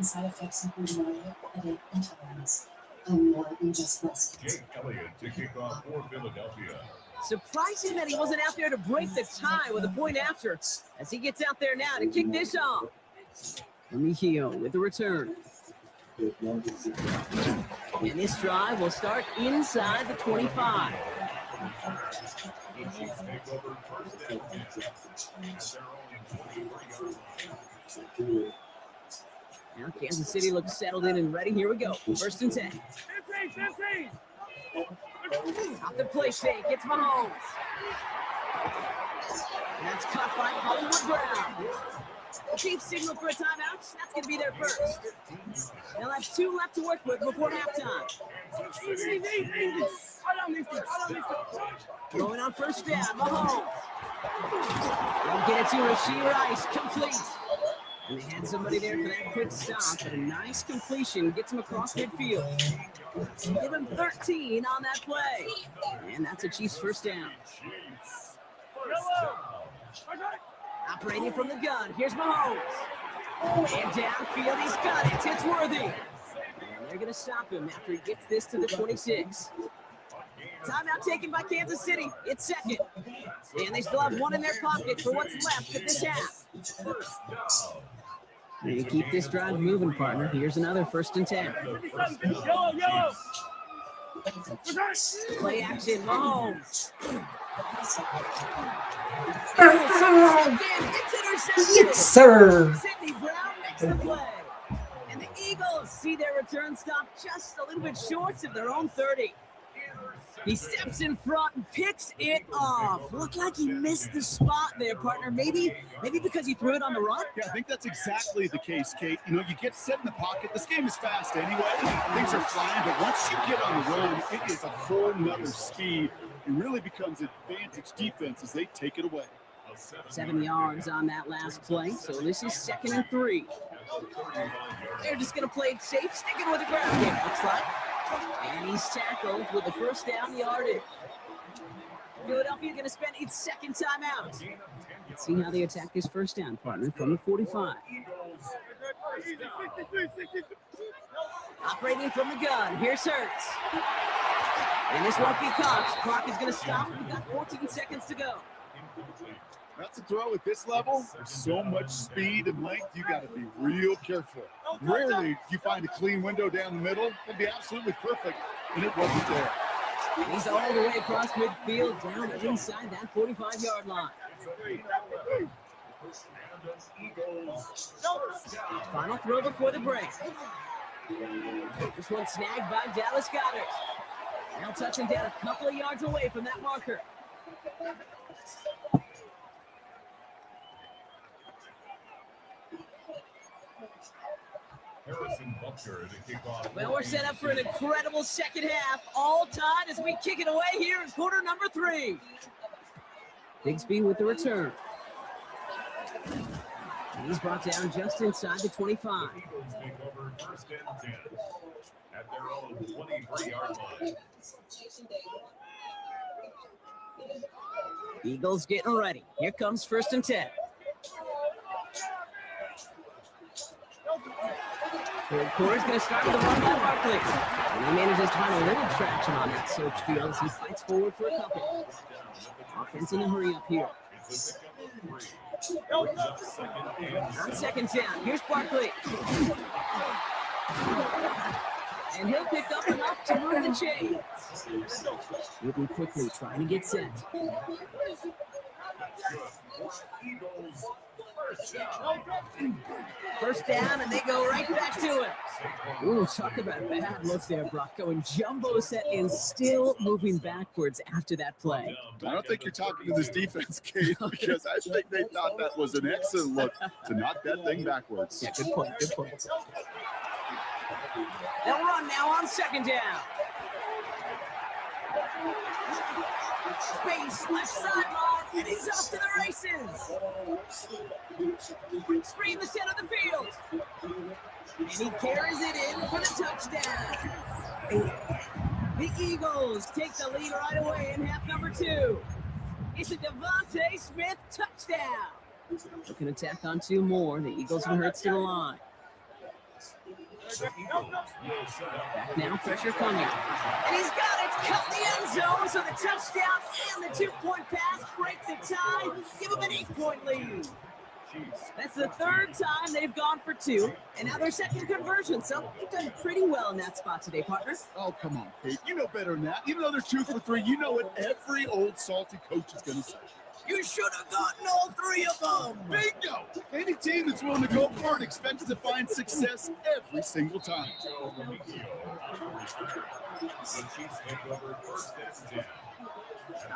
Side effects include headache, intolerance, and more than just rest. Jake Elliott to kick off for Philadelphia. Surprising that he wasn't out there to break the tie with a point after, as he gets out there now to kick this off. Mejio with the return. And this drive will start inside the 25. Now Kansas City looks settled in and ready. Here we go. 1st and 10. Off the play fake, it's Mahomes. And that's caught by Hollywood Brown. Chiefs signal for a timeout. That's going to be their first. They'll have 2 left to work with before halftime. Going on 1st down, Mahomes. They'll get it to Rashee Rice, complete. And they had somebody there for that quick stop. But a nice completion gets him across midfield. Give him 13 on that play. And that's a Chiefs 1st down. Operating from the gun. Here's Mahomes. And downfield, he's got it. It's Worthy. And they're going to stop him after he gets this to the 26. Timeout taken by Kansas City. It's 2nd. And they still have 1 in their pocket for what's left of this half. And keep this drive moving, partner. Here's another 1st and 10. Play action, Mahomes. Yes, sir. Sidney Brown makes the play. And the Eagles see their return stop just a little bit short of their own 30. He steps in front and picks it off. Looked like he missed the spot there, partner. Maybe because he threw it on the run? Yeah, I think that's exactly the case, Kate. You know, you get set in the pocket. This game is fast anyway. Things are flying, but once you get on the run, it is a whole nother speed. It really becomes advantage defense as they take it away. 7 yards on that last play, so this is 2nd and 3. They're just going to play it safe, sticking with the ground game, looks like. And he's tackled with the 1st down yardage. Philadelphia going to spend its second timeout. Let's see how they attack this first down, partner, from the 45. Operating from the gun. Here's Hurts. And this won't be caught. Clock is going to stop. We've got 14 seconds to go. That's a throw at this level. There's so much speed and length, you got to be real careful. Rarely do you find a clean window down the middle. It'd be absolutely perfect, and it wasn't there. And he's all the way across midfield, down inside that 45-yard line. Final throw before the break. This one snagged by Dallas Goedert. Now touching down a couple of yards away from that marker. Well, we're set up for an incredible second half. All tied as we kick it away here in quarter number 3. Bigsby with the return. And he's brought down just inside the 25. At their own 23-yard line. Eagles getting ready. Here comes 1st and 10. Third quarter's going to start with a run by Barkley. And he manages to find a little traction on that search field as he fights forward for a couple. Offense in a hurry up here. On second down, here's Barkley. And he'll pick up enough to move the chains. Moving quickly, trying to get set. First down, and they go right back to it. Ooh, talk about a bad look there, Brock. Going jumbo set and still moving backwards after that play. I don't think you're talking to this defense, Kate, because I think they thought that was an excellent look to knock that thing backwards. Yeah, good point, good point. They'll run now on second down. Space, left sideline, and he's off to the races. Quick screen the center of the field. And he carries it in for the touchdown. The Eagles take the lead right away in half number 2. It's a Devontae Smith touchdown. Looking to tack on 2 more. The Eagles and Hurts to the line. Back now, pressure coming. And he's got it, cut the end zone, so the touchdown and the 2-point pass break the tie, give him an 8-point lead. That's the 3rd time they've gone for 2, and now their second conversion, so they've done pretty well in that spot today, partner. Oh, come on, Kate. You know better than that. Even though they're 2 for 3, you know what every old salty coach is going to say. You should have gotten all 3 of them. Bingo! Any team that's willing to go for it expects to find success every single time.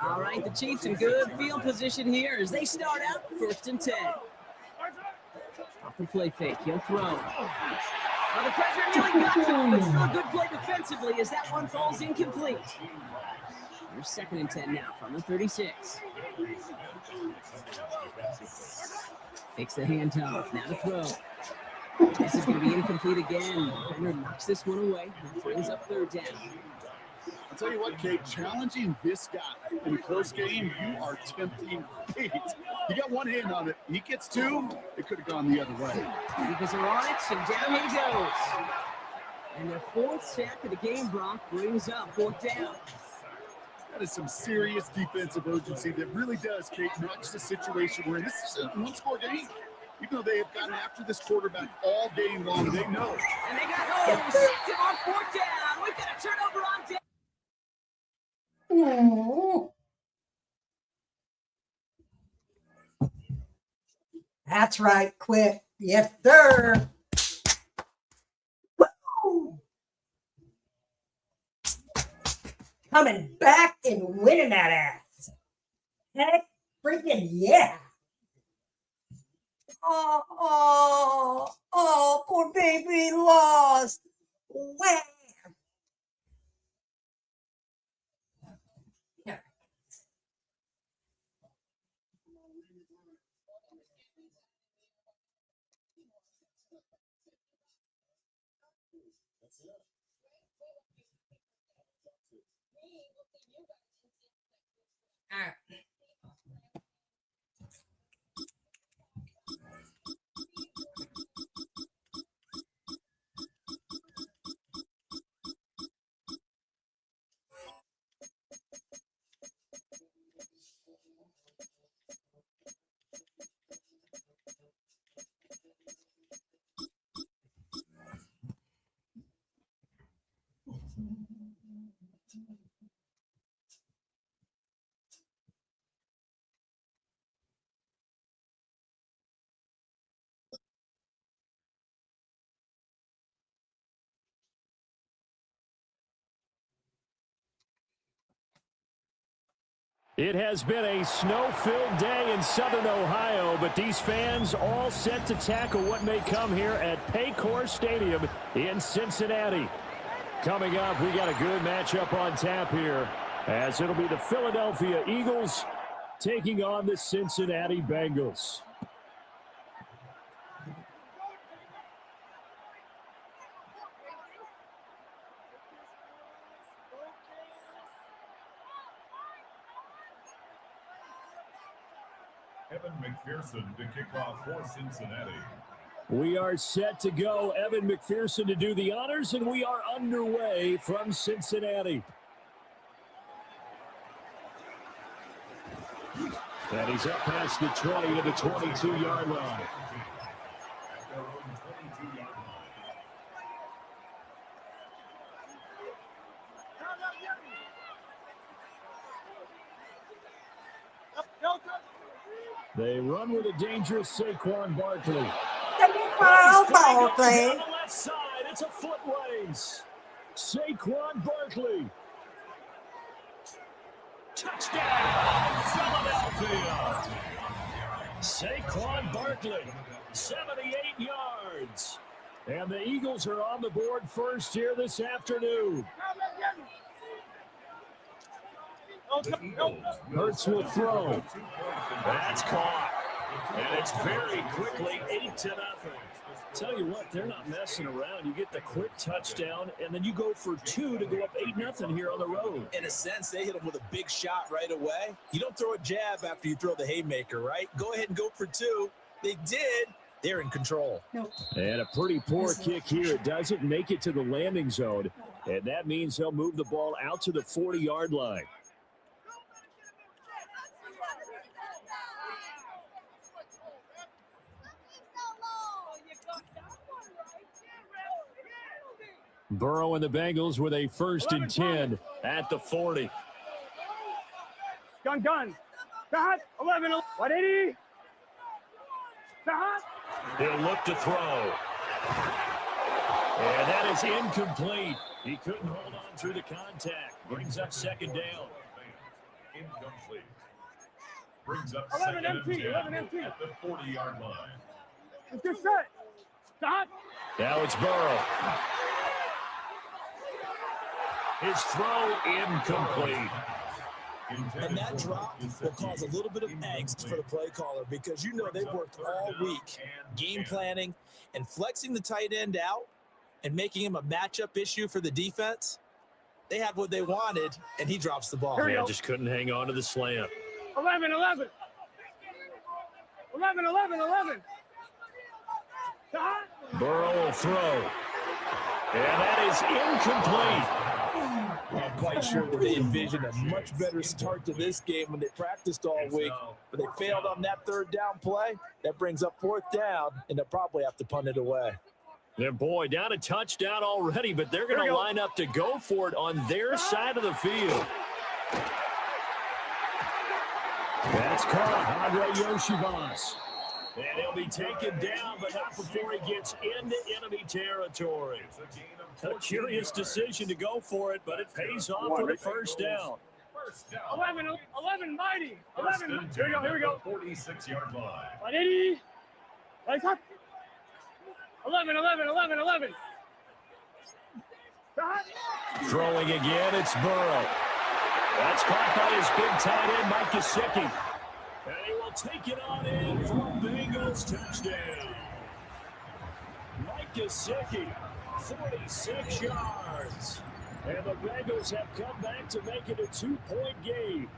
All right, the Chiefs in good field position here as they start out 1st and 10. Off the play fake, he'll throw. Well, the pressure nearly got to him, but still a good play defensively as that one falls incomplete. Here's 2nd and 10 now from the 36. Takes the handoff, now to throw. This is going to be incomplete again. Defender knocks this one away. That brings up 3rd down. I'll tell you what, Kate, challenging this guy in a close game, you are tempting fate. He got one hand on it. He gets 2, it could have gone the other way. Eagles are on it, and down he goes. And their 4th sack of the game, Brock, brings up 4th down. That is some serious defensive urgency that really does, Kate, notch the situation where this is a 1-score game. Even though they have gotten after this quarterback all game long, they know. And they got home, sacked him on 4th down. We've got a turnover on down. That's right, quick. Yes, sir. Woo! Coming back and winning that ass. Heck, freaking yeah. Oh, poor baby lost. Wham. All right. It has been a snow-filled day in Southern Ohio, but these fans all set to tackle what may come here at Paycor Stadium in Cincinnati. Coming up, we got a good matchup on tap here, as it'll be the Philadelphia Eagles taking on the Cincinnati Bengals. Evan McPherson to kick off for Cincinnati. We are set to go. Evan McPherson to do the honors, and we are underway from Cincinnati. And he's up past the 20 to the 22-yard line. They run with a dangerous Saquon Barkley. Saquon Barkley. On the left side, it's a foot race. Saquon Barkley. Touchdown, Philadelphia. Saquon Barkley, 78 yards. And the Eagles are on the board first here this afternoon. Hurts will throw. That's caught. And it's very quickly 8-0. Tell you what, they're not messing around. You get the quick touchdown, and then you go for 2 to go up 8-0 here on the road. In a sense, they hit him with a big shot right away. You don't throw a jab after you throw the haymaker, right? Go ahead and go for 2. They did. They're in control. And a pretty poor kick here. It doesn't make it to the landing zone, and that means they'll move the ball out to the 40-yard line. Burrow and the Bengals with a 1st and 10 at the 40. Gun. Dot. 11. 180. Dot. He'll look to throw. And that is incomplete. He couldn't hold on through the contact. Brings up 2nd down. Incomplete. Brings up 11 2nd empty. and 11 10 empty. at the 40-yard line. Let's get set. Dot. Now it's Burrow. His throw incomplete. And that drop will cause a little bit of angst for the play caller because you know they've worked all week game planning and flexing the tight end out and making him a matchup issue for the defense. They had what they wanted, and he drops the ball. Yeah, just couldn't hang on to the slant. 11. 11. Dot. Burrow will throw. And that is incomplete. I'm quite sure that they envisioned a much better start to this game when they practiced all week, but they failed on that 3rd down play. That brings up 4th down, and they'll probably have to punt it away. Yeah, boy, down a touchdown already, but they're going to line up to go for it on their side of the field. That's caught. Andre Yoshivas. And he'll be taken down, but not before he gets into enemy territory. A curious decision to go for it, but it pays off for the 1st down. 11 mighty. 11. Here we go. 46-yard line. 180. Lights up. 11. Dot. Throwing again, it's Burrow. That's caught by his big tight end, Mike Gesicki. And he will take it on in for a Bengals touchdown. Mike Gesicki, 46 yards. And the Bengals have come back to make it a 2-point game.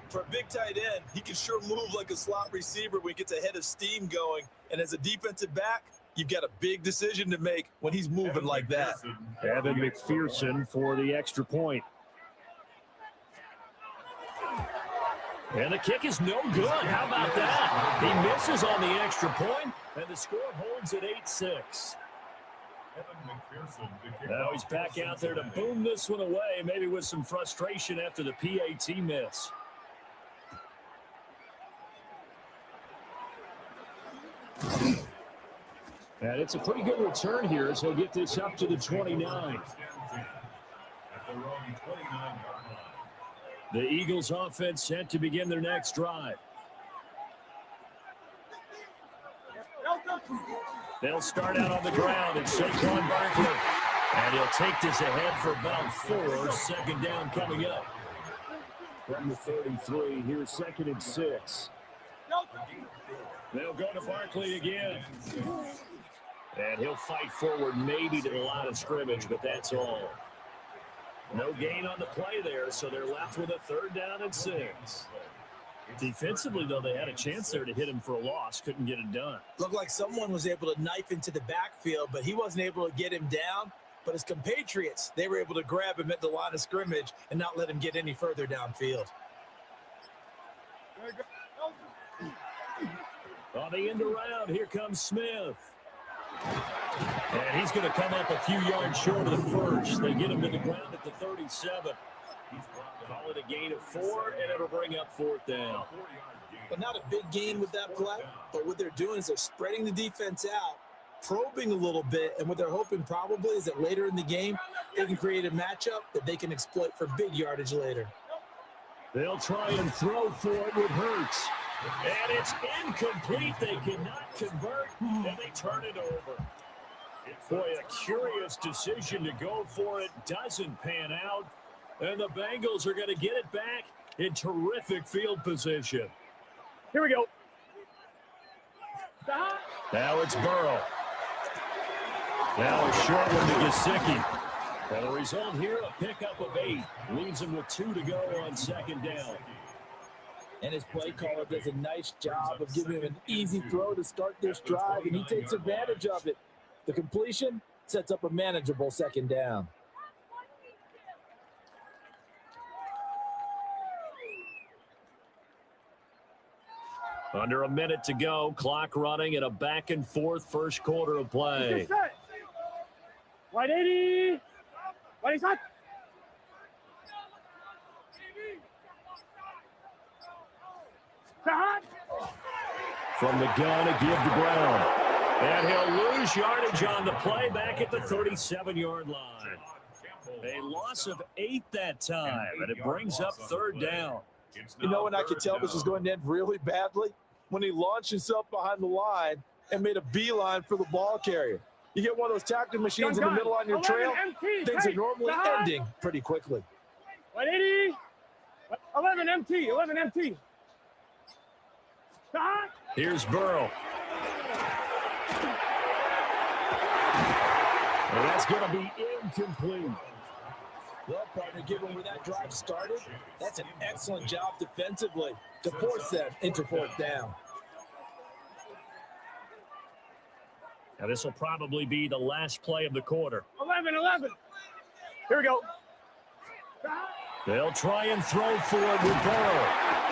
For a big tight end, he can sure move like a slot receiver when he gets a head of steam going. And as a defensive back, you've got a big decision to make when he's moving like that. Evan McPherson for the extra point. And the kick is no good. How about that? He misses on the extra point, and the score holds at 8-6. Now he's back out there to boom this one away, maybe with some frustration after the PAT miss. And it's a pretty good return here as he'll get this up to the 29. The Eagles offense set to begin their next drive. They'll start out on the ground, and Saquon Barkley. And he'll take this ahead for about 4. Second down coming up. From the 33, here's 2nd and 6. They'll go to Barkley again. And he'll fight forward maybe to the line of scrimmage, but that's all. No gain on the play there, so they're left with a 3rd down and 6. Defensively, though, they had a chance there to hit him for a loss. Couldn't get it done. Looked like someone was able to knife into the backfield, but he wasn't able to get him down. But his compatriots, they were able to grab him at the line of scrimmage and not let him get any further downfield. On the end around, here comes Smith. And he's going to come up a few yards short of the first. They get him to the ground at the 37. Call it a gain of 4, and it'll bring up 4th down. But not a big gain with that play. But what they're doing is they're spreading the defense out, probing a little bit, and what they're hoping probably is that later in the game, they can create a matchup that they can exploit for big yardage later. They'll try and throw for it with Hurts. And it's incomplete. They cannot convert, and they turn it over. Boy, a curious decision to go for it. Doesn't pan out. And the Bengals are going to get it back in terrific field position. Here we go. Now it's Burrow. Now a short one to Gesicki. And the result here, a pickup of 8. Leaves him with 2 to go on 2nd down. And his play caller does a nice job of giving him an easy throw to start this drive, and he takes advantage of it. The completion sets up a manageable 2nd down. Under a minute to go, clock running, and a back-and-forth first quarter of play. White 80. White shot. From the gun, a give to Brown. And he'll lose yardage on the play back at the 37-yard line. A loss of 8 that time, and it brings up 3rd down. You know when I could tell this was going to end really badly? When he launched himself behind the line and made a beeline for the ball carrier. You get one of those tackling machines in the middle on your trail, things are normally ending pretty quickly. 180. 11 MT. 11 MT. Here's Burrow. And that's going to be incomplete. Well, partner, given where that drive started, that's an excellent job defensively to force them into 4th down. Now, this will probably be the last play of the quarter. 11. Here we go. They'll try and throw for it with Burrow.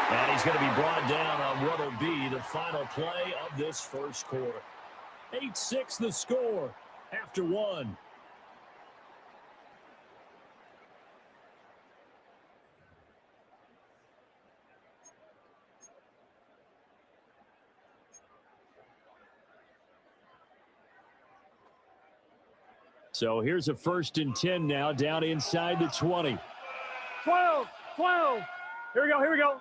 And he's going to be brought down on what will be the final play of this first quarter. 8-6 the score after 1. So here's a 1st and 10 now, down inside the 20. 12. Here we go.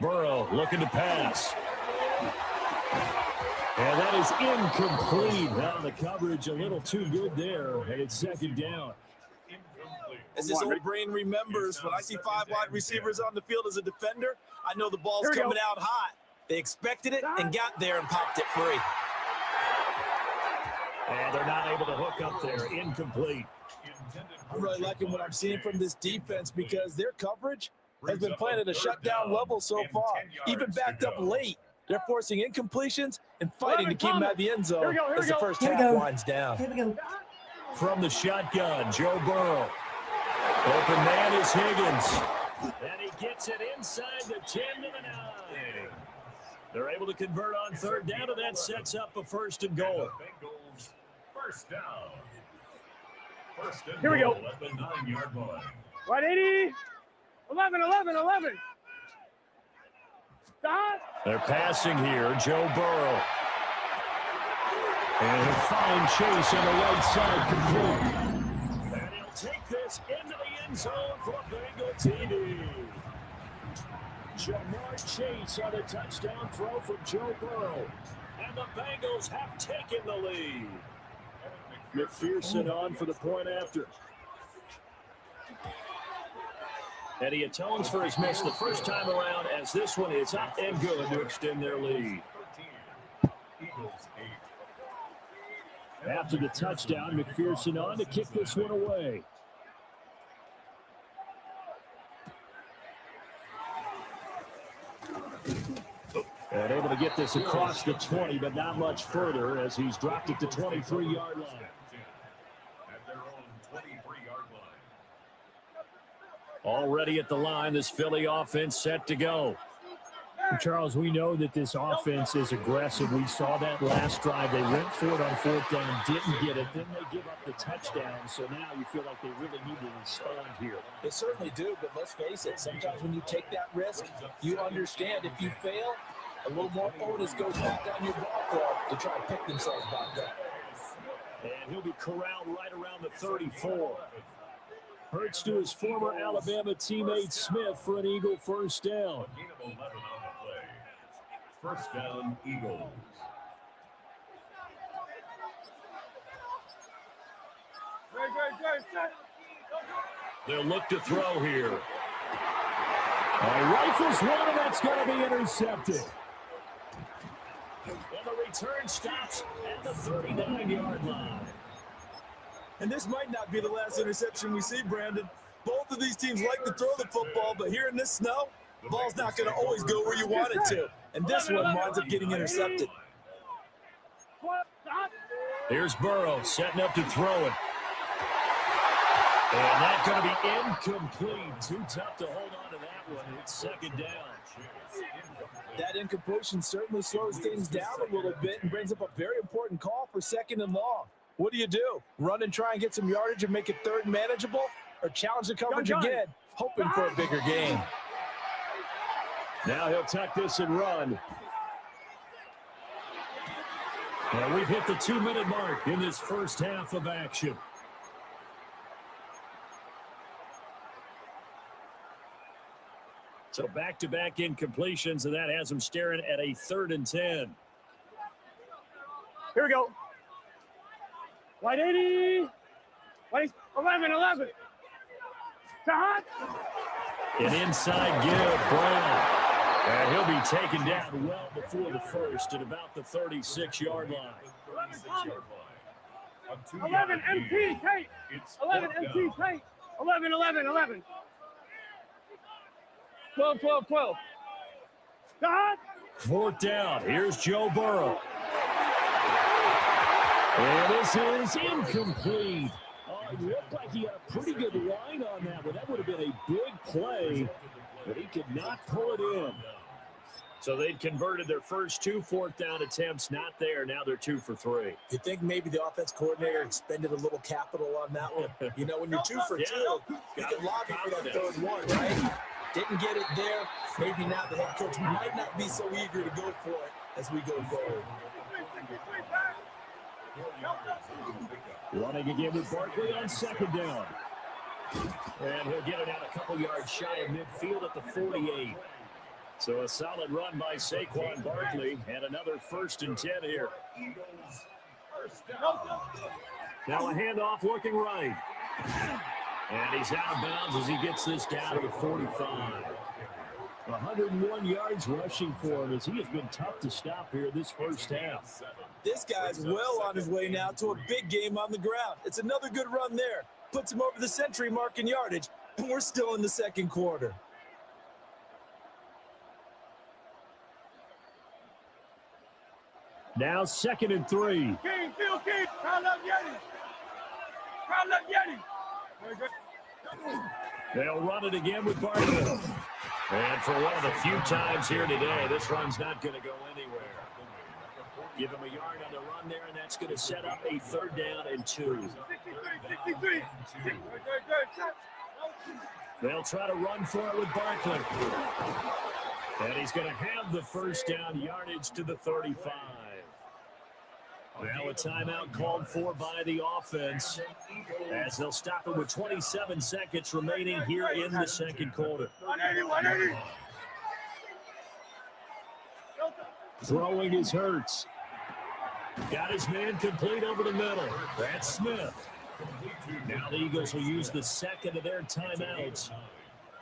Burrow looking to pass. And that is incomplete. Now the coverage a little too good there, and it's 2nd down. As his old brain remembers, when I see 5 wide receivers on the field as a defender, I know the ball's coming out hot. They expected it and got there and popped it free. And they're not able to hook up there. Incomplete. I'm really liking what I'm seeing from this defense because their coverage has been playing at a shutdown level so far. Even backed up late, they're forcing incompletions and fighting to keep them out of the end zone as the first half winds down. Here we go. From the shotgun, Joe Burrow. Open man is Higgins. And he gets it inside the 10 to the 9. They're able to convert on third down, and that sets up a first and goal. First down. First and Here we go. goal at the 9-yard line. Right, 80. 11. Stop. They're passing here, Joe Burrow. And a fine chase on the right side complete. And he'll take this into the end zone for Bengal TD. Jamar Chase on a touchdown throw from Joe Burrow. And the Bengals have taken the lead. McPherson on for the point after. And he atones for his miss the first time around as this one is up and good to extend their lead. After the touchdown, McPherson on to kick this one away. And able to get this across the 20, but not much further as he's dropped it to 23-yard line. At their own 23-yard line. Already at the line, this Philly offense set to go. Charles, we know that this offense is aggressive. We saw that last drive. They went for it on fourth down, didn't get it. Then they give up the touchdown. So now you feel like they really need to respond here. They certainly do, but let's face it. Sometimes when you take that risk, you understand if you fail, a little more onus goes back on your ball club to try to pick themselves back up. And he'll be corralled right around the 34. Hurts to his former Alabama teammate Smith for an Eagle first down. Gain of 11 on the play. First down, Eagles. They'll look to throw here. Rifles one, and that's going to be intercepted. And the return stops at the 39-yard line. And this might not be the last interception we see, Brandon. Both of these teams like to throw the football, but here in this snow, the ball's not going to always go where you want it to. And this one winds up getting intercepted. Here's Burrow setting up to throw it. And that's going to be incomplete. Too tough to hold on to that one. It's second down. That incompletion certainly slows things down a little bit and brings up a very important call for second and long. What do? Run and try and get some yardage and make it third manageable? Or challenge the coverage again, hoping for a bigger gain? Now he'll tuck this and run. And we've hit the 2-minute mark in this first half of action. So back-to-back incompletions, and that has them staring at a 3rd and 10. Here we go. White 80. White 11. Stop. An inside give, Brown. And he'll be taken down well before the first at about the 36-yard line. 11 MT Kate. 11 MT Kate. 11. 12. Stop. Fourth down. Here's Joe Burrow. And this is incomplete. It looked like he had a pretty good line on that one. That would have been a big play, but he could not pull it in. So they'd converted their first 2 fourth-down attempts. Not there. Now they're 2 for 3. You think maybe the offense coordinator expended a little capital on that one? You know, when you're 2 for 2, you can lobby for that third one, right? Didn't get it there. Maybe now the head coach might not be so eager to go for it as we go forward. Running again with Barkley on second down. And he'll get it out a couple yards shy of midfield at the 48. So a solid run by Saquon Barkley and another 1st and 10 here. Now a handoff looking right. And he's out of bounds as he gets this down to the 45. 101 yards rushing for him as he has been tough to stop here this first half. This guy's well on his way now to a big game on the ground. It's another good run there. puts him over the century mark in yardage, and we're still in the second quarter. Now 2nd and 3. King, Phil King, crowd up Yeti. Crowd up Yeti. They'll run it again with Barkley. And for one of the few times here today, this run's not going to go anywhere. Give him a yard on the run there, and that's going to set up a 3rd down and 2. 63. They'll try to run for it with Barkley. And he's going to have the 1st down, yardage to the 35. Now a timeout called for by the offense as they'll stop it with 27 seconds remaining here in the second quarter. 180. Throwing is Hurts. Got his man complete over the middle. That's Smith. Now the Eagles will use the 2nd of their timeouts.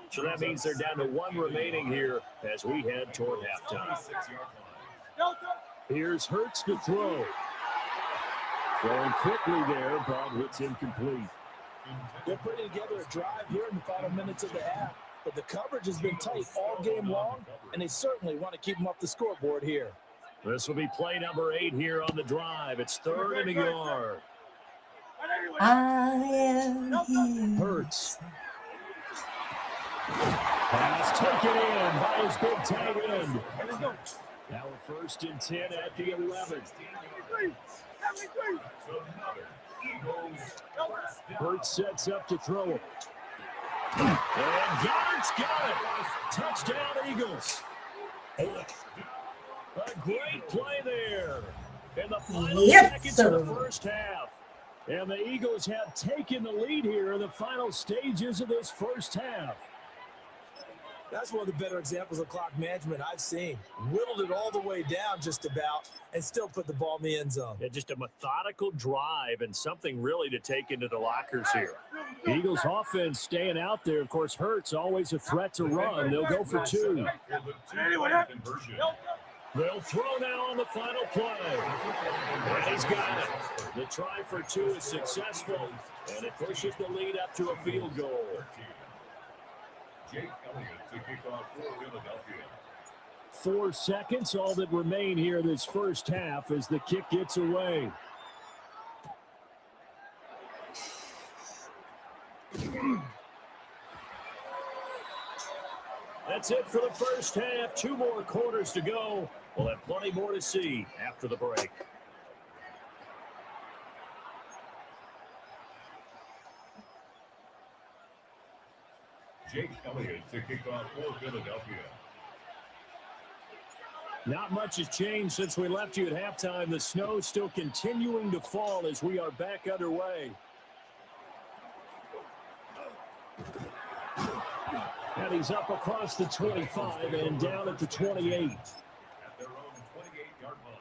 So that means they're down to 1 remaining here as we head toward halftime. Here's Hurts to throw. Throwing quickly there, but it's incomplete. They're putting together a drive here in the final minutes of the half, but the coverage has been tight all game long, and they certainly want to keep them off the scoreboard here. This will be play number 8 here on the drive. It's 3rd and a yard. I am here. Hurts. Pass taken in by his big tight end. Now a 1st and 10 at the 11. Hurts sets up to throw it. And Goddard's got it. Touchdown, Eagles. A great play there in the final seconds of the first half. And the Eagles have taken the lead here in the final stages of this first half. That's one of the better examples of clock management I've seen. Whittled it all the way down just about and still put the ball in the end zone. Yeah, just a methodical drive and something really to take into the lockers here. The Eagles offense staying out there. Of course, Hurts always a threat to run. They'll go for 2. They'll throw now on the final play. And he's got it. The try for 2 is successful, and it pushes the lead up to a field goal. Jake Elliott to kick off for Philadelphia. 4 seconds, all that remain here this first half as the kick gets away. That's it for the first half. 2 more quarters to go. We'll have plenty more to see after the break. Jake Elliott to kick off for Philadelphia. Not much has changed since we left you at halftime. The snow still continuing to fall as we are back underway. And he's up across the 25 and down at the 28. At their own 28-yard line.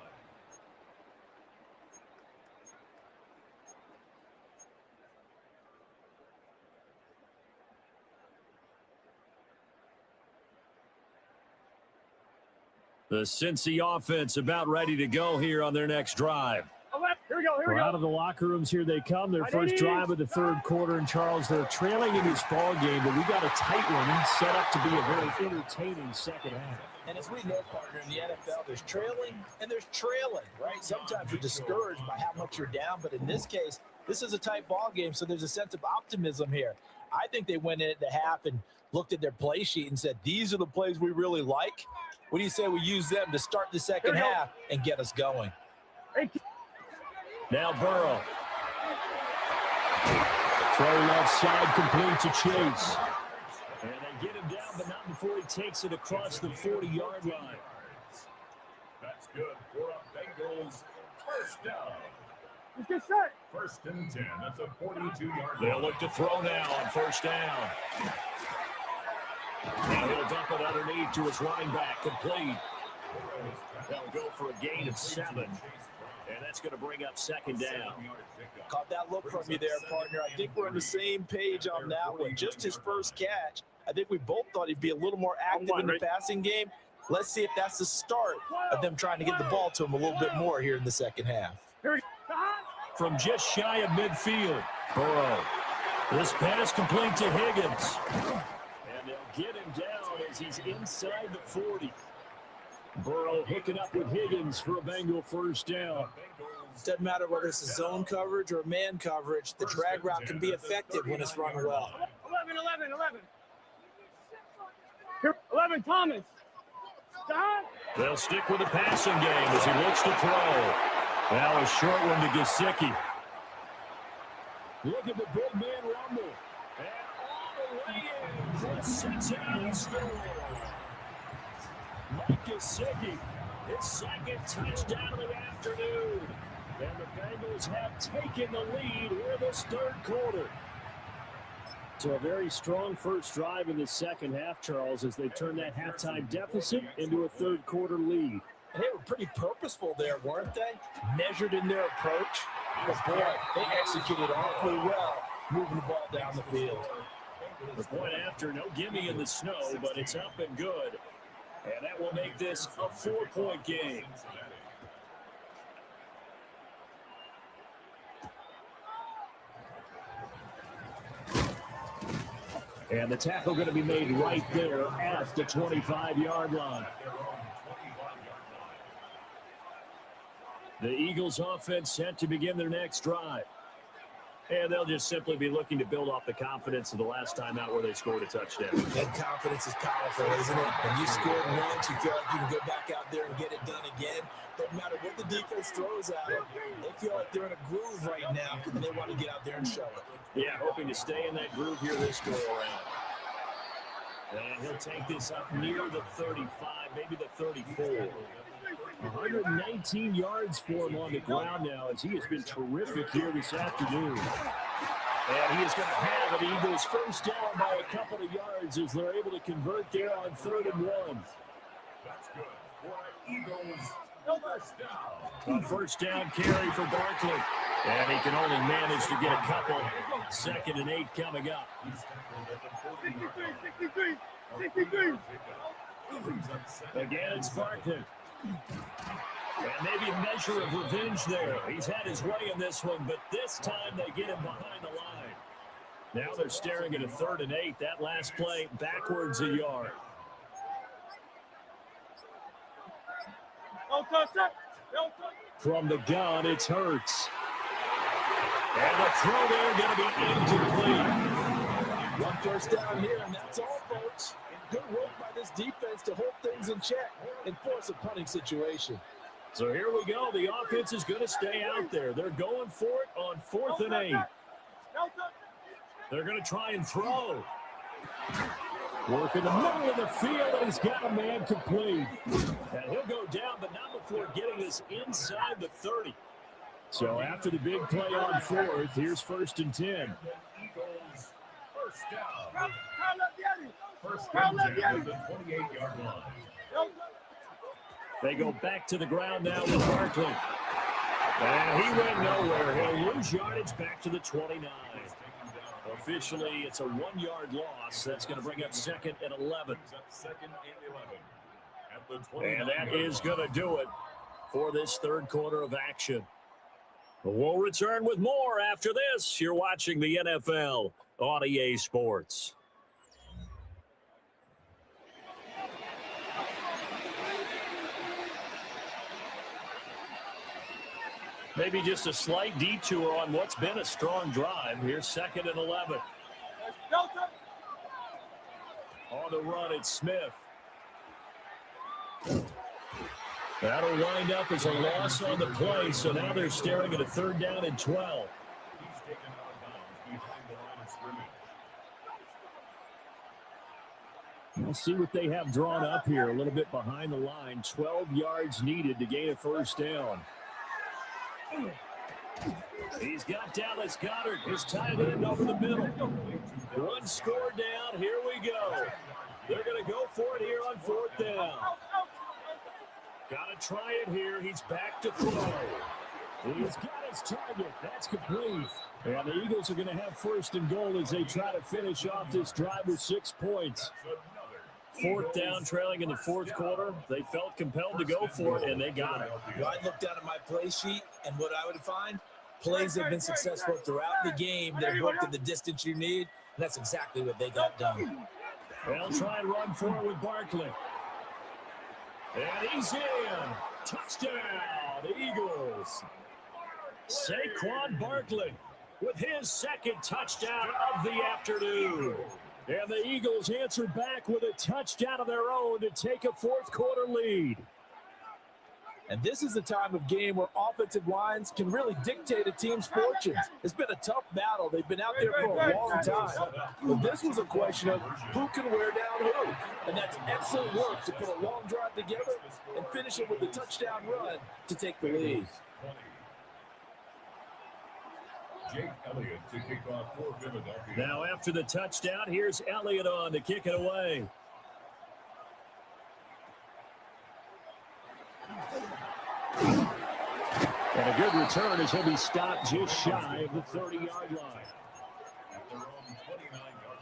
The Cincy offense about ready to go here on their next drive. Here we go. We're out of the locker rooms. Here they come. Their first drive of the third quarter. And, Charles, they're trailing in this ball game, but we got a tight one set up to be a very entertaining second half. And as we know, partner, in the NFL, there's trailing and there's trailing, right? Sometimes you're discouraged by how much you're down, but in this case, this is a tight ball game, so there's a sense of optimism here. I think they went in at the half and looked at their play sheet and said, these are the plays we really like. What do you say we use them to start the second half and get us going? Now Burrow. Throw left side complete to Chase. And they get him down, but not before he takes it across the 40-yard line. That's good for a Bengals first down. Get set. 1st and 10. That's a 42-yard line. They'll look to throw now on first down. Now he'll dump it underneath to his running back, complete. They'll go for a gain of 7. And that's going to bring up second down. Caught that look from you there, partner. I think we're on the same page on that one. Just his first catch. I think we both thought he'd be a little more active in the passing game. Let's see if that's the start of them trying to get the ball to him a little bit more here in the second half. From just shy of midfield, Burrow. This pass complete to Higgins. And they'll get him down as he's inside the 40. Burrow hooking up with Higgins for a Bengal first down. Doesn't matter whether it's a zone coverage or man coverage, the drag route can be effective when it's run well. 11. Here, 11, Thomas. Stop. They'll stick with the passing game as he looks to throw. Now a short one to Gesicki. Look at the big man rumble. And all the way in for Cincinnati score. Mike Gesicki, his second touchdown of the afternoon. And the Bengals have taken the lead here this third quarter. So a very strong first drive in the second half, Charles, as they turn that halftime deficit into a third quarter lead. And they were pretty purposeful there, weren't they? Measured in their approach. But boy, they executed awfully well, moving the ball down the field. The point after, no gimme in the snow, but it's up and good. And that will make this a 4-point game. And the tackle going to be made right there at the 25-yard line. The Eagles offense set to begin their next drive. And they'll just simply be looking to build off the confidence of the last time out where they scored a touchdown. That confidence is powerful, isn't it? When you scored once, you feel like you can go back out there and get it done again. Doesn't matter what the defense throws at them. They feel like they're in a groove right now, and they want to get out there and show it. Yeah, hoping to stay in that groove here this go around. And he'll take this up near the 35, maybe the 34. 119 yards for him on the ground now as he has been terrific here this afternoon. And he is going to have an Eagles first down by a couple of yards as they're able to convert there on 3rd and 1. That's good. For Eagles, first down. A first down carry for Barkley. And he can only manage to get a couple. 2nd and 8 coming up. 63. Again, it's Barkley. And maybe a measure of revenge there. He's had his way in this one, but this time they get him behind the line. Now they're staring at a 3rd and 8. That last play backwards a yard. From the gun, it's Hurts. And the throw there going to be incomplete. One first down here, and that's all, folks. Good work by this defense to hold things in check and force a punting situation. So here we go. The offense is going to stay out there. They're going for it on 4th and 8. They're going to try and throw. Work in the middle of the field, and he's got a man complete. And he'll go down, but not before getting this inside the 30. So after the big play on 4th, here's 1st and 10. First down. First down at the 28-yard line. They go back to the ground now with Barkley. And he went nowhere. He'll lose yardage back to the 29. Officially, it's a 1-yard loss. That's going to bring up 2nd and 11. And that is going to do it for this third quarter of action. We'll return with more after this. You're watching the NFL on EA Sports. Maybe just a slight detour on what's been a strong drive. Here's 2nd and 11. On the run, it's Smith. That'll wind up as a loss on the play, so now they're staring at a 3rd down and 12. We'll see what they have drawn up here a little bit behind the line. 12 yards needed to gain a first down. He's got Dallas Goedert, his tight end over the middle. One score down, here we go. They're going to go for it here on 4th down. Got to try it here. He's back to throw. He's got his target. That's complete. And the Eagles are going to have 1st and goal as they try to finish off this drive with 6 points. 4th down, trailing in the 4th quarter. They felt compelled to go for it, and they got it. Well, I'd look down at my play sheet, and what I would find, Plays have been successful throughout the game. They've worked at the distance you need, and that's exactly what they got done. They'll try and run forward with Barkley. And he's in. Touchdown, Eagles. Saquon Barkley with his second touchdown of the afternoon. And the Eagles answer back with a touchdown of their own to take a fourth quarter lead. And this is the time of game where offensive lines can really dictate a team's fortunes. It's been a tough battle. They've been out there for a long time. But this was a question of who can wear down who. And that's excellent work to put a long drive together and finish it with a touchdown run to take the lead. Jake Elliott to kick off for Philadelphia. Now after the touchdown, here's Elliott on to kick it away. And a good return as he'll be stopped just shy of the 30-yard line. At their own 29-yard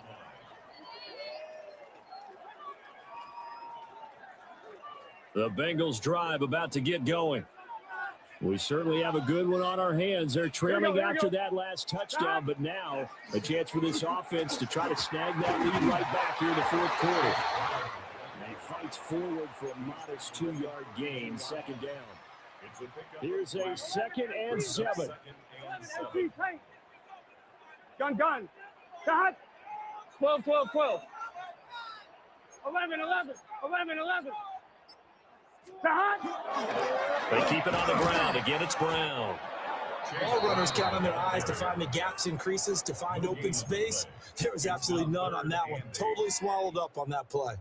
line. The Bengals drive about to get going. We certainly have a good one on our hands. They're trailing after that last touchdown, but now a chance for this offense to try to snag that lead right back here in the fourth quarter. And he fights forward for a modest 2-yard gain, second down. Here's a 2nd and 7. Gun. Shot. 12. 11. They keep it on the ground. Again, it's Brown. All runners count on their eyes to find the gaps and creases, to find open space. There was absolutely none on that one. Totally swallowed up on that play.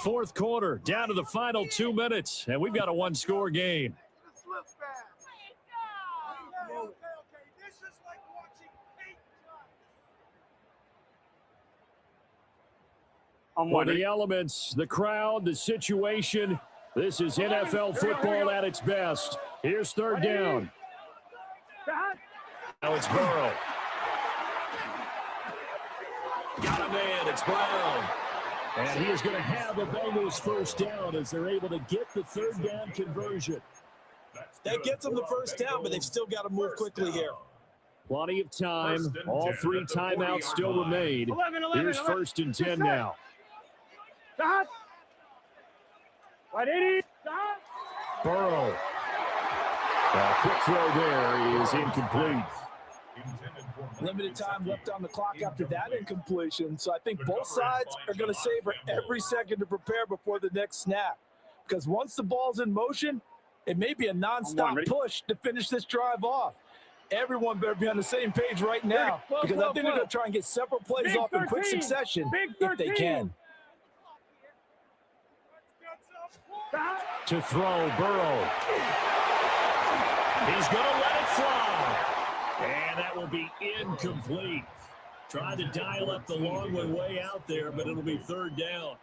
Fourth quarter, down to the final 2 minutes, and we've got a one-score game. For the elements, the crowd, the situation, this is NFL football at its best. Here's third down. Now it's Burrow. Got a man, it's Brown. And he is going to have the Bengals first down as they're able to get the third down conversion. That gets them the first down, but they've still got to move quickly here. Plenty of time. All 3 timeouts still remain. Here's 1st and 10 now. Burrow. A quick throw there is incomplete. Limited time left on the clock after that incompletion, so I think both sides are going to savor every second to prepare before the next snap. Because once the ball's in motion, it may be a nonstop push to finish this drive off. Everyone better be on the same page right now, because I think they're going to try and get several plays off in quick succession if they can. To throw, Burrow. He's going to let it fly. And that will be incomplete. Tried to dial up the long way out there, but it'll be third down.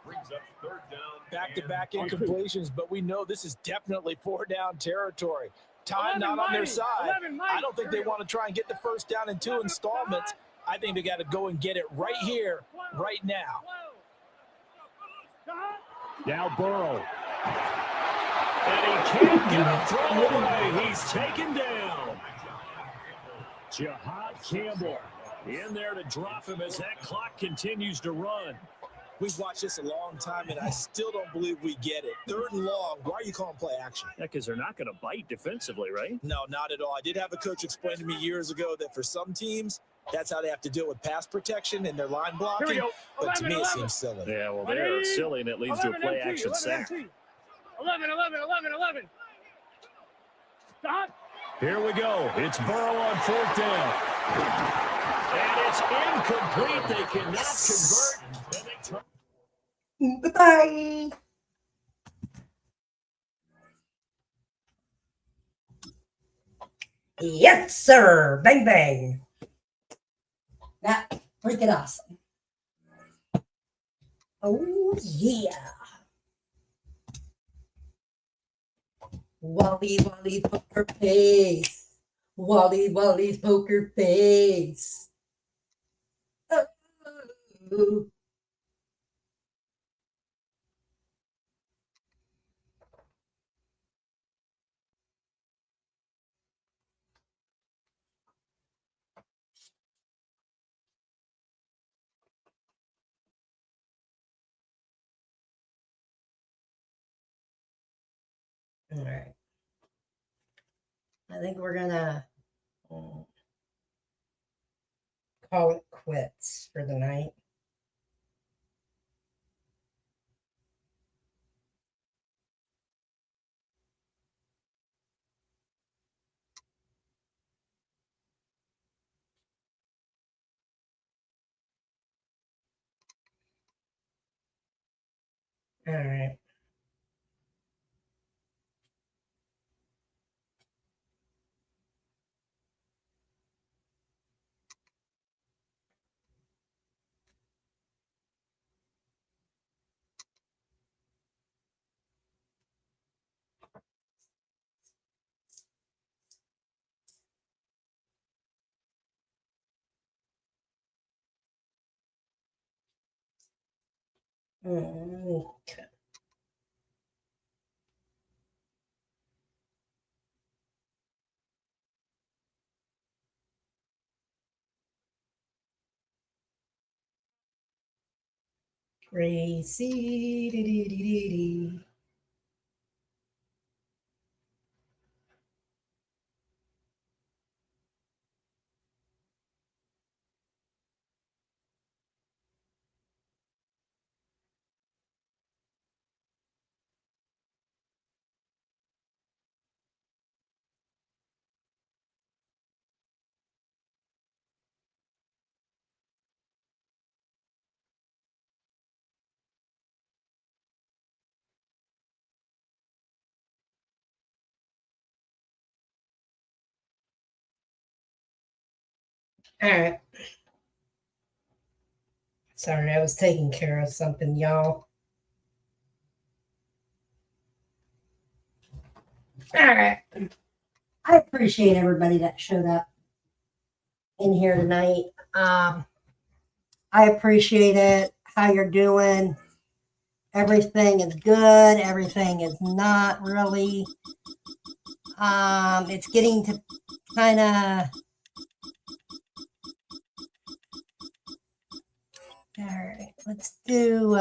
Brings up third down. Back-to-back incompletions, but we know this is definitely 4-down territory. Time not on their side. I don't think they want to try and get the first down in 2 installments. I think they got to go and get it right here, right now. Now Burrow. And he can't get a throw away. He's taken down. Jahad Campbell in there to drop him as that clock continues to run. We've watched this a long time, and I still don't believe we get it. 3rd and long. Why are you calling play action? Yeah, because they're not going to bite defensively, right? No, not at all. I did have a coach explain to me years ago that for some teams, that's how they have to deal with pass protection and their line blocking. But to me, it seems silly. Yeah, well, they're silly, and it leads to a play action sack. 11. Stop. Here we go. It's Burrow on 4th down. And it's incomplete. They cannot convert. Goodbye. Yes, sir. Bang, bang. That freaking awesome. Oh, yeah. Wally's poker face. Wally's poker face. Oh. All right. I think we're gonna call it quits for the night. All right. Okay. Gracie. Dee. All right. Sorry, I was taking care of something, y'all. All right. I appreciate everybody that showed up in here tonight. I appreciate it. How you're doing. Everything is good. Everything is not really. It's getting to kind of. All right. Let's do.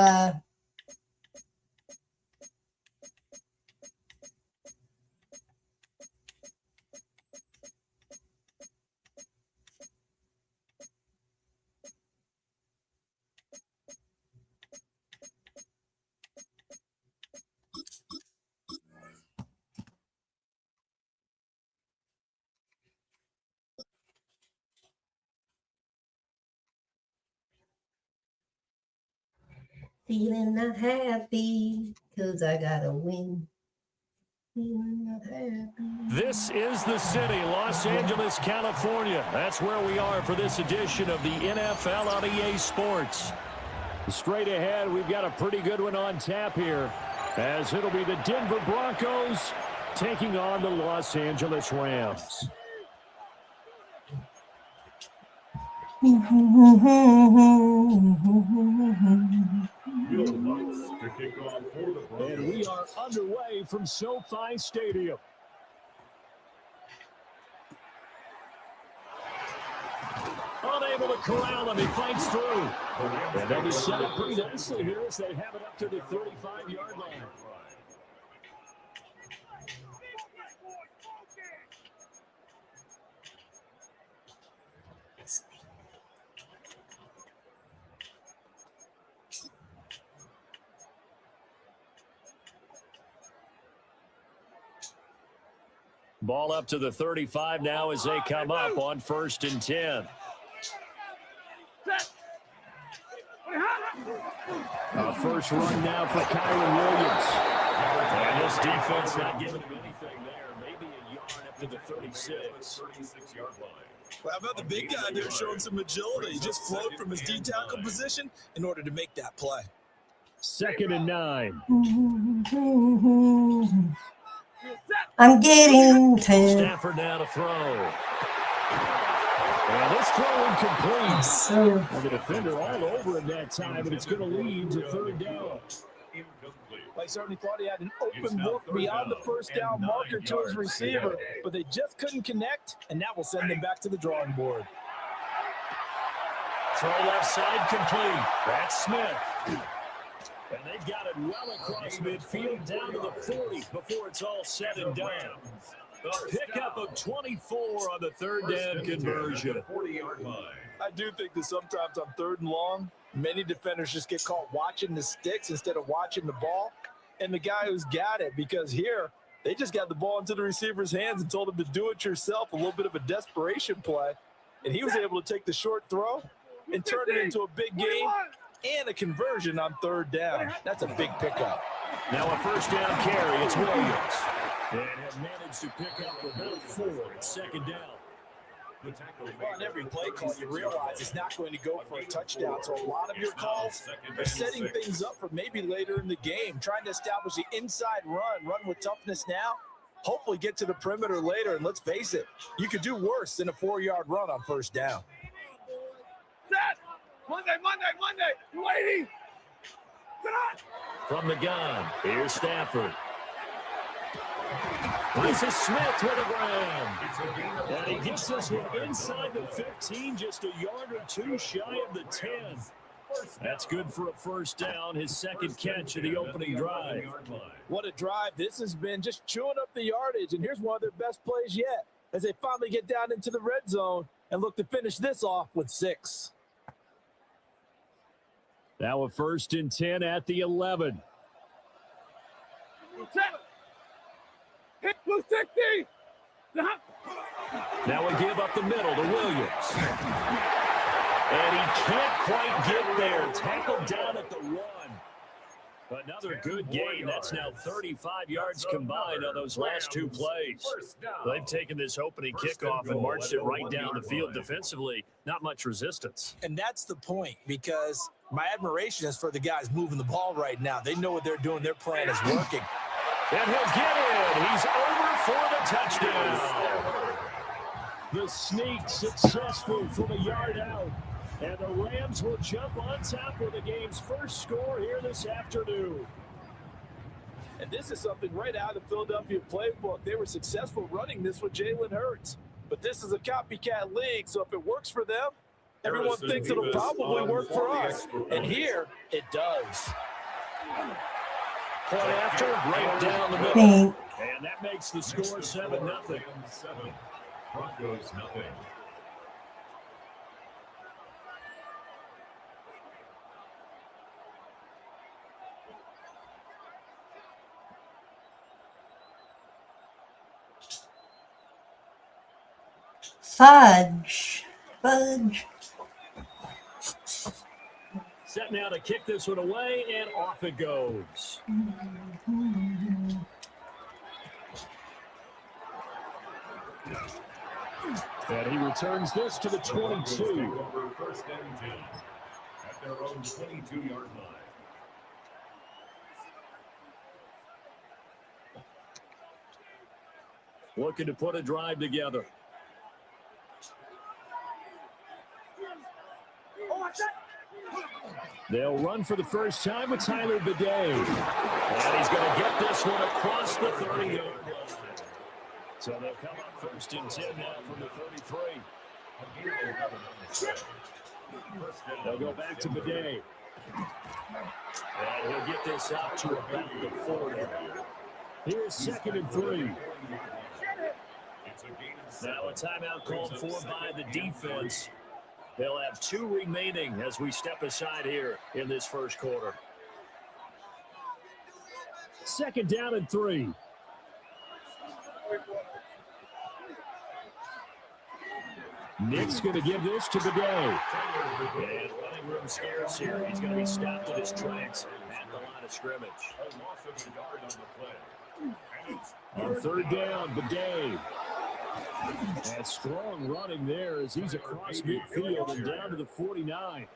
Feeling not happy because I gotta win. Feeling not happy. This is the city, Los Angeles, California. That's where we are for this edition of the NFL on EA Sports. Straight ahead, we've got a pretty good one on tap here, as it'll be the Denver Broncos taking on the Los Angeles Rams. And we are underway from SoFi Stadium. Unable to corral him, he fights through. And they'll be set up pretty nicely here as they have it up to the 35-yard line. Ball up to the 35 now as they come up on 1st and 10. A first run now for Kyron Williams. And this defense not giving him anything there. Maybe a yard up to the 36-yard line. Well, how about the big guy there showing some agility? He just flowed from his D-tackle position in order to make that play. 2nd and 9. I'm getting to Stafford now to throw. And this throw incomplete. So the defender all over him that time, but it's going to lead to 3rd down. I certainly thought he had an open look beyond the first down marker to his receiver, but they just couldn't connect, and that will send them back to the drawing board. Throw left side complete. That's Smith. And they've got it well across midfield down to the 40 before it's all said and done. A pickup of 24 on the third down conversion. 40-yard line. I do think that sometimes on 3rd and long, many defenders just get caught watching the sticks instead of watching the ball. And the guy who's got it, because here, they just got the ball into the receiver's hands and told him to do it yourself, a little bit of a desperation play. And he was able to take the short throw and turn it into a big gain and a conversion on 3rd down. That's a big pickup. Now a first down carry. It's Williams. And have managed to pick up about 4 at 2nd down. Well, on every play call, you realize it's not going to go for a touchdown. So a lot of your calls are setting things up for maybe later in the game, trying to establish the inside run with toughness now, hopefully get to the perimeter later. And let's face it, you could do worse than a 4-yard run on 1st down. Set. Monday. You waiting? From the gun, here's Stafford. This is Smith with a grab. And he gets this one inside the 15, just a yard or 2 shy of the 10. That's good for a first down, his 2nd catch of the opening drive. What a drive. This has been just chewing up the yardage, and here's one of their best plays yet as they finally get down into the red zone and look to finish this off with 6. Now a 1st and 10 at the 11. Hit blue 60. Now we give up the middle to Williams. And he can't quite get there. Tackled down at the 1. Another good gain. That's now 35 yards combined on those last 2 plays. They've taken this opening kickoff and marched it right down the field defensively. Not much resistance. And that's the point, because my admiration is for the guys moving the ball right now. They know what they're doing. Their plan is working. And he'll get in. He's over for the touchdown. The sneak successful from a yard out. And the Rams will jump on top with the game's first score here this afternoon. And this is something right out of the Philadelphia playbook. They were successful running this with Jalen Hurts. But this is a copycat league, so if it works for them, everyone thinks it'll probably work for us. And here, it does. Point after, right down the middle. And that makes the score 7-0. Broncos nothing. Fudge. Set now to kick this one away, and off it goes. And he returns this to the 22. First and 10 at their own 22-yard line. Looking to put a drive together. They'll run for the first time with Tyler Bidet. And he's going to get this one across the 30-yard line. So they'll come up 1st and 10 now from the 33. They'll go back to Bidet. And he'll get this out to about the 40. Here's 2nd and 3. Now a timeout called for by the defense. They'll have 2 remaining as we step aside here in this first quarter. 2nd down and 3. Nick's going to give this to Bidet. And running room scarce here. He's going to be stopped in his tracks at the line of scrimmage. On 3rd down, Bidet. And strong running there as he's across midfield and down to the 49.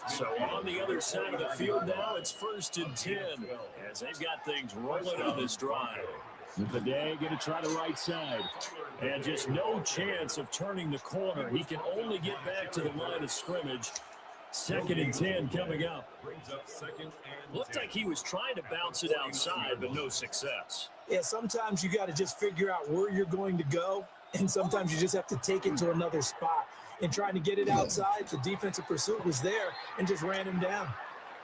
So on the other side of the field now, it's 1st and 10 as they've got things rolling on this drive. Bidet going to try the right side. And just no chance of turning the corner. He can only get back to the line of scrimmage. 2nd and 10 coming up. Looked like he was trying to bounce it outside, but no success. Yeah, sometimes you got to just figure out where you're going to go, and sometimes you just have to take it to another spot. And trying to get it outside, the defensive pursuit was there and just ran him down.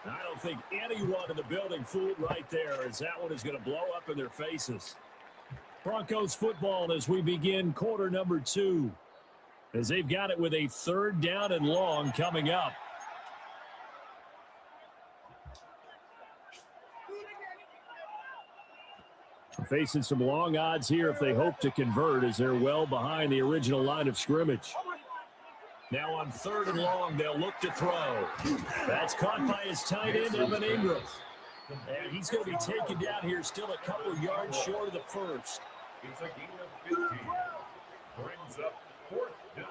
I don't think anyone in the building fooled right there, as that one is going to blow up in their faces. Broncos football as we begin quarter number 2, as they've got it with a 3rd down and long coming up. Facing some long odds here if they hope to convert, as they're well behind the original line of scrimmage. Now on 3rd and long, they'll look to throw. That's caught by his tight end, Evan Ingram. And he's going to be taken down here, still a couple yards short of the first. It's a gain of 15. Brings up 4th down.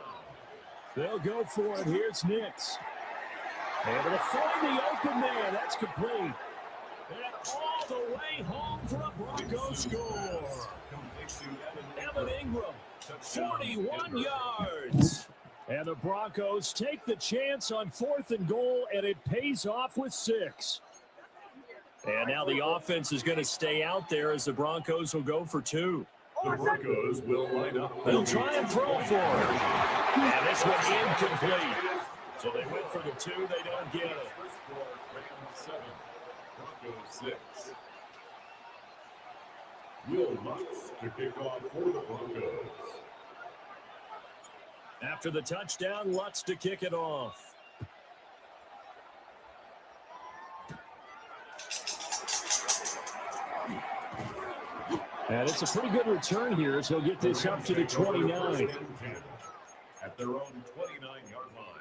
They'll go for it. Here's Nix. Able to find the open man. That's complete. And all the way home for a Broncos score. Evan Ingram, 41 yards. And the Broncos take the chance on 4th and goal, and it pays off with 6. And now the offense is going to stay out there as the Broncos will go for 2. The Broncos will line up. They'll try and throw for it. And this one incomplete. So they went for the 2. They don't get it. Rams 7, Broncos 6. Will Lutz to kick off for the Broncos. After the touchdown, Lutz to kick it off. And it's a pretty good return here, so he'll get this up to the 29. At their own 29-yard line.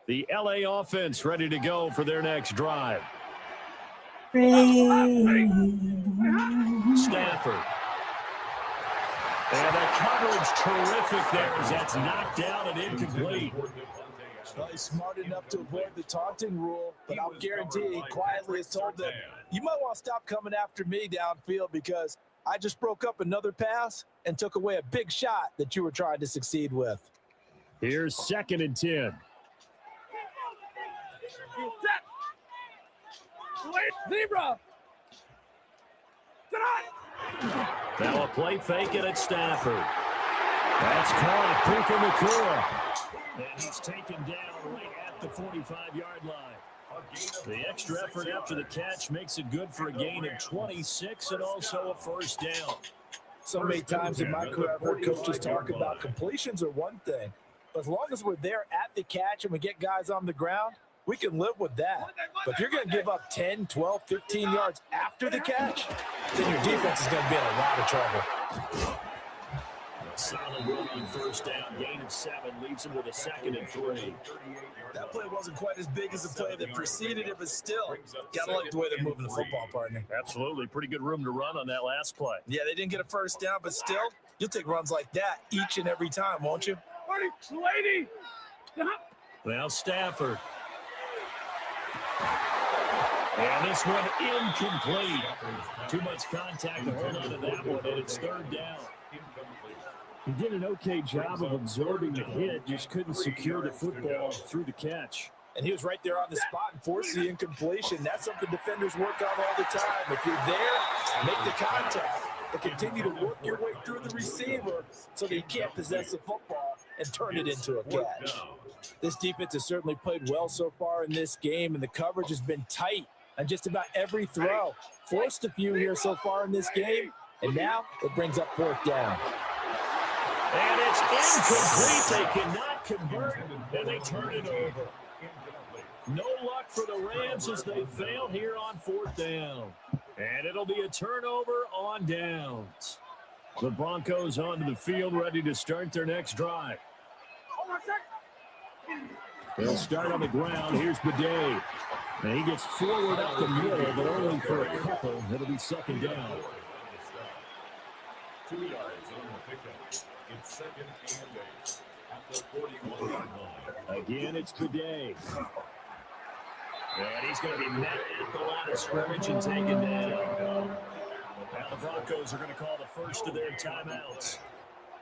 The LA offense ready to go for their next drive. Stafford. And the coverage terrific there as that's knocked down and incomplete. Well, he's smart enough to avoid the taunting rule, but I'll guarantee he quietly has told them, you might want to stop coming after me downfield because I just broke up another pass and took away a big shot that you were trying to succeed with. Here's 2nd and 10. Zebra. Now a play fake it at Stafford. That's caught Puka Nacua. And he's taken down right at the 45-yard line. The extra effort after the catch makes it good for a gain of 26 and also a 1st down. So many times in my career, I've heard coaches talk about completions are one thing, but as long as we're there at the catch and we get guys on the ground, we can live with that. But if you're going to give up 10, 12, 15 yards after the catch, then your defense is going to be in a lot of trouble. Solid rookie 1st down, gain of 7, leaves him with a 2nd and 3. That play wasn't quite as big as the play that preceded it, but still, got to like the way they're moving the football, partner. Absolutely. Pretty good room to run on that last play. Yeah, they didn't get a 1st down, but still, you'll take runs like that each and every time, won't you? Lady. Now Stafford. And this one incomplete. Too much contact to hold on to that one, and it's 3rd down. He did an okay job of absorbing the hit, just couldn't secure the football through the catch. And he was right there on the spot and forced the incompletion. That's something defenders work on all the time. If you're there, make the contact, but continue to work your way through the receiver so that he can't possess the football and turn it into a catch. This defense has certainly played well so far in this game, and the coverage has been tight on just about every throw. Forced a few here so far in this game, and now it brings up 4th down. And it's incomplete. They cannot convert, and they turn it over. No luck for the Rams as they fail here on 4th down. And it'll be a turnover on downs. The Broncos onto the field, ready to start their next drive. They'll start on the ground. Here's Bidet. And he gets forward up the middle, but only for a couple. It'll be 2nd down. 2 yards on the pickup. It's 2nd and 8 at the 41-yard line. Again, it's Bidet. And he's going to be met at the line of scrimmage and taken down. Now the Broncos are going to call the first of their timeouts.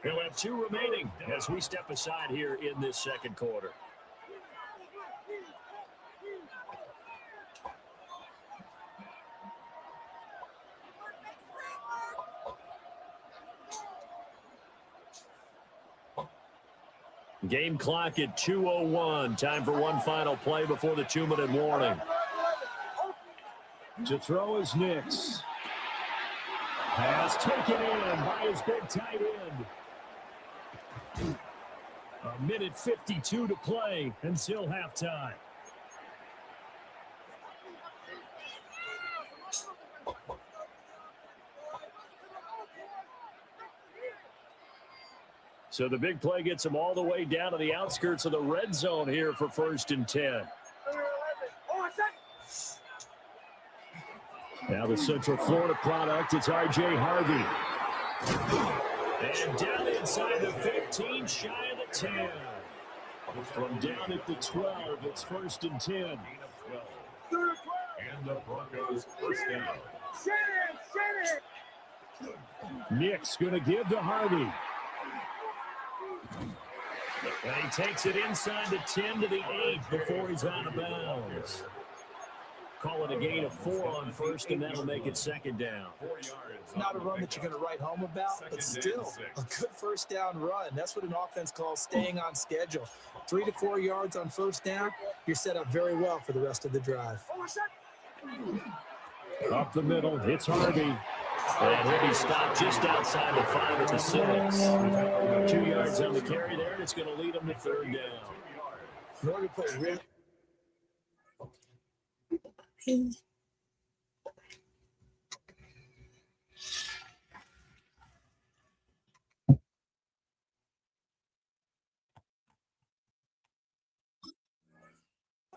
They'll have 2 remaining as we step aside here in this 2nd quarter. Game clock at 2:01. Time for one final play before the 2-minute warning. To throw is Nix. Pass taken in by his big tight end. 1:52 to play until halftime. So the big play gets him all the way down to the outskirts of the red zone here for 1st and 10. Now the Central Florida product, it's R.J. Harvey. And down inside the 15, shy of the 10. From down at the 12, it's 1st and 10. And the Broncos first down. Nick's going to give to Harvey. And he takes it inside the 10 to the 8 before he's out of bounds. Call it a gain of 4 on 1st, and that'll make it 2nd down. It's not a run that you're going to write home about, but still a good 1st down run. That's what an offense calls staying on schedule. 3 to 4 yards on 1st down, you're set up very well for the rest of the drive. Up the middle, it's Harvey. And he'll be stopped just outside the 5 at the 6. 2 yards on the carry there, and it's going to lead him to 3rd down. In order to play really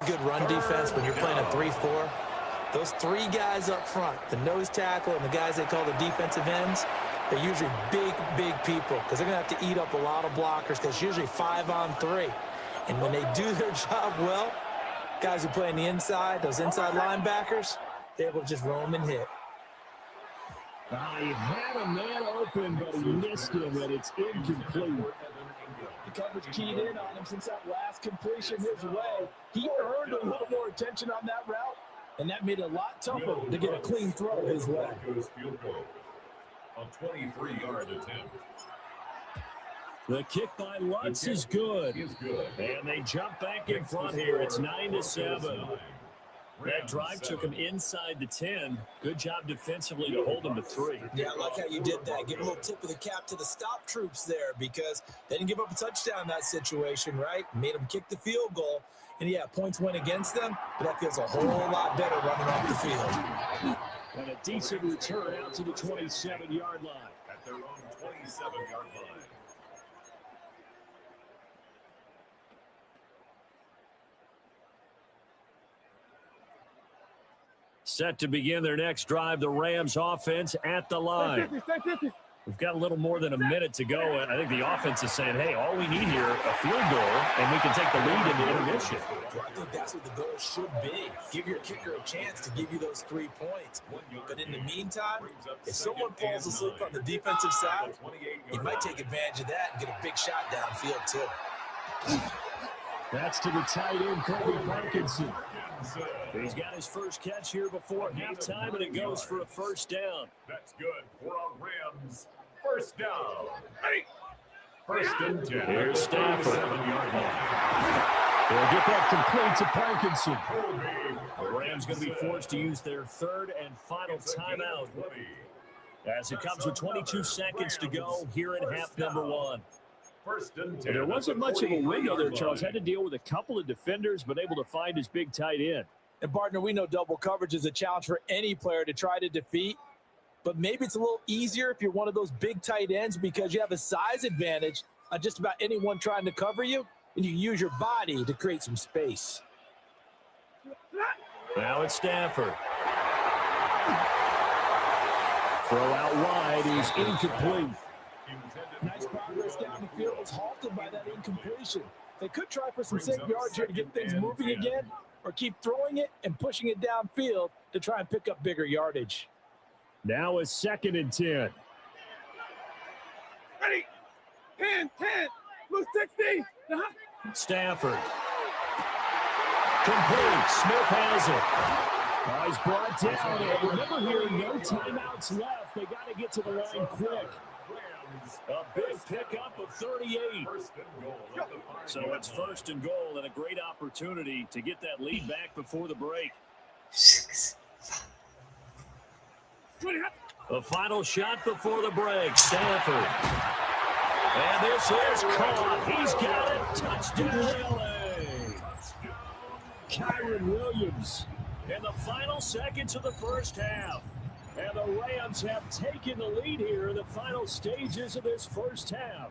good run defense when you're playing a 3-4. Those 3 guys up front, the nose tackle and the guys they call the defensive ends, they're usually big people because they're going to have to eat up a lot of blockers because it's usually 5 on 3. And when they do their job well, guys who play on the inside, those inside linebackers, they're able to just roam and hit. He had a man open, but he missed him, and it's incomplete. The coverage keyed in on him since that last completion his way. He earned a little more attention on that route, and that made it a lot tougher to get a clean throw his way. A 23-yard attempt. The kick by Lutz is good. And they jump back in front here. It's 9-7. That drive took him inside the 10. Good job defensively to hold him to 3. Yeah, I like how you did that. Give a little tip of the cap to the stop troops there because they didn't give up a touchdown in that situation, right? Made them kick the field goal. And, yeah, points went against them, but that feels a whole lot better running off the field. And a decent return out to the 27-yard line. At their own 27-yard line. Set to begin their next drive, the Rams offense at the line. We've got a little more than a minute to go, and I think the offense is saying, hey, all we need here, a field goal, and we can take the lead into intermission. I think that's what the goal should be. Give your kicker a chance to give you those 3 points. But in the meantime, if someone falls asleep on the defensive side, you might take advantage of that and get a big shot downfield, too. That's to the tight end, Kobe Parkinson. He's got his first catch here before halftime, and it goes for a 1st down. That's good for our Rams. 1st down. 1st and 10. Here's Stafford. 7-yard line. They'll get that complete to Parkinson. The Rams going to be forced to use their 3rd and final timeout as it comes with 22 seconds to go here in half number 1. 1st and 10. There wasn't much of a window there, Charles. Had to deal with a couple of defenders, but able to find his big tight end. And, partner, we know double coverage is a challenge for any player to try to defeat. But maybe it's a little easier if you're one of those big tight ends because you have a size advantage on just about anyone trying to cover you, and you use your body to create some space. Now it's Stafford. Throw out wide is incomplete. Nice progress down the field was halted by that incompletion. They could try for some safe yards here to get things moving again, or keep throwing it and pushing it downfield to try and pick up bigger yardage. Now it's 2nd and 10. Ready? 10, move 60. Stafford. Complete. Smith has it. He's brought down. And remember here, no timeouts left. They got to get to the line quick. A big pickup of 38. So it's first and goal and a great opportunity to get that lead back before the break. The final shot before the break, Stanford. And this is caught. He's got it. Touchdown, LA. Kyron Williams in the final seconds of the first half. And the Rams have taken the lead here in the final stages of this first half.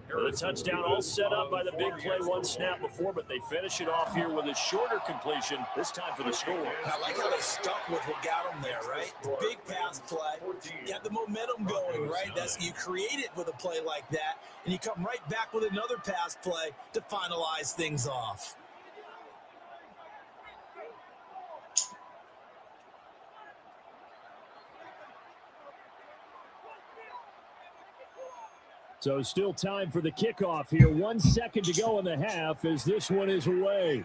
The touchdown all set up by the big play one snap before, but they finish it off here with a shorter completion, this time for the score. I like how they stuck with what got them there, right? Big pass play, got the momentum going, right? You create it with a play like that, and you come right back with another pass play to finalize things off. So still time for the kickoff here. 1 second to go in the half as this one is away.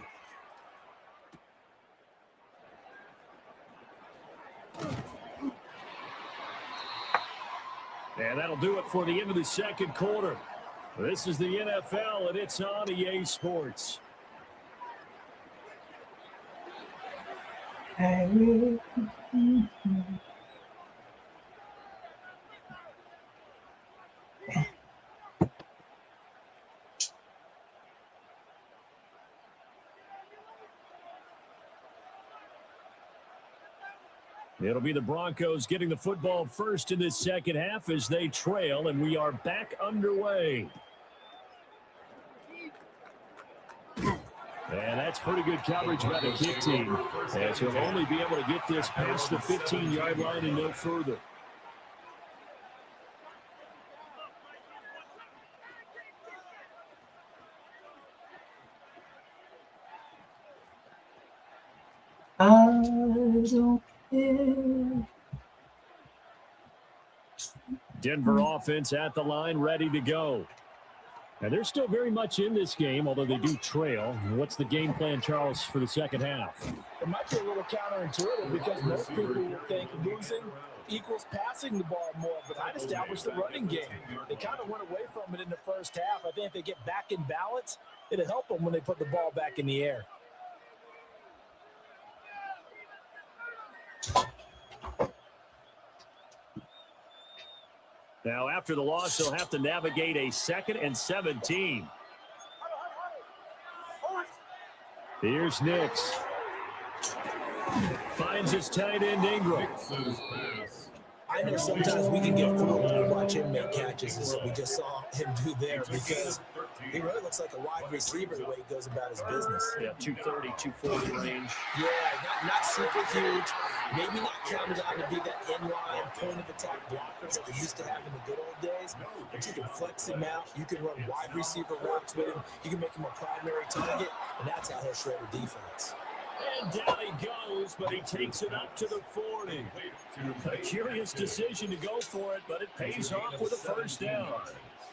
And that'll do it for the end of the second quarter. This is the NFL, and it's on EA Sports. It'll be the Broncos getting the football first in this second half as they trail, and we are back underway. And that's pretty good coverage by the kick team, as he'll only be able to get this past the 15-yard line and no further. I don't care. Denver offense at the line, ready to go. And they're still very much in this game, although they do trail. What's the game plan, Charles, for the second half? It might be a little counterintuitive because most people would think losing equals passing the ball more, but I'd establish the running game. They kind of went away from it in the first half. I think if they get back in balance, it'll help them when they put the ball back in the air. Now, after the loss, they'll have to navigate a 2nd and 17. Here's Nix. Finds his tight end, Ingram. I know sometimes we can get fooled when we watch him make catches, as we just saw him do there, because he really looks like a wide receiver the way he goes about his business. Yeah, 230, 240 range. Yeah, not super huge. Maybe not counted on to be that inline point-of-attack blocker that we used to have in the good old days. But you can flex him out. You can run wide receiver routes with him. You can make him a primary target, and that's how he'll shred a defense. And down he goes, but he takes it up to the 40. A curious decision to go for it, but it pays off with a first down.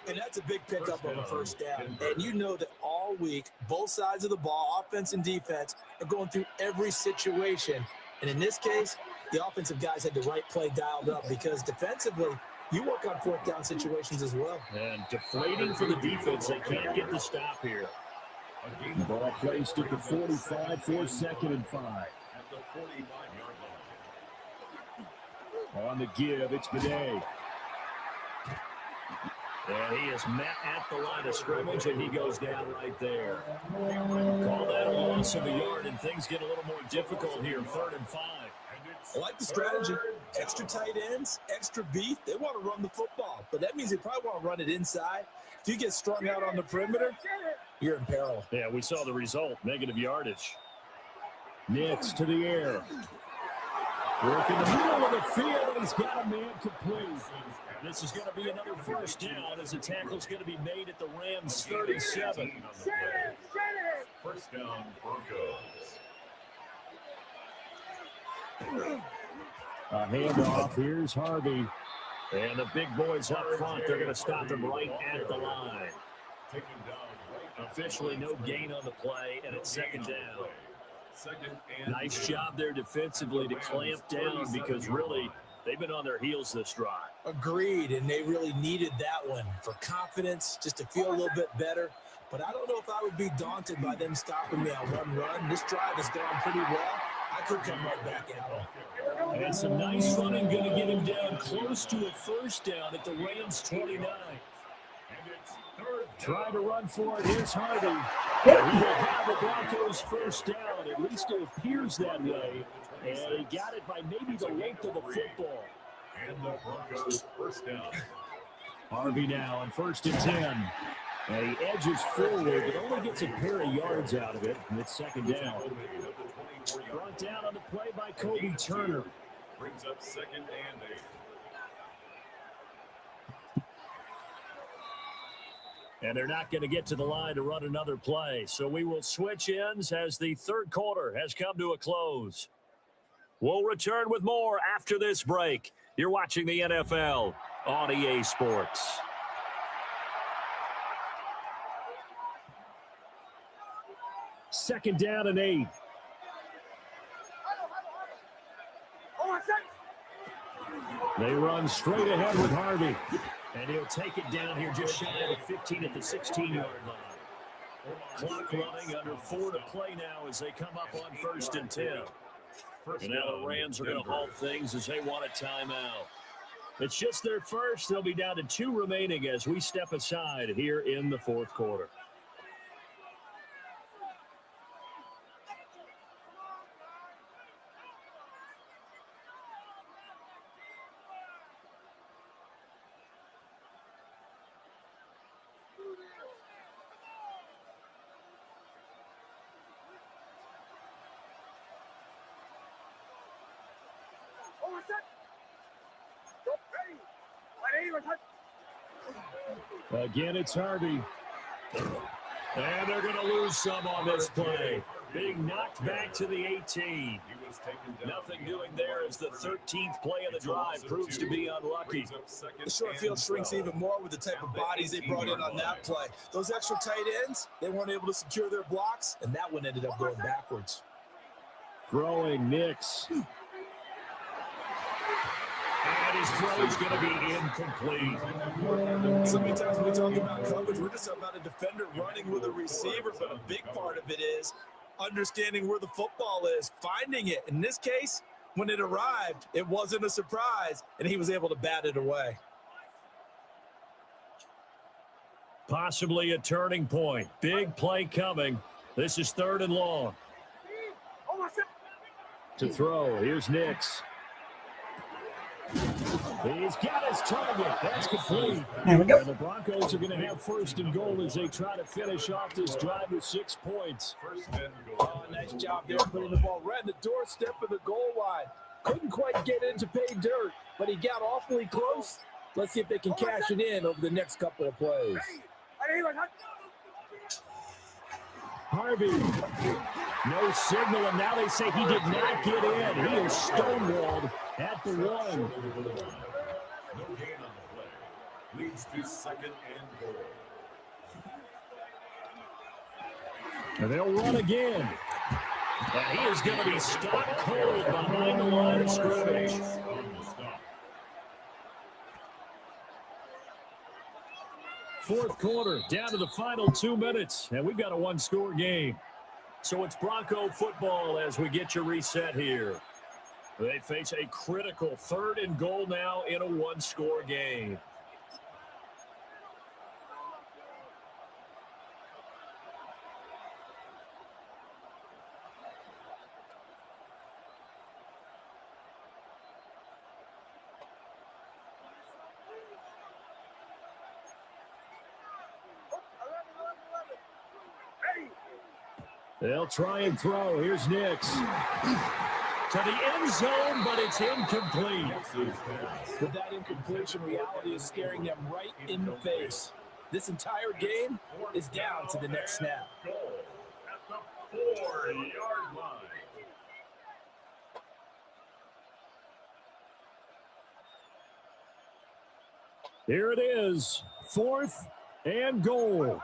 And that's a big pickup of a first down. And you know that all week, both sides of the ball, offense and defense, are going through every situation. And in this case, the offensive guys had the right play dialed up because defensively, you work on fourth down situations as well. And deflating for the defense. They can't get the stop here. Ball placed at the 45 for 2nd and 5. On the give, it's Bidet. And he is met at the line of scrimmage, and he goes down right there. Call that a loss of a yard, and things get a little more difficult here, 3rd and 5. I like the strategy. Extra tight ends, extra beef. They want to run the football, but that means they probably want to run it inside. If you get strung out on the perimeter, you're in peril. Yeah, we saw the result, negative yardage. Nix to the air. Work in the middle of the field, and he's got a man complete. This is going to be another first down as the tackle's going to be made at the Rams' 37. First down, Broncos. A handoff. Here's Harvey. And the big boys up front, they're going to stop him right at the line. Officially no gain on the play, and it's 2nd down. Nice job there defensively to clamp down because really They've been on their heels this drive. Agreed, and they really needed that one for confidence, just to feel a little bit better. But I don't know if I would be daunted by them stopping me on one run. This drive has gone pretty well. I could come right back at them. And some nice running, going to get him down close to a first down at the Rams 29. Trying to run for it. Here's Harvey. He will have the Broncos first down. At least it appears that way. And he got it by maybe the length of the football. And the Broncos first down. Harvey now on 1st and 10. And he edges forward, but only gets a pair of yards out of it. And it's 2nd down. Brought down on the play by Kobe Turner. Brings up 2nd and 8. And they're not going to get to the line to run another play. So we will switch ends as the 3rd quarter has come to a close. We'll return with more after this break. You're watching the NFL on EA Sports. Second down and 8. They run straight ahead with Harvey. And he'll take it down here just shy of the 15 at the 16-yard line. Clock running, under 4 to play now as they come up on 1st and 10. And now the Rams are going to halt things as they want a timeout. It's just their first. They'll be down to 2 remaining as we step aside here in the 4th quarter. Again, it's Harvey. And they're going to lose some on this play. Being knocked back to the 18. Nothing doing there as the 13th play of the drive proves to be unlucky. The short field shrinks even more with the type of bodies they brought in on that play. Those extra tight ends, they weren't able to secure their blocks, and that one ended up going backwards. Throwing Nix. And his throw is going to be incomplete. So many times when we talk about coverage, we're just about a defender running with a receiver, but a big part of it is understanding where the football is, finding it. In this case, when it arrived, it wasn't a surprise, and he was able to bat it away. Possibly a turning point. Big play coming. This is 3rd and long. To throw, here's Nix. He's got his target. That's complete. There we go. And the Broncos are going to have 1st and goal as they try to finish off this drive with 6 points. Oh, nice job there putting the ball right in the doorstep of the goal line. Couldn't quite get into pay dirt, but he got awfully close. Let's see if they can cash it in over the next couple of plays. Harvey, no signal, and now they say he did not get in. He is stonewalled at the 1. No gain on the play. Leads to 2nd and goal. And they'll run again. And he is going to be stopped cold behind the line of scrimmage. Fourth quarter, down to the final 2 minutes, and we've got a 1-score game. So it's Bronco football as we get you reset here. They face a critical 3rd and goal now in a 1-score game. They'll try and throw. Here's Nix. To the end zone, but it's incomplete. With that incompletion, reality is staring them right in the face. This entire game is down to the next snap. Goal at the 4-yard line. Here it is, 4th and goal.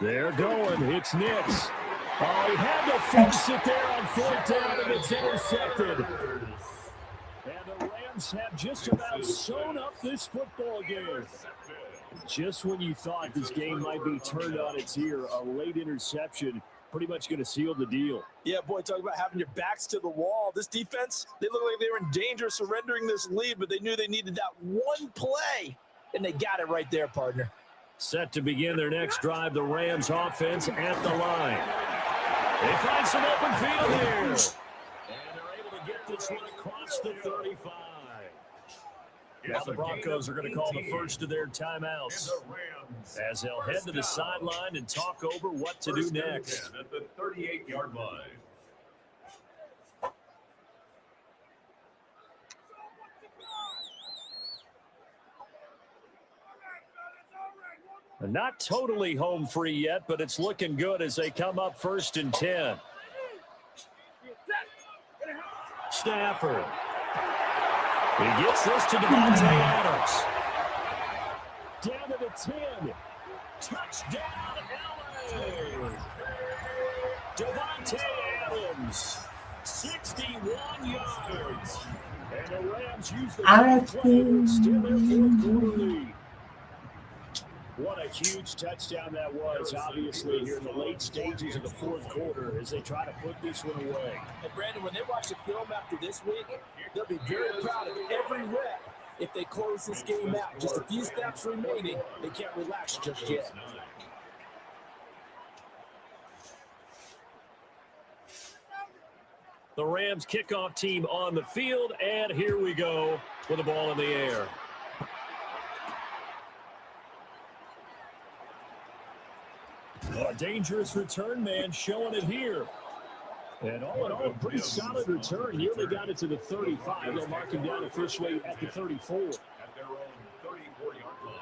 They're going. It's Nix. Oh, he had to fix it there on 4th down, and it's intercepted. And the Rams have just about sewn up this football game. Just when you thought this game might be turned on its ear, a late interception pretty much going to seal the deal. Yeah, boy, talk about having your backs to the wall. This defense, they look like they were in danger of surrendering this lead, but they knew they needed that one play, and they got it right there, partner. Set to begin their next drive, the Rams offense at the line. They find some open field here. And they're able to get this one across the 35. Now the Broncos are going to call the first of their timeouts as they'll head to the sideline and talk over what to do next. At the 38-yard line. Not totally home free yet, but it's looking good as they come up 1st and 10. Stafford. He gets this to Devontae Adams. Down to the 10. Touchdown, LA. Devontae Adams. 61 yards. And the Rams use the play to extend their 4th quarter lead. What a huge touchdown that was, obviously, here in the late stages of the 4th quarter as they try to put this one away. And, Brandon, when they watch the film after this week, they'll be very proud of every rep. If they close this game out, just a few steps remaining, they can't relax just yet. The Rams kickoff team on the field, and here we go with the ball in the air. A dangerous return man showing it here. And all in all, a pretty solid return. Nearly got it to the 35. They'll mark him down officially at the 34. At their own 34-yard line.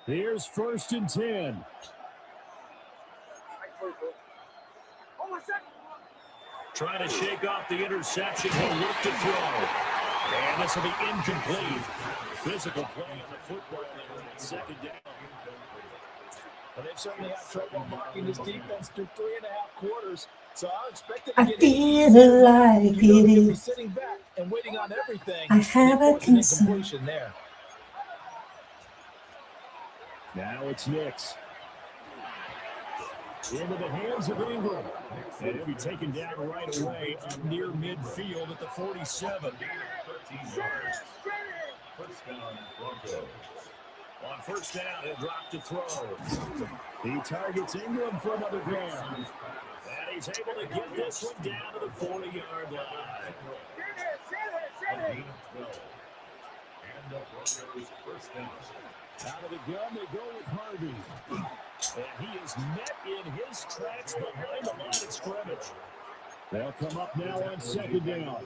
Here's 1st and 10. Trying to shake off the interception. He'll look to throw. And this will be incomplete. Physical play on the football there at 2nd down. Well, they've certainly had trouble marking this defense through 3.5 quarters. So I expect it I to get feel like it is. sitting back and waiting on everything. I have a concern. Incompletion there. Now it's Knicks. Into the hands of Ingram. And he'll be taken down right away up near midfield at the 47. 13 yards. 1st down, Broncos. On 1st down, he'll drop to throw. He targets Ingram from the ground. And he's able to get this one down to the 40-yard line. And the Broncos 1st down. Out of the gun, they go with Harvey. And he is met in his tracks behind the line of scrimmage. They'll come up now on 2nd down.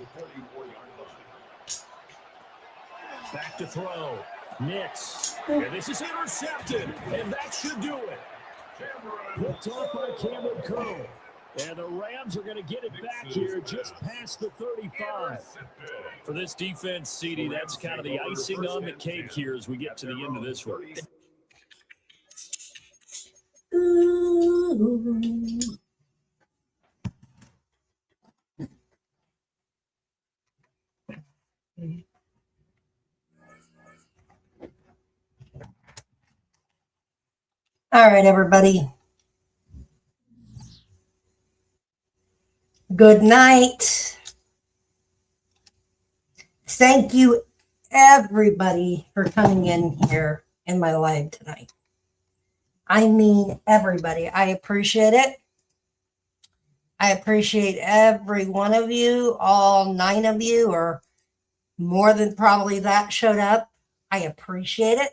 Back to throw. Knicks. And this is intercepted. And that should do it. Picked off by Cameron Cole. And the Rams are going to get it back here just past the 35. For this defense, CD, that's kind of the icing on the cake here as we get to the end of this one. Ooh. All right, everybody. Good night. Thank you, everybody, for coming in here in my live tonight. I mean, everybody. I appreciate it. I appreciate every one of you, all 9 of you, or more than probably that showed up. I appreciate it.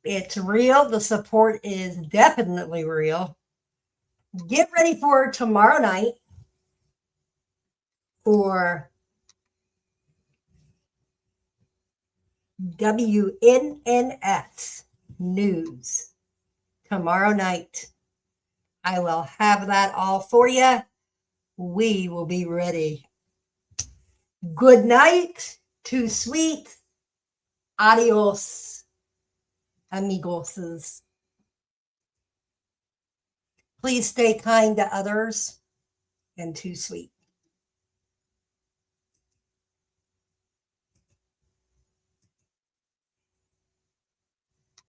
It's real. The support is definitely real. Get ready for tomorrow night for WNNS News. Tomorrow night, I will have that all for you. We will be ready. Good night. Too sweet. Adios, amigos. Please stay kind to others and too sweet.